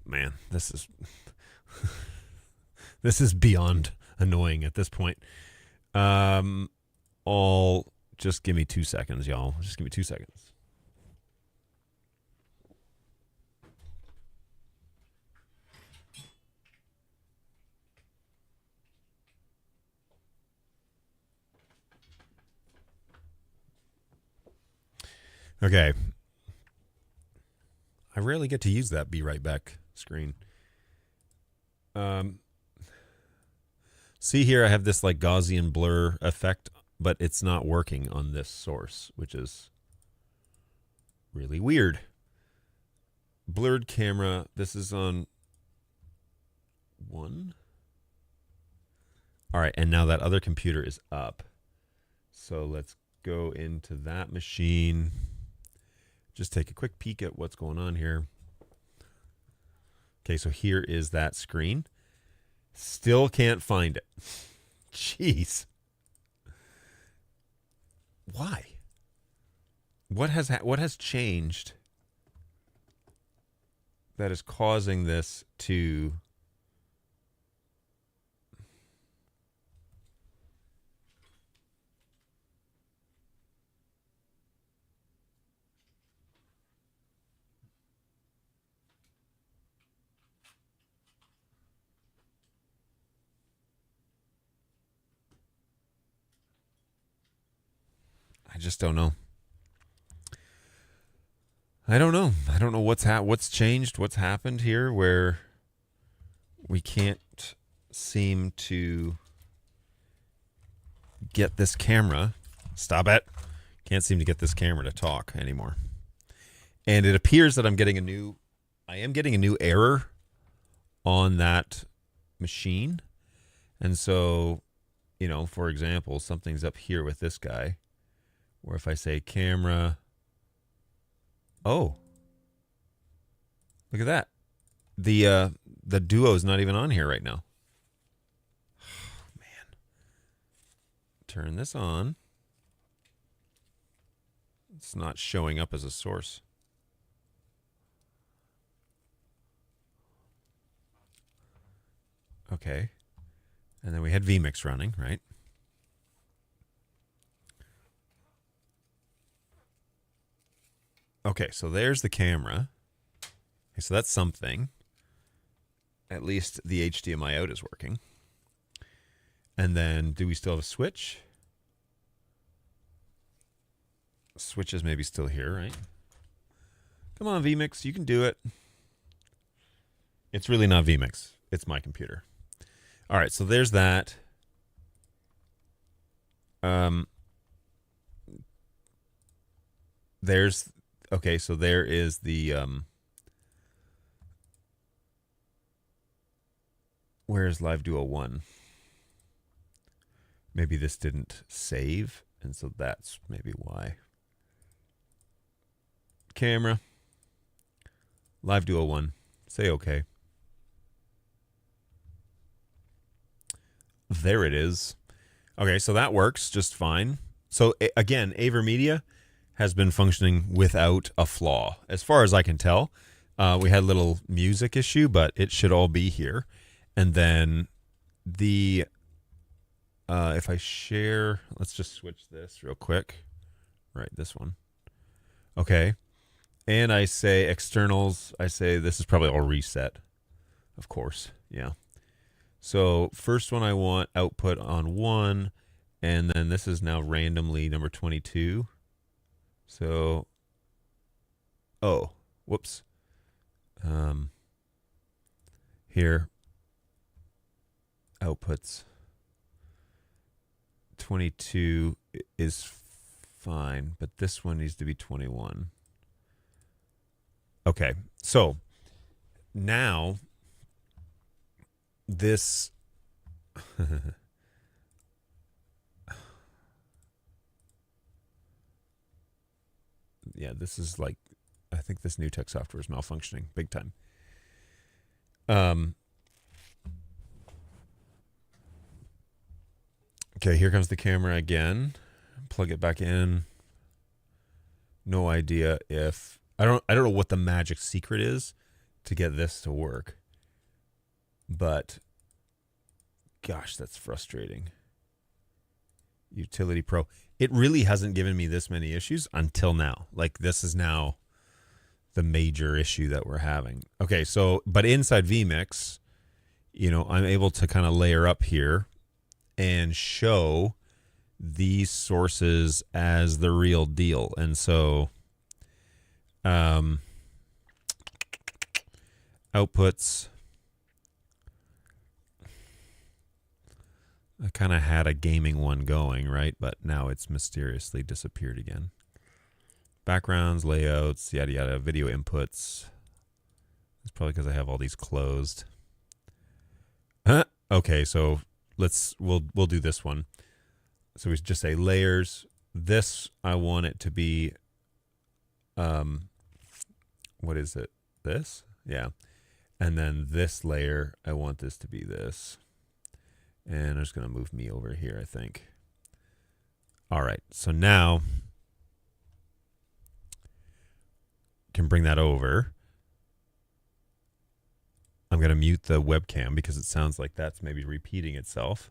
Man, this is This is beyond annoying at this point. All just give me 2 seconds, y'all. Just give me 2 seconds. Okay. I rarely get to use that be right back screen. See here, I have this like Gaussian blur effect, but it's not working on this source, which is really weird. Blurred camera. This is on 1. All right, and now that other computer is up. So let's go into that machine. Just take a quick peek at what's going on here. Okay, so here is that screen. Still can't find it. Jeez. Why? What has changed that is causing this to... I just don't know. I don't know. I don't know what's changed, what's happened here where we can't seem to get this camera. Stop it. Can't seem to get this camera to talk anymore. And it appears that I am getting a new error on that machine. And so, for example, something's up here with this guy. Or if I say camera, oh, look at that. The Duo is not even on here right now. Oh, man. Turn this on. It's not showing up as a source. Okay. And then we had vMix running, right? Okay, so there's the camera. Okay, so that's something. At least the HDMI out is working. And then, do we still have a switch? Switch is maybe still here, right? Come on, vMix, you can do it. It's really not vMix. It's my computer. All right, so there's that. Okay, so there is the where's Live Duo 1? Maybe this didn't save, and so that's maybe why. Camera. Live Duo 1. Say okay. There it is. Okay, so that works just fine. So again, AverMedia has been functioning without a flaw. As far as I can tell, we had a little music issue, but it should all be here. And then the, if I share, let's just switch this real quick. Right, this one. Okay. And I say externals, I say this is probably all reset, of course. Yeah. So first one I want output on 1, and then this is now randomly number 22. So, oh, whoops. Here, outputs 22 is fine, but this one needs to be 21. Okay, so now this yeah, this is like, I think this new tech software is malfunctioning big time. Okay, here comes the camera again. Plug it back in. No idea if I don't know what the magic secret is to get this to work. But gosh, that's frustrating. Utility Pro. It really hasn't given me this many issues until now. Like, this is now the major issue that we're having. Okay, so, but inside vMix, you know, I'm able to kind of layer up here and show these sources as the real deal. And so, outputs, I kind of had a gaming one going, right? But now it's mysteriously disappeared again. Backgrounds, layouts, yada yada, video inputs. It's probably because I have all these closed. Okay, so we'll do this one. So we just say layers. This I want it to be what is it? This? Yeah. And then this layer, I want this to be this. And I'm just going to move me over here, I think. All right. So now can bring that over. I'm going to mute the webcam because it sounds like that's maybe repeating itself.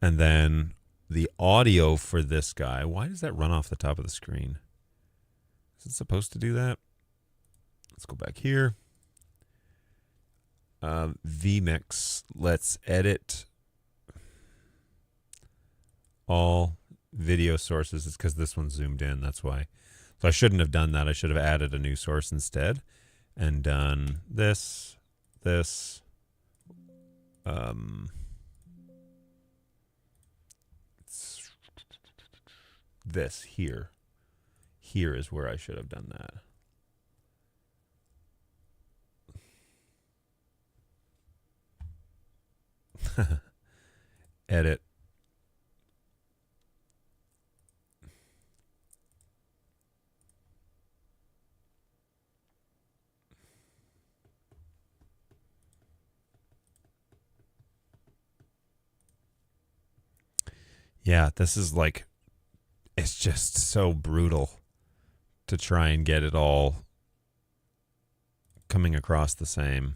And then the audio for this guy, why does that run off the top of the screen? Is it supposed to do that? Let's go back here. vMix, let's edit all video sources. It's because this one's zoomed in, that's why. So I shouldn't have done that. I should have added a new source instead and done this, this, this here. Here is where I should have done that. Edit. Yeah, this is like, it's just so brutal to try and get it all coming across the same.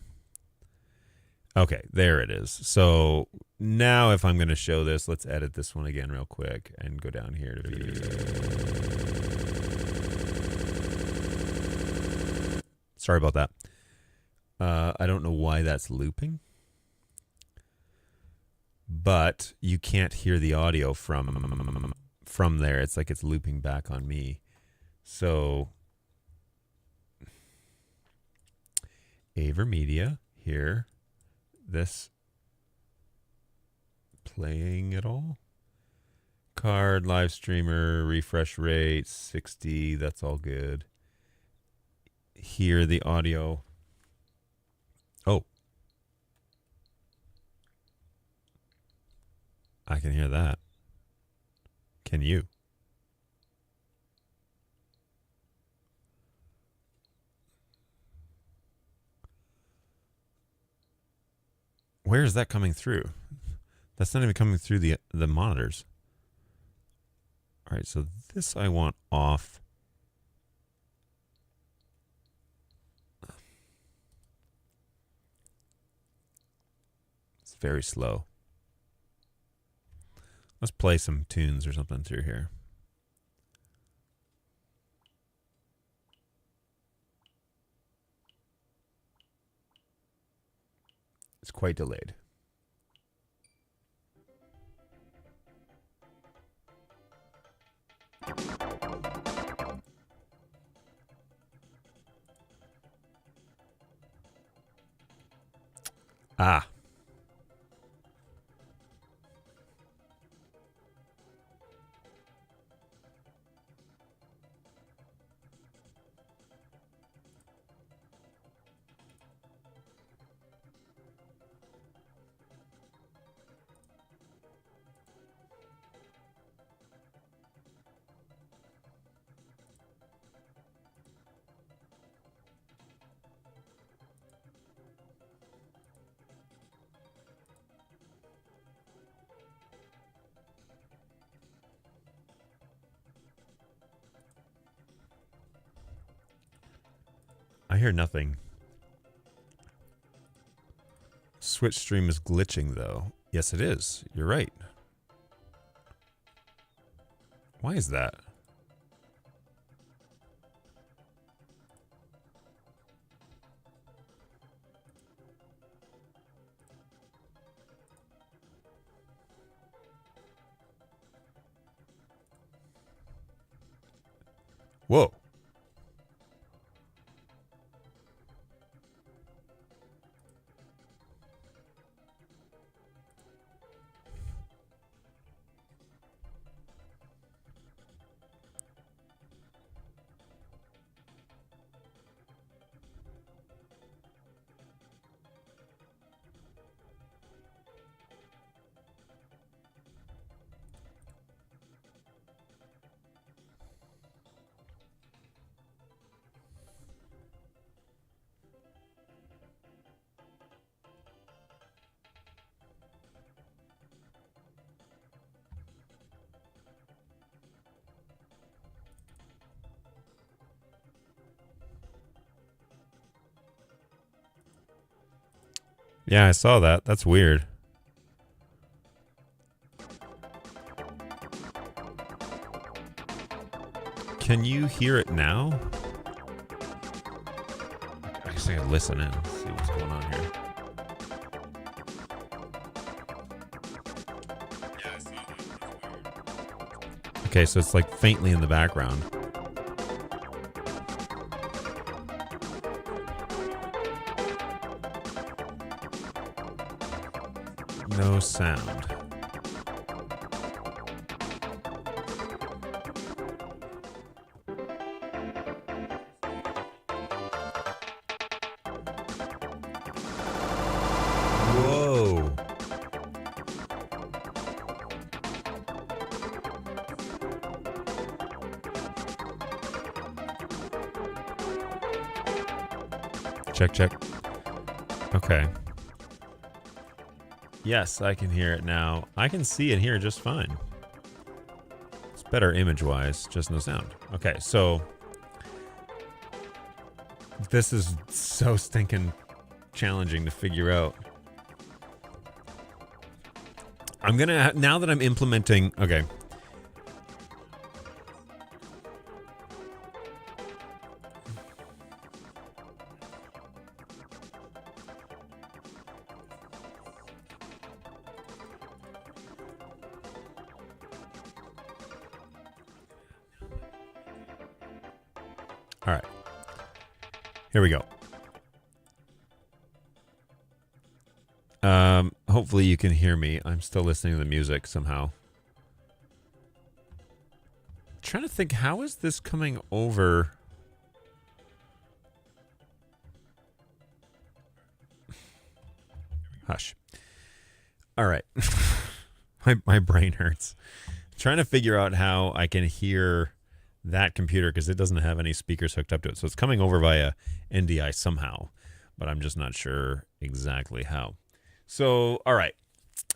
Okay, there it is. So now if I'm going to show this, let's edit this one again real quick and go down here to videos. Sorry about that. I don't know why that's looping, but you can't hear the audio from there. It's like it's looping back on me. So AverMedia here. This playing it all. Card, live streamer, refresh rate, 60. That's all good. Hear the audio. Oh. I can hear that. Can you? Where is that coming through? That's not even coming through the monitors. All right, so this I want off. It's very slow. Let's play some tunes or something through here. It's quite delayed. Ah. I hear nothing. Switch stream is glitching, though. Yes, it is. You're right. Why is that? Whoa. Yeah, I saw that. That's weird. Can you hear it now? I guess I gotta listen in, see what's going on here. Okay, so it's like faintly in the background. No sound. Whoa. Check, check. Okay. Yes, I can hear it now. I can see and hear just fine. It's better image-wise, just no sound. Okay, so this is so stinking challenging to figure out. I'm gonna, now that I'm implementing, okay. All right. Here we go. Hopefully you can hear me. I'm still listening to the music somehow. Trying to think, how is this coming over? Hush. All right. my brain hurts. Trying to figure out how I can hear that computer because it doesn't have any speakers hooked up to it. So it's coming over via NDI somehow, but I'm just not sure exactly how. So, all right.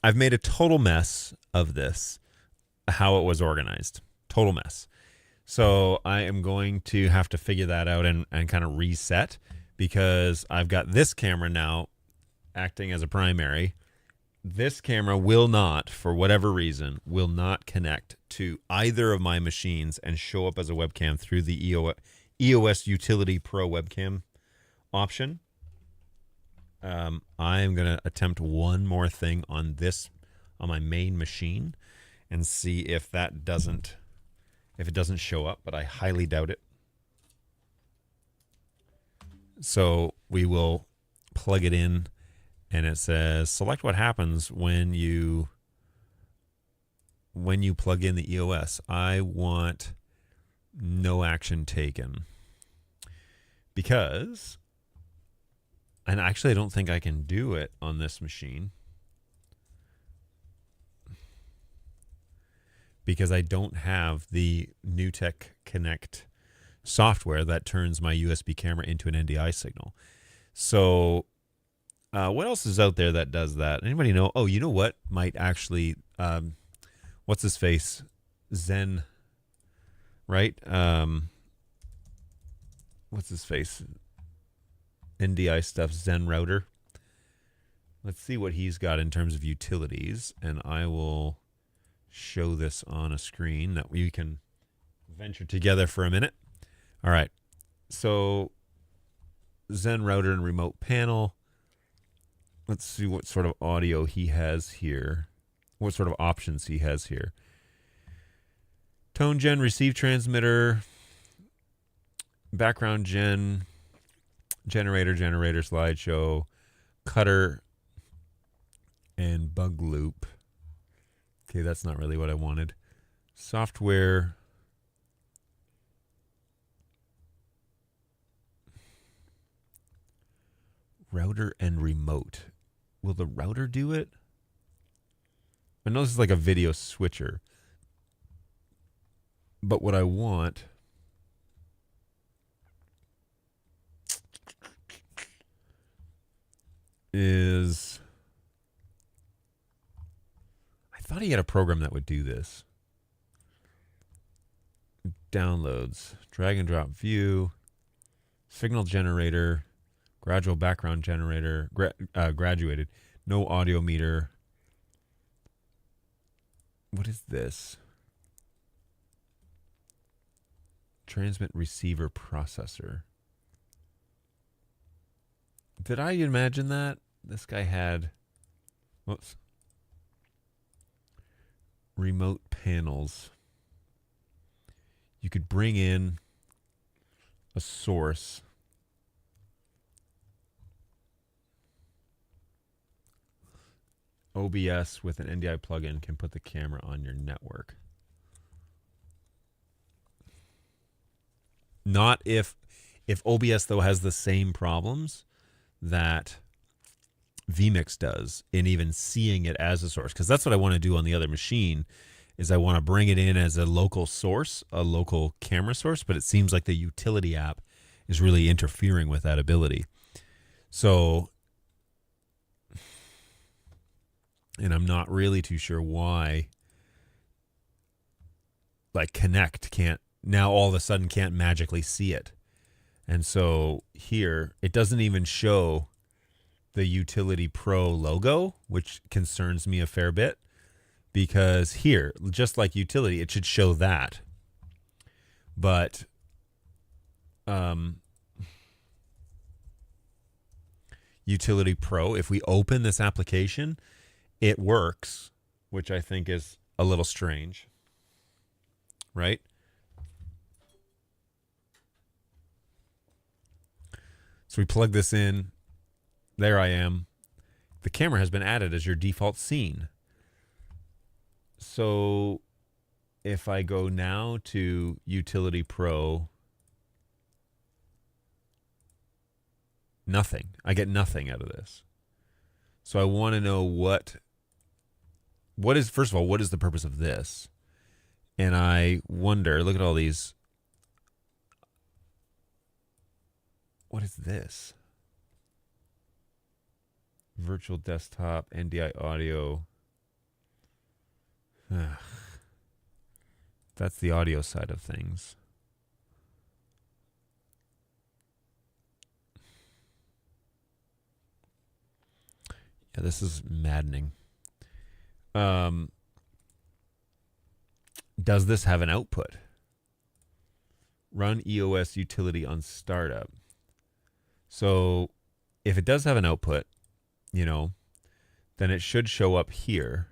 I've made a total mess of this, how it was organized. Total mess. So I am going to have to figure that out and kind of reset because I've got this camera now acting as a primary. This camera will not, for whatever reason, will not connect to either of my machines and show up as a webcam through the EOS Utility Pro webcam option. I am going to attempt one more thing on this, on my main machine, and see if that doesn't, if it doesn't show up, but I highly doubt it. So we will plug it in, and it says select what happens when you plug in the EOS. I want no action taken because, and actually I don't think I can do it on this machine because I don't have the NewTek Connect software that turns my USB camera into an NDI signal. So what else is out there that does that? Anybody know? Oh, you know what might actually, what's his face? Zen, right? What's his face? NDI stuff, Zen router. Let's see what he's got in terms of utilities, and I will show this on a screen that we can venture together for a minute. All right. So Zen router and remote panel. Let's see what sort of audio he has here. What sort of options he has here. Tone gen, receive transmitter, background gen, generator, slideshow, cutter, and bug loop. Okay, that's not really what I wanted. Software. Router and remote. Will the router do it? I know this is like a video switcher. But what I want is... I thought he had a program that would do this. Downloads. Drag and drop view. Signal generator. Gradual background generator. Graduated. No audio meter. What is this? Transmit receiver processor. Did I imagine that? This guy had... Whoops. Remote panels. You could bring in a source. OBS with an NDI plugin can put the camera on your network. Not if OBS, though, has the same problems that vMix does in even seeing it as a source. Because that's what I want to do on the other machine, is I want to bring it in as a local source, a local camera source, but it seems like the utility app is really interfering with that ability. So, and I'm not really too sure why, like, Connect can't, now all of a sudden can't magically see it. And so here, it doesn't even show the Utility Pro logo, which concerns me a fair bit, because here, just like Utility, it should show that. But Utility Pro, if we open this application, it works, which I think is a little strange, right? So we plug this in. There I am. The camera has been added as your default scene. So if I go now to Utility Pro, nothing. I get nothing out of this. So I want to know what is, first of all, what is the purpose of this? And I wonder, look at all these. What is this? Virtual desktop, NDI audio. That's the audio side of things. Yeah, this is maddening. Does this have an output? Run EOS utility on startup. So if it does have an output, you know, then it should show up here.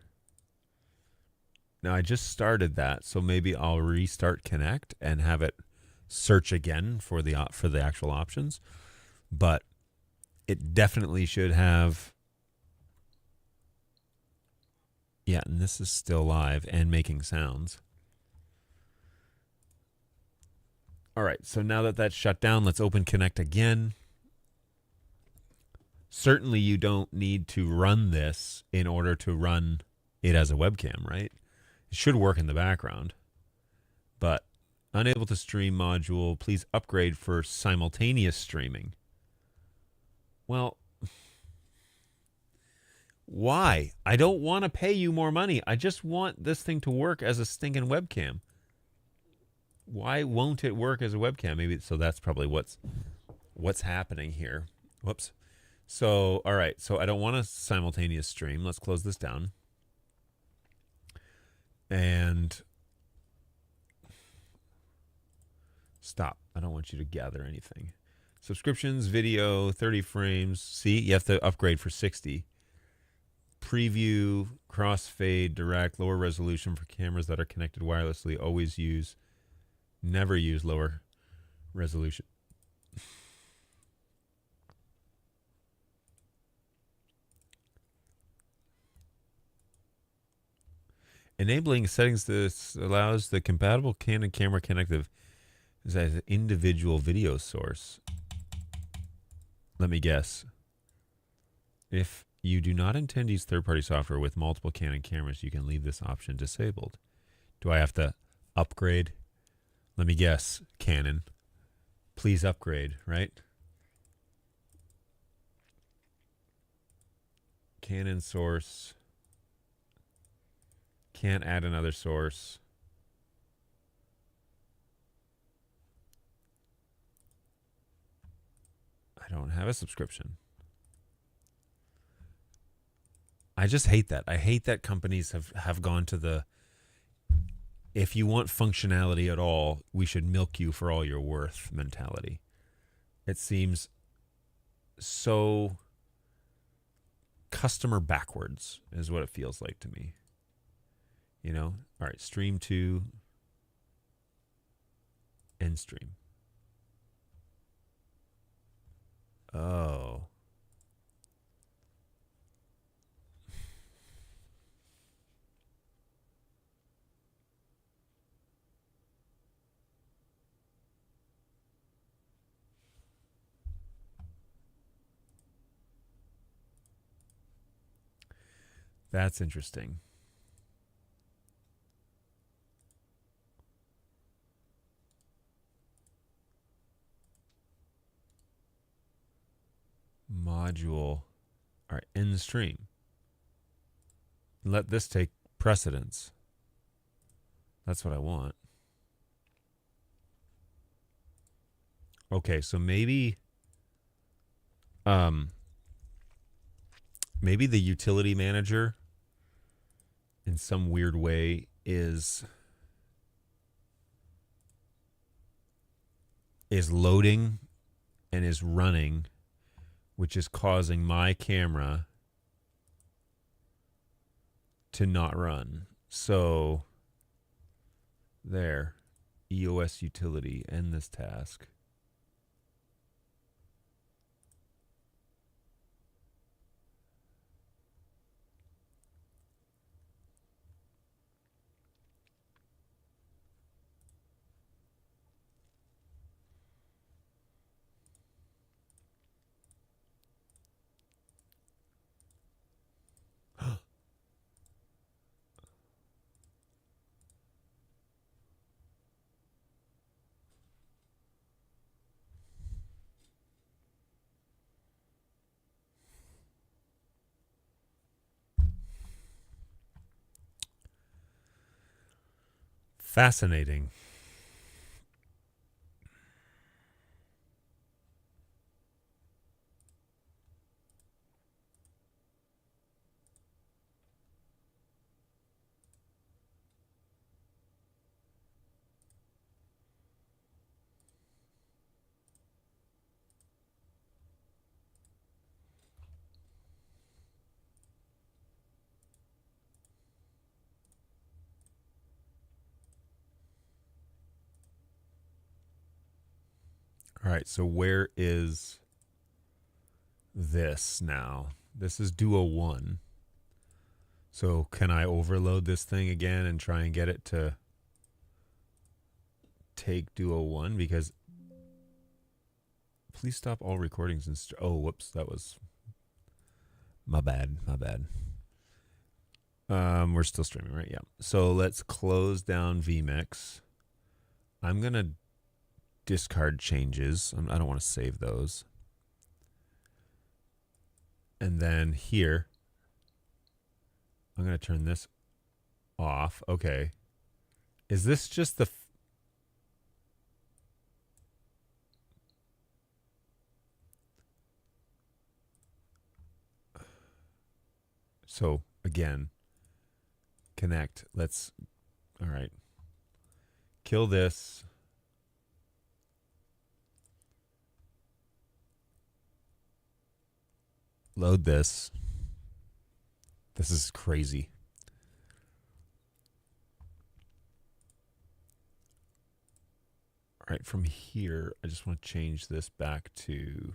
Now I just started that, so maybe I'll restart Connect and have it search again for the actual options. But it definitely should have. Yeah, and this is still live and making sounds. All right, so now that that's shut down, let's open Connect again. Certainly you don't need to run this in order to run it as a webcam, right? It should work in the background. But unable to stream module, please upgrade for simultaneous streaming. Well, why? I don't want to pay you more money. I just want this thing to work as a stinking webcam. Why won't it work as a webcam? Maybe so that's probably what's happening here. Whoops. So, all right. So I don't want a simultaneous stream. Let's close this down. And stop. I don't want you to gather anything. Subscriptions, video, 30 frames. See, you have to upgrade for 60. Preview, crossfade, direct, lower resolution for cameras that are connected wirelessly. Always use, never use lower resolution. Enabling settings this allows the compatible Canon camera connective as an individual video source. Let me guess. If you do not intend to use third-party software with multiple Canon cameras, you can leave this option disabled. Do I have to upgrade? Let me guess. Canon. Please upgrade, right? Canon source. Can't add another source. I don't have a subscription. I just hate that. I hate that companies have gone to the, if you want functionality at all, we should milk you for all you're worth mentality. It seems so customer backwards is what it feels like to me. You know? All right, stream to end stream. Oh. That's interesting. Module. All right, end stream. Let this take precedence. That's what I want. Okay, so maybe maybe the utility manager in some weird way is loading and is running, which is causing my camera to not run. So there, EOS utility, end this task. Fascinating. All right, so where is this now? This is Duo 1. So can I overload this thing again and try and get it to take Duo 1? Because please stop all recordings and oh, whoops, that was my bad. We're still streaming, right? Yeah. So let's close down vMix. I'm going to discard changes. I don't want to save those. And then here, I'm going to turn this off. Okay. Is this just the... So again, connect. All right. Kill this. Load this. This is crazy. All right, from here, I just want to change this back to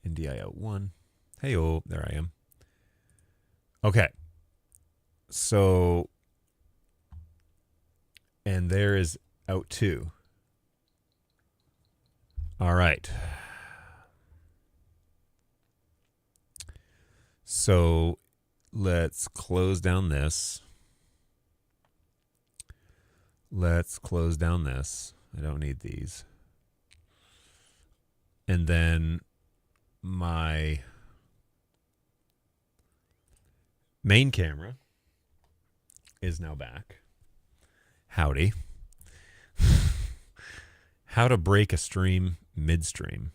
NDI out 1. Hey, oh, there I am. Okay. So, and there is out 2. All right. So let's close down this. Let's close down this. I don't need these. And then my main camera is now back. Howdy. How to break a stream midstream.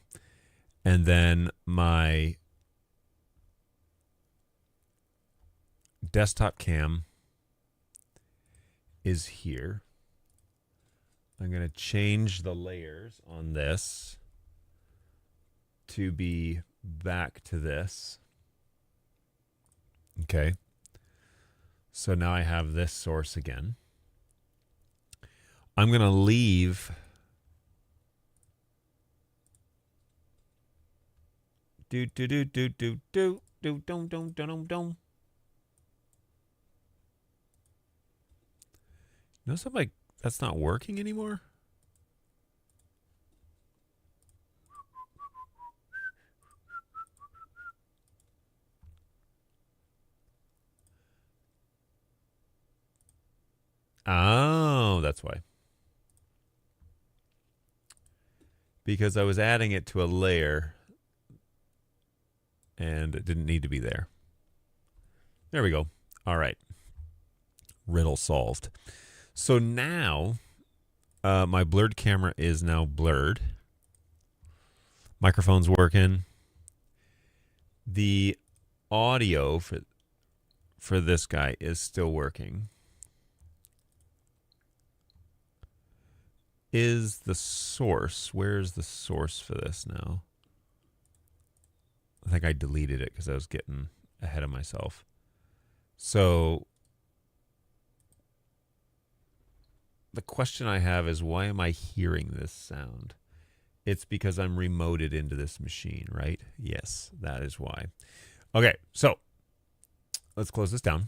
And then my desktop cam is here. I'm going to change the layers on this to be back to this. Okay. So now I have this source again. I'm going to leave Notice I'm like, that's not working anymore. Oh, that's why. Because I was adding it to a layer and it didn't need to be there. There we go. All right. Riddle solved. So now my blurred camera is now blurred. Microphone's working. The audio for this guy is still working. Is the source? Where's the source for this now? I think I deleted it because I was getting ahead of myself. So the question I have is, why am I hearing this sound? It's because I'm remoted into this machine, right? Yes, that is why. Okay, so let's close this down.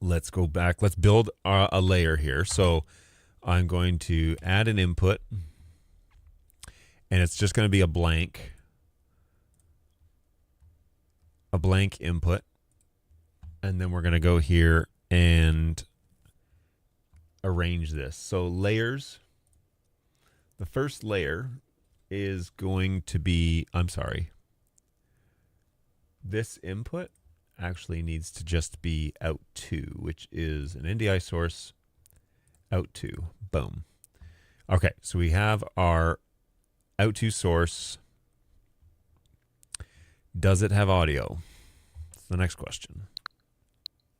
Let's go back. Let's build a layer here. So I'm going to add an input, and it's just going to be a blank input. And then we're going to go here and arrange this. So layers, the first layer is going to be, I'm sorry, this input actually needs to just be out 2, which is an NDI source out 2. Boom. Okay, so we have our out 2 source. Does it have audio? That's the next question.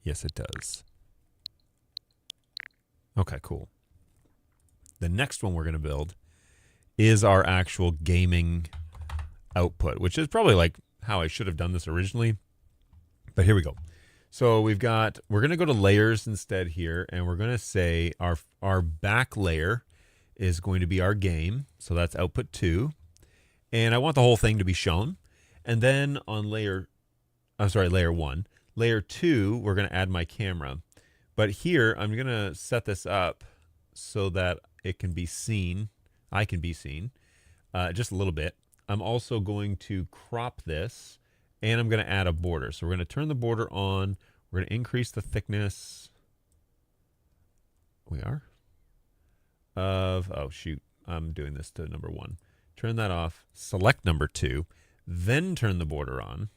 Yes, it does. Okay, cool. The next one we're going to build is our actual gaming output, which is probably like how I should have done this originally. But here we go. So we're going to go to layers instead here, and we're going to say our back layer is going to be our game. So that's output 2. And I want the whole thing to be shown. And then on layer 1. Layer 2, we're going to add my camera. But here, I'm going to set this up so that it can be seen. I can be seen just a little bit. I'm also going to crop this, and I'm going to add a border. So we're going to turn the border on. We're going to increase the thickness. We are? Oh, shoot. I'm doing this to number 1. Turn that off. Select number 2. Then turn the border on.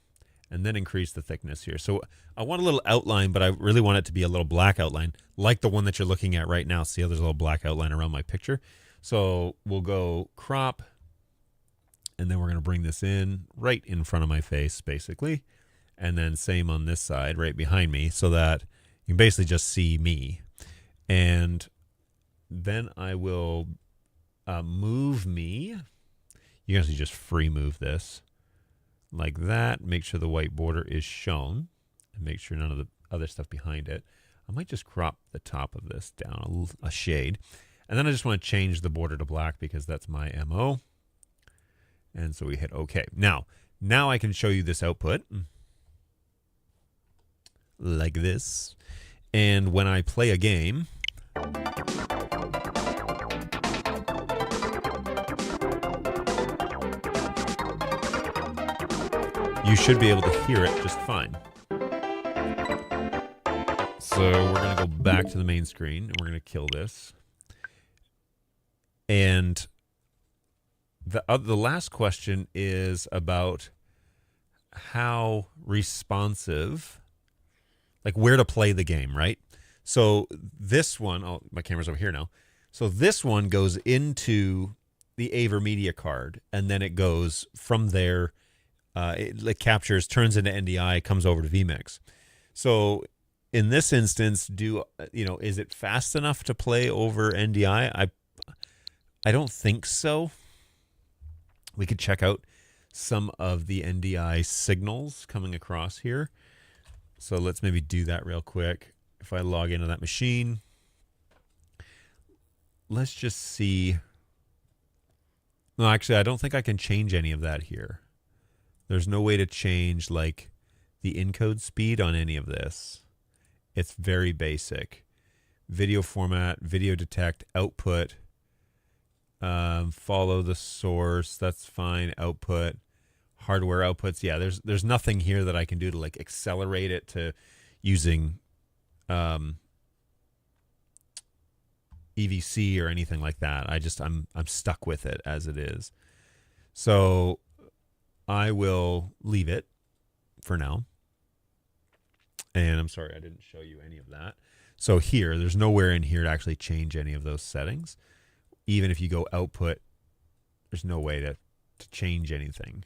And then increase the thickness here. So I want a little outline, but I really want it to be a little black outline, like the one that you're looking at right now. See how there's a little black outline around my picture? So we'll go crop, and then we're going to bring this in right in front of my face, basically. and then same on this side right behind me, so that you can basically just see me. And then I will move me. You can actually just free move this like that. Make sure the white border is shown, and make sure none of the other stuff behind it. I might just crop the top of this down a shade. And then I just want to change the border to black because that's my MO. And so we hit OK. Now I can show you this output like this. And when I play a game, you should be able to hear it just fine. So we're going to go back to the main screen, and we're going to kill this. And the last question is about how responsive, like where to play the game, right? So this one, oh, my camera's over here now. So this one goes into the AverMedia card, and then it goes from there. It captures, turns into NDI, comes over to vMix. So in this instance, is it fast enough to play over NDI? I don't think so. We could check out some of the NDI signals coming across here. So let's maybe do that real quick. If I log into that machine, let's just see. No, actually, I don't think I can change any of that here. There's no way to change like the encode speed on any of this. It's very basic. Video format, video detect, output, follow the source, that's fine. Output, hardware outputs. Yeah, there's nothing here that I can do to like accelerate it to using EVC or anything like that. I'm stuck with it as it is. So I will leave it for now. And I'm sorry I didn't show you any of that. So here, there's nowhere in here to actually change any of those settings. Even if you go output, there's no way to change anything.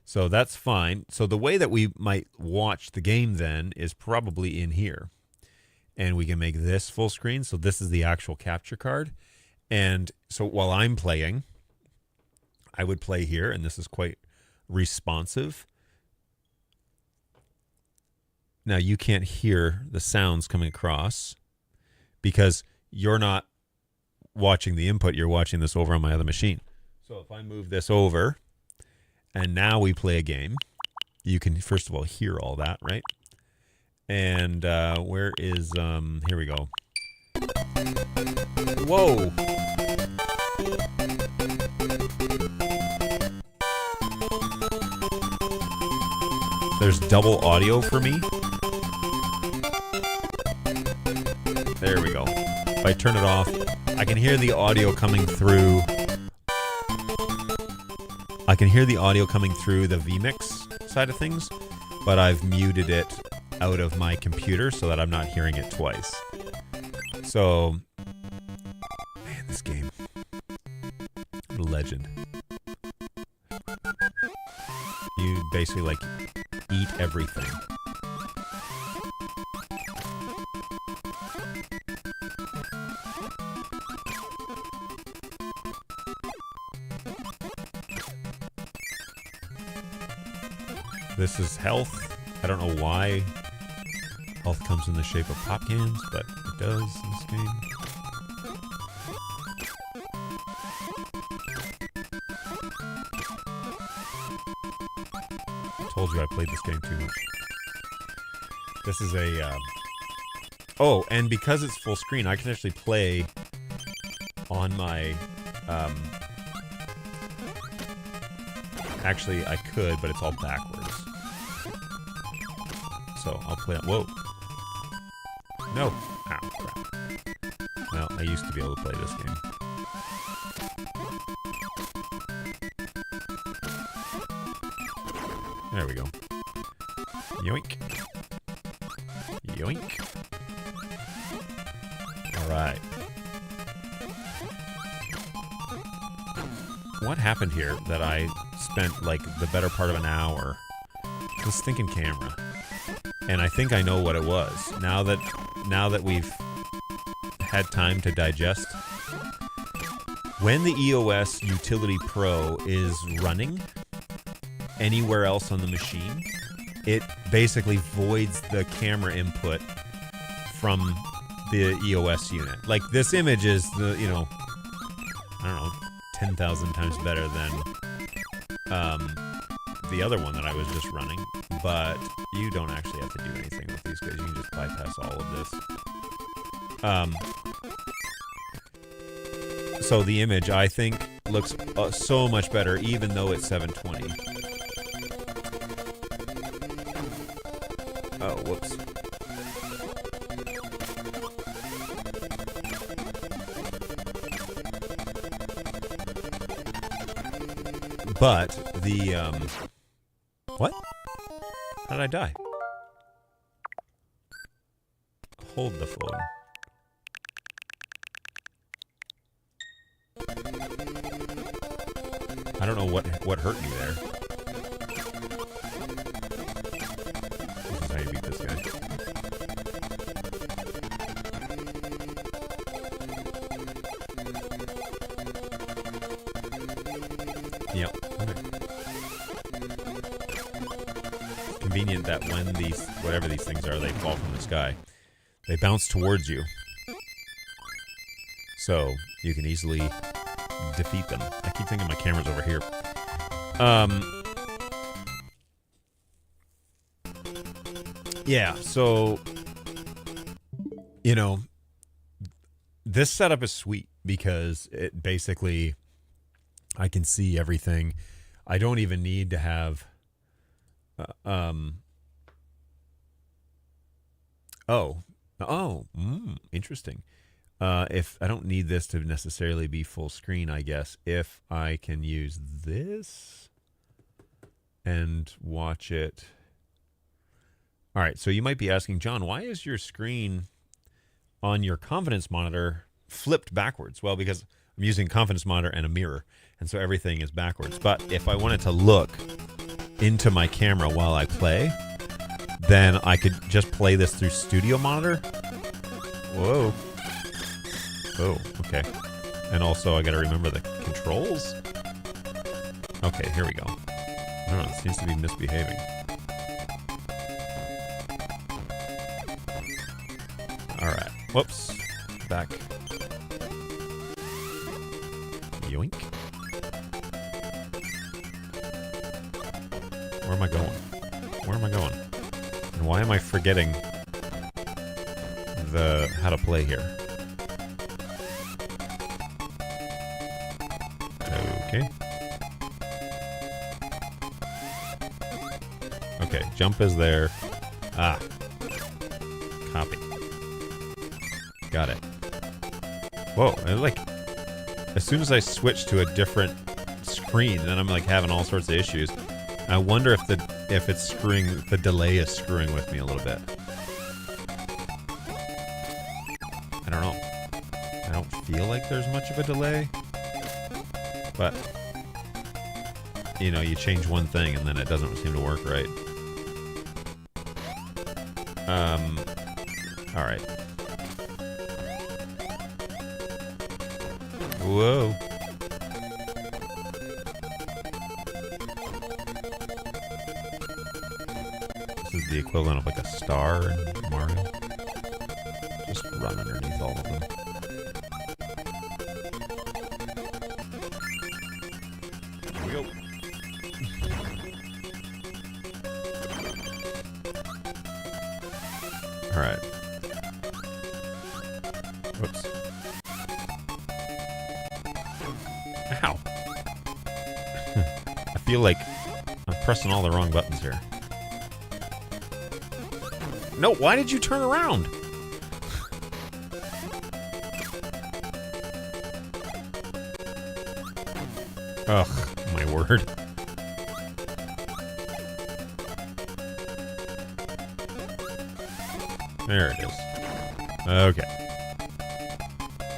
So that's fine. So the way that we might watch the game then is probably in here. And we can make this full screen. So this is the actual capture card. And so while I'm playing, I would play here, and this is quite responsive. Now you can't hear the sounds coming across because you're not watching the input, you're watching this over on my other machine. So if I move this over and now we play a game, you can first of all hear all that, right? And where is, here we go. Whoa. There's double audio for me. There we go. If I turn it off, I can hear the audio coming through. I can hear the audio coming through the vMix side of things, but I've muted it out of my computer so that I'm not hearing it twice. So, man, this game, legend. You basically like eat everything. This is health. I don't know why health comes in the shape of pop cans, but it does in this game. Told you I played this game too much. This is a... oh, and because it's full screen, I can actually play on my... actually, I could, but it's all backwards. So I'll play it. Whoa. No. Ow, crap. Well, I used to be able to play this game. There we go. Yoink. Yoink. Alright. What happened here that I spent like the better part of an hour? This stinking camera. and I think I know what it was. Now that we've had time to digest, when the EOS Utility Pro is running anywhere else on the machine, it basically voids the camera input from the EOS unit. Like, this image is I don't know, 10,000 times better than the other one that I was just running, but you don't actually have to do anything with these guys. You can just bypass all of this. So the image, I think, looks so much better, even though it's 720. Oh, whoops. But the, what? How did I die? Hold the phone. I don't know what hurt me there. This is how you beat this guy. Yep. Okay. Convenient that when whatever these things are, they fall from the sky, they bounce towards you. So you can easily defeat them. I keep thinking my camera's over here. Yeah, so, this setup is sweet because it basically, I can see everything. I don't even need to have, interesting. If I don't need this to necessarily be full screen, I guess, if I can use this and watch it. All right, so you might be asking, John, why is your screen on your confidence monitor flipped backwards? Well, because I'm using confidence monitor and a mirror, and so everything is backwards. But if I wanted to look into my camera while I play, then I could just play this through Studio Monitor. Whoa. Oh, okay. And also, I got to remember the controls. Okay, here we go. I don't know, it seems to be misbehaving. Alright. Whoops. Back. Yoink. Where am I going? Where am I going? And why am I forgetting how to play here? Okay. Okay, jump is there. Ah. Copy. Got it. Whoa, and like, as soon as I switch to a different screen, then I'm like having all sorts of issues. I wonder if it's screwing, the delay is screwing with me a little bit. I don't know. I don't feel like there's much of a delay. But, you change one thing and then it doesn't seem to work right. Alright. Whoa. This is the equivalent of like a star in Mario. Just run underneath all of them. Here we go. Alright. Whoops. Ow. I feel like I'm pressing all the wrong buttons here. No, why did you turn around? Ugh, my word. There it is. Okay.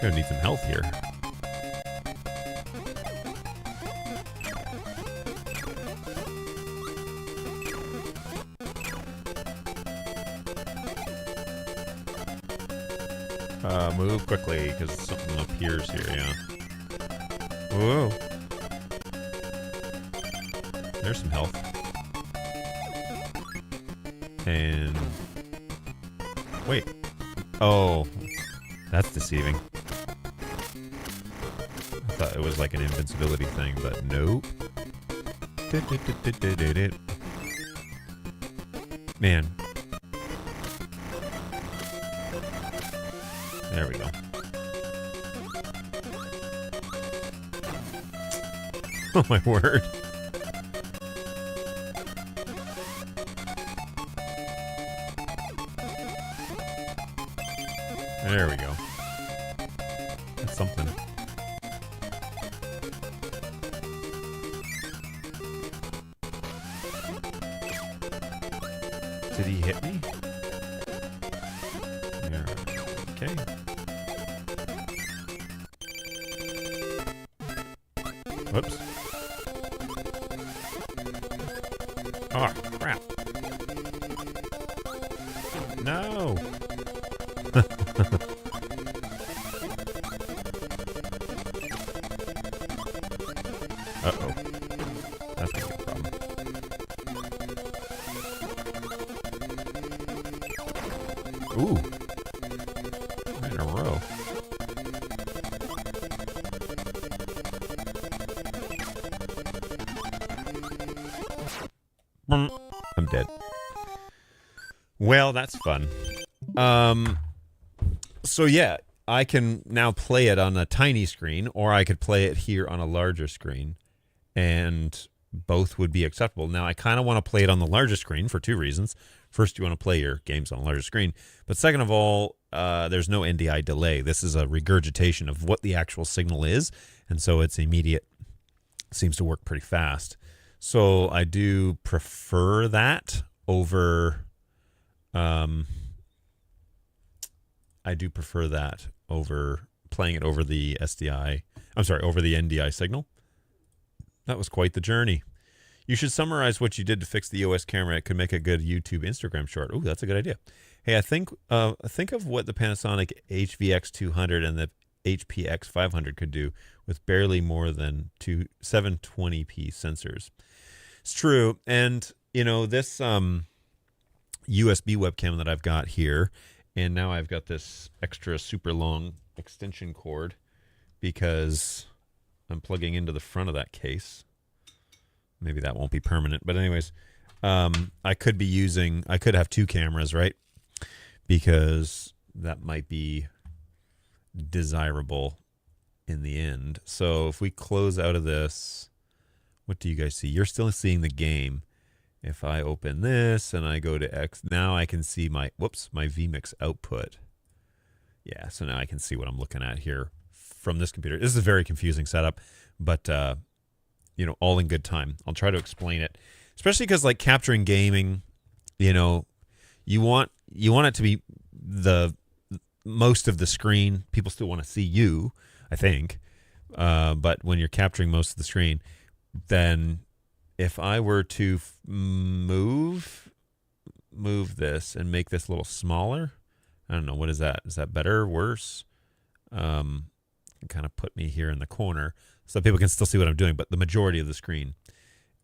Gonna need some health here. Move quickly, because something appears here, yeah. Whoa. There's some health. And... wait. Oh. That's deceiving. I thought it was like an invincibility thing, but nope. Man. There we go. Oh my word. There we go. That's something. Did he hit me? Yeah. Okay. Whoops. Oh, crap. No. Uh-oh. That's gonna be a problem. Ooh. Right in a row. I'm dead. Well, that's fun. So yeah, I can now play it on a tiny screen, or I could play it here on a larger screen, and both would be acceptable. Now, I kind of want to play it on the larger screen for two reasons. First, you want to play your games on a larger screen, but second of all, there's no NDI delay. This is a regurgitation of what the actual signal is, and so it's immediate. Seems to work pretty fast. So I do prefer that over... I do prefer that over playing it over the SDI. I'm sorry, over the NDI signal. That was quite the journey. You should summarize what you did to fix the EOS camera. It could make a good YouTube, Instagram short. Oh, that's a good idea. Hey, I think of what the Panasonic HVX 200 and the HPX 500 could do with barely more than 720p sensors. It's true, and you know this USB webcam that I've got here, and now I've got this extra super long extension cord because I'm plugging into the front of that case. Maybe that won't be permanent, but anyways, I could have two cameras, right? Because that might be desirable in the end. So if we close out of this, what do you guys see? You're still seeing the game. If I open this and I go to X, now I can see my vMix output. Yeah, so now I can see what I'm looking at here from this computer. This is a very confusing setup, but you know, all in good time. I'll try to explain it, especially because like capturing gaming, you know, you want it to be the most of the screen. People still want to see you, I think, but when you're capturing most of the screen, then if I were to move this and make this a little smaller, I don't know, what is that? Is that better or worse? Kind of put me here in the corner so people can still see what I'm doing, but the majority of the screen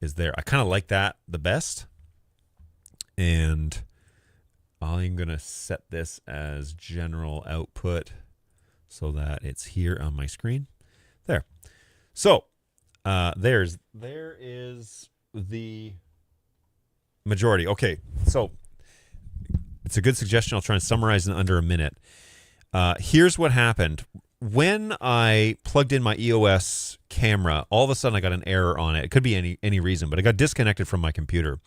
is there. I kind of like that the best. And I'm going to set this as general output so that it's here on my screen. There. So, there is the majority. Okay, so it's a good suggestion. I'll try and summarize in under a minute. Here's what happened. When I plugged in my EOS camera, all of a sudden I got an error on it. It could be any reason, but it got disconnected from my computer.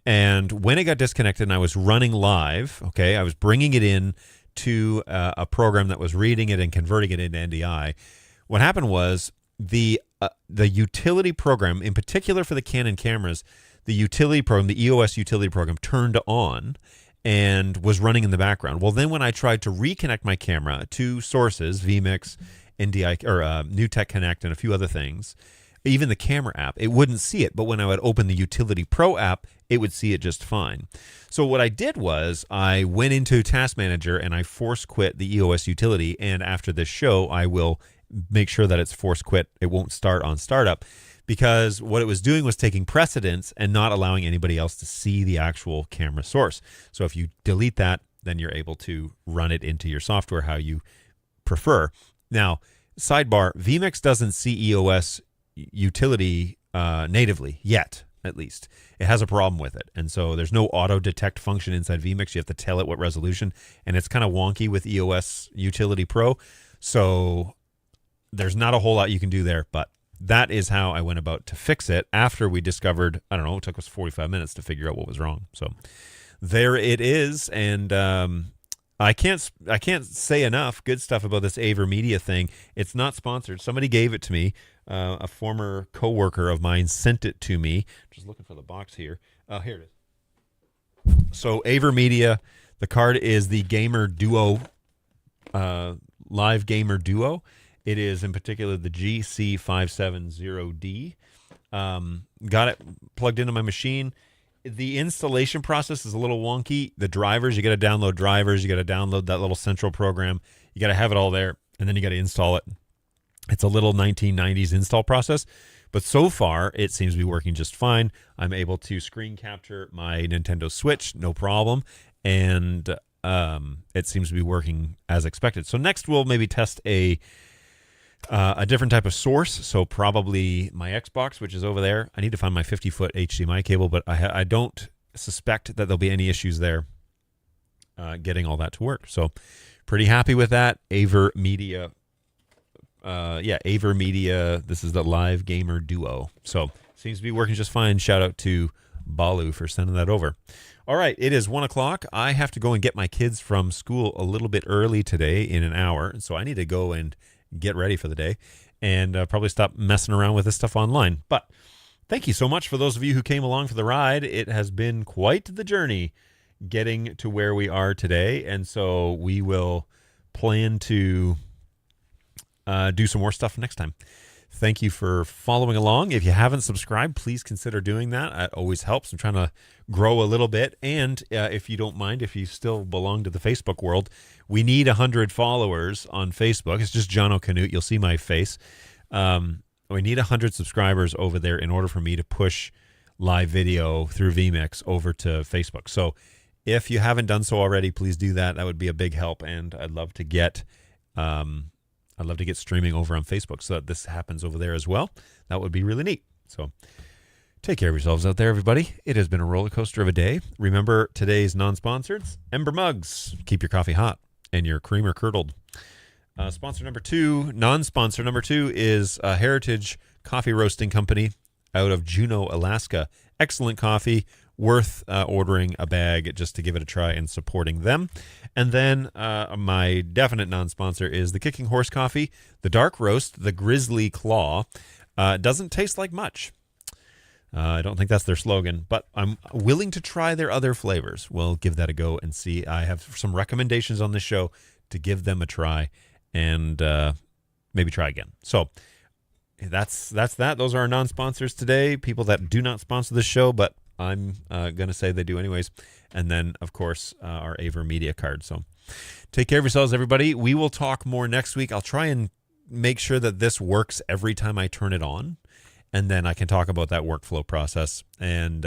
And when it got disconnected and I was running live, okay, I was bringing it in to a program that was reading it and converting it into NDI. What happened was the utility program, in particular for the Canon cameras, the utility program, the EOS utility program, turned on and was running in the background. Well, then when I tried to reconnect my camera to sources, vMix, NDI, or NewTek Connect, and a few other things, even the camera app, it wouldn't see it. But when I would open the Utility Pro app, it would see it just fine. So what I did was I went into Task Manager and I force quit the EOS utility. And after this show, I will make sure that it's force quit. It won't start on startup, because what it was doing was taking precedence and not allowing anybody else to see the actual camera source. So if you delete that, then you're able to run it into your software how you prefer. Now, sidebar, vMix doesn't see EOS utility natively yet, at least. It has a problem with it. And so there's no auto detect function inside vMix. You have to tell it what resolution, and it's kind of wonky with EOS Utility Pro. So there's not a whole lot you can do there, but that is how I went about to fix it after we discovered, I don't know, it took us 45 minutes to figure out what was wrong. So there it is. And I can't say enough good stuff about this AverMedia thing. It's not sponsored. Somebody gave it to me. A former coworker of mine sent it to me. Just looking for the box here. Here it is. So AverMedia, the card is the Gamer Duo, Live Gamer Duo. It is in particular the GC570D. Got it plugged into my machine. The installation process is a little wonky. The drivers, you got to download drivers. You got to download that little central program. You got to have it all there, and then you got to install it. It's a little 1990s install process, but so far it seems to be working just fine. I'm able to screen capture my Nintendo Switch, no problem, and it seems to be working as expected. So next we'll maybe test a different type of source, so probably my Xbox, which is over there. I need to find my 50-foot HDMI cable, but I don't suspect that there'll be any issues there getting all that to work. So pretty happy with that. AverMedia. AverMedia. This is the Live Gamer Duo. So seems to be working just fine. Shout out to Balu for sending that over. All right, it is 1 o'clock. I have to go and get my kids from school a little bit early today in an hour, so I need to go and get ready for the day and probably stop messing around with this stuff online. But thank you so much for those of you who came along for the ride. It has been quite the journey getting to where we are today, and so we will plan to do some more stuff next time. Thank you for following along. If you haven't subscribed, please consider doing that. It always helps. I'm trying to grow a little bit. And if you don't mind, if you still belong to the Facebook world, we need 100 followers on Facebook. It's just John O'Canute. You'll see my face. We need 100 subscribers over there in order for me to push live video through vMix over to Facebook. So if you haven't done so already, please do that. That would be a big help. And I'd love to get streaming over on Facebook so that this happens over there as well. That would be really neat. So take care of yourselves out there, everybody. It has been a roller coaster of a day. Remember today's non-sponsors, Ember Mugs. Keep your coffee hot and your creamer curdled. Sponsor number 2, non-sponsor number 2 is Heritage Coffee Roasting Company out of Juneau, Alaska. Excellent coffee. Worth ordering a bag just to give it a try and supporting them. And then my definite non-sponsor is the Kicking Horse Coffee, the Dark Roast, the Grizzly Claw. Doesn't taste like much. I don't think that's their slogan, but I'm willing to try their other flavors. We'll give that a go and see. I have some recommendations on this show to give them a try and maybe try again. So that's that. Those are our non-sponsors today, people that do not sponsor the show, but I'm going to say they do anyways. And then, of course, our AverMedia card. So take care of yourselves, everybody. We will talk more next week. I'll try and make sure that this works every time I turn it on. And then I can talk about that workflow process and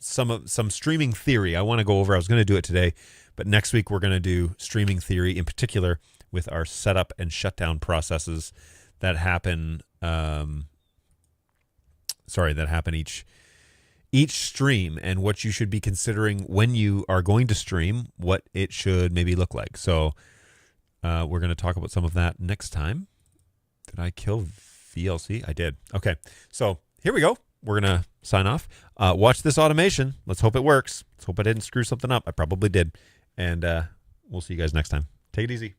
some streaming theory. I want to go over. I was going to do it today, but next week we're going to do streaming theory in particular with our setup and shutdown processes that happen. That happen each stream, and what you should be considering when you are going to stream, what it should maybe look like. So we're going to talk about some of that next time. Did I kill VLC? I did. Okay, so here we go. We're going to sign off. Watch this automation. Let's hope it works. Let's hope I didn't screw something up. I probably did. And we'll see you guys next time. Take it easy.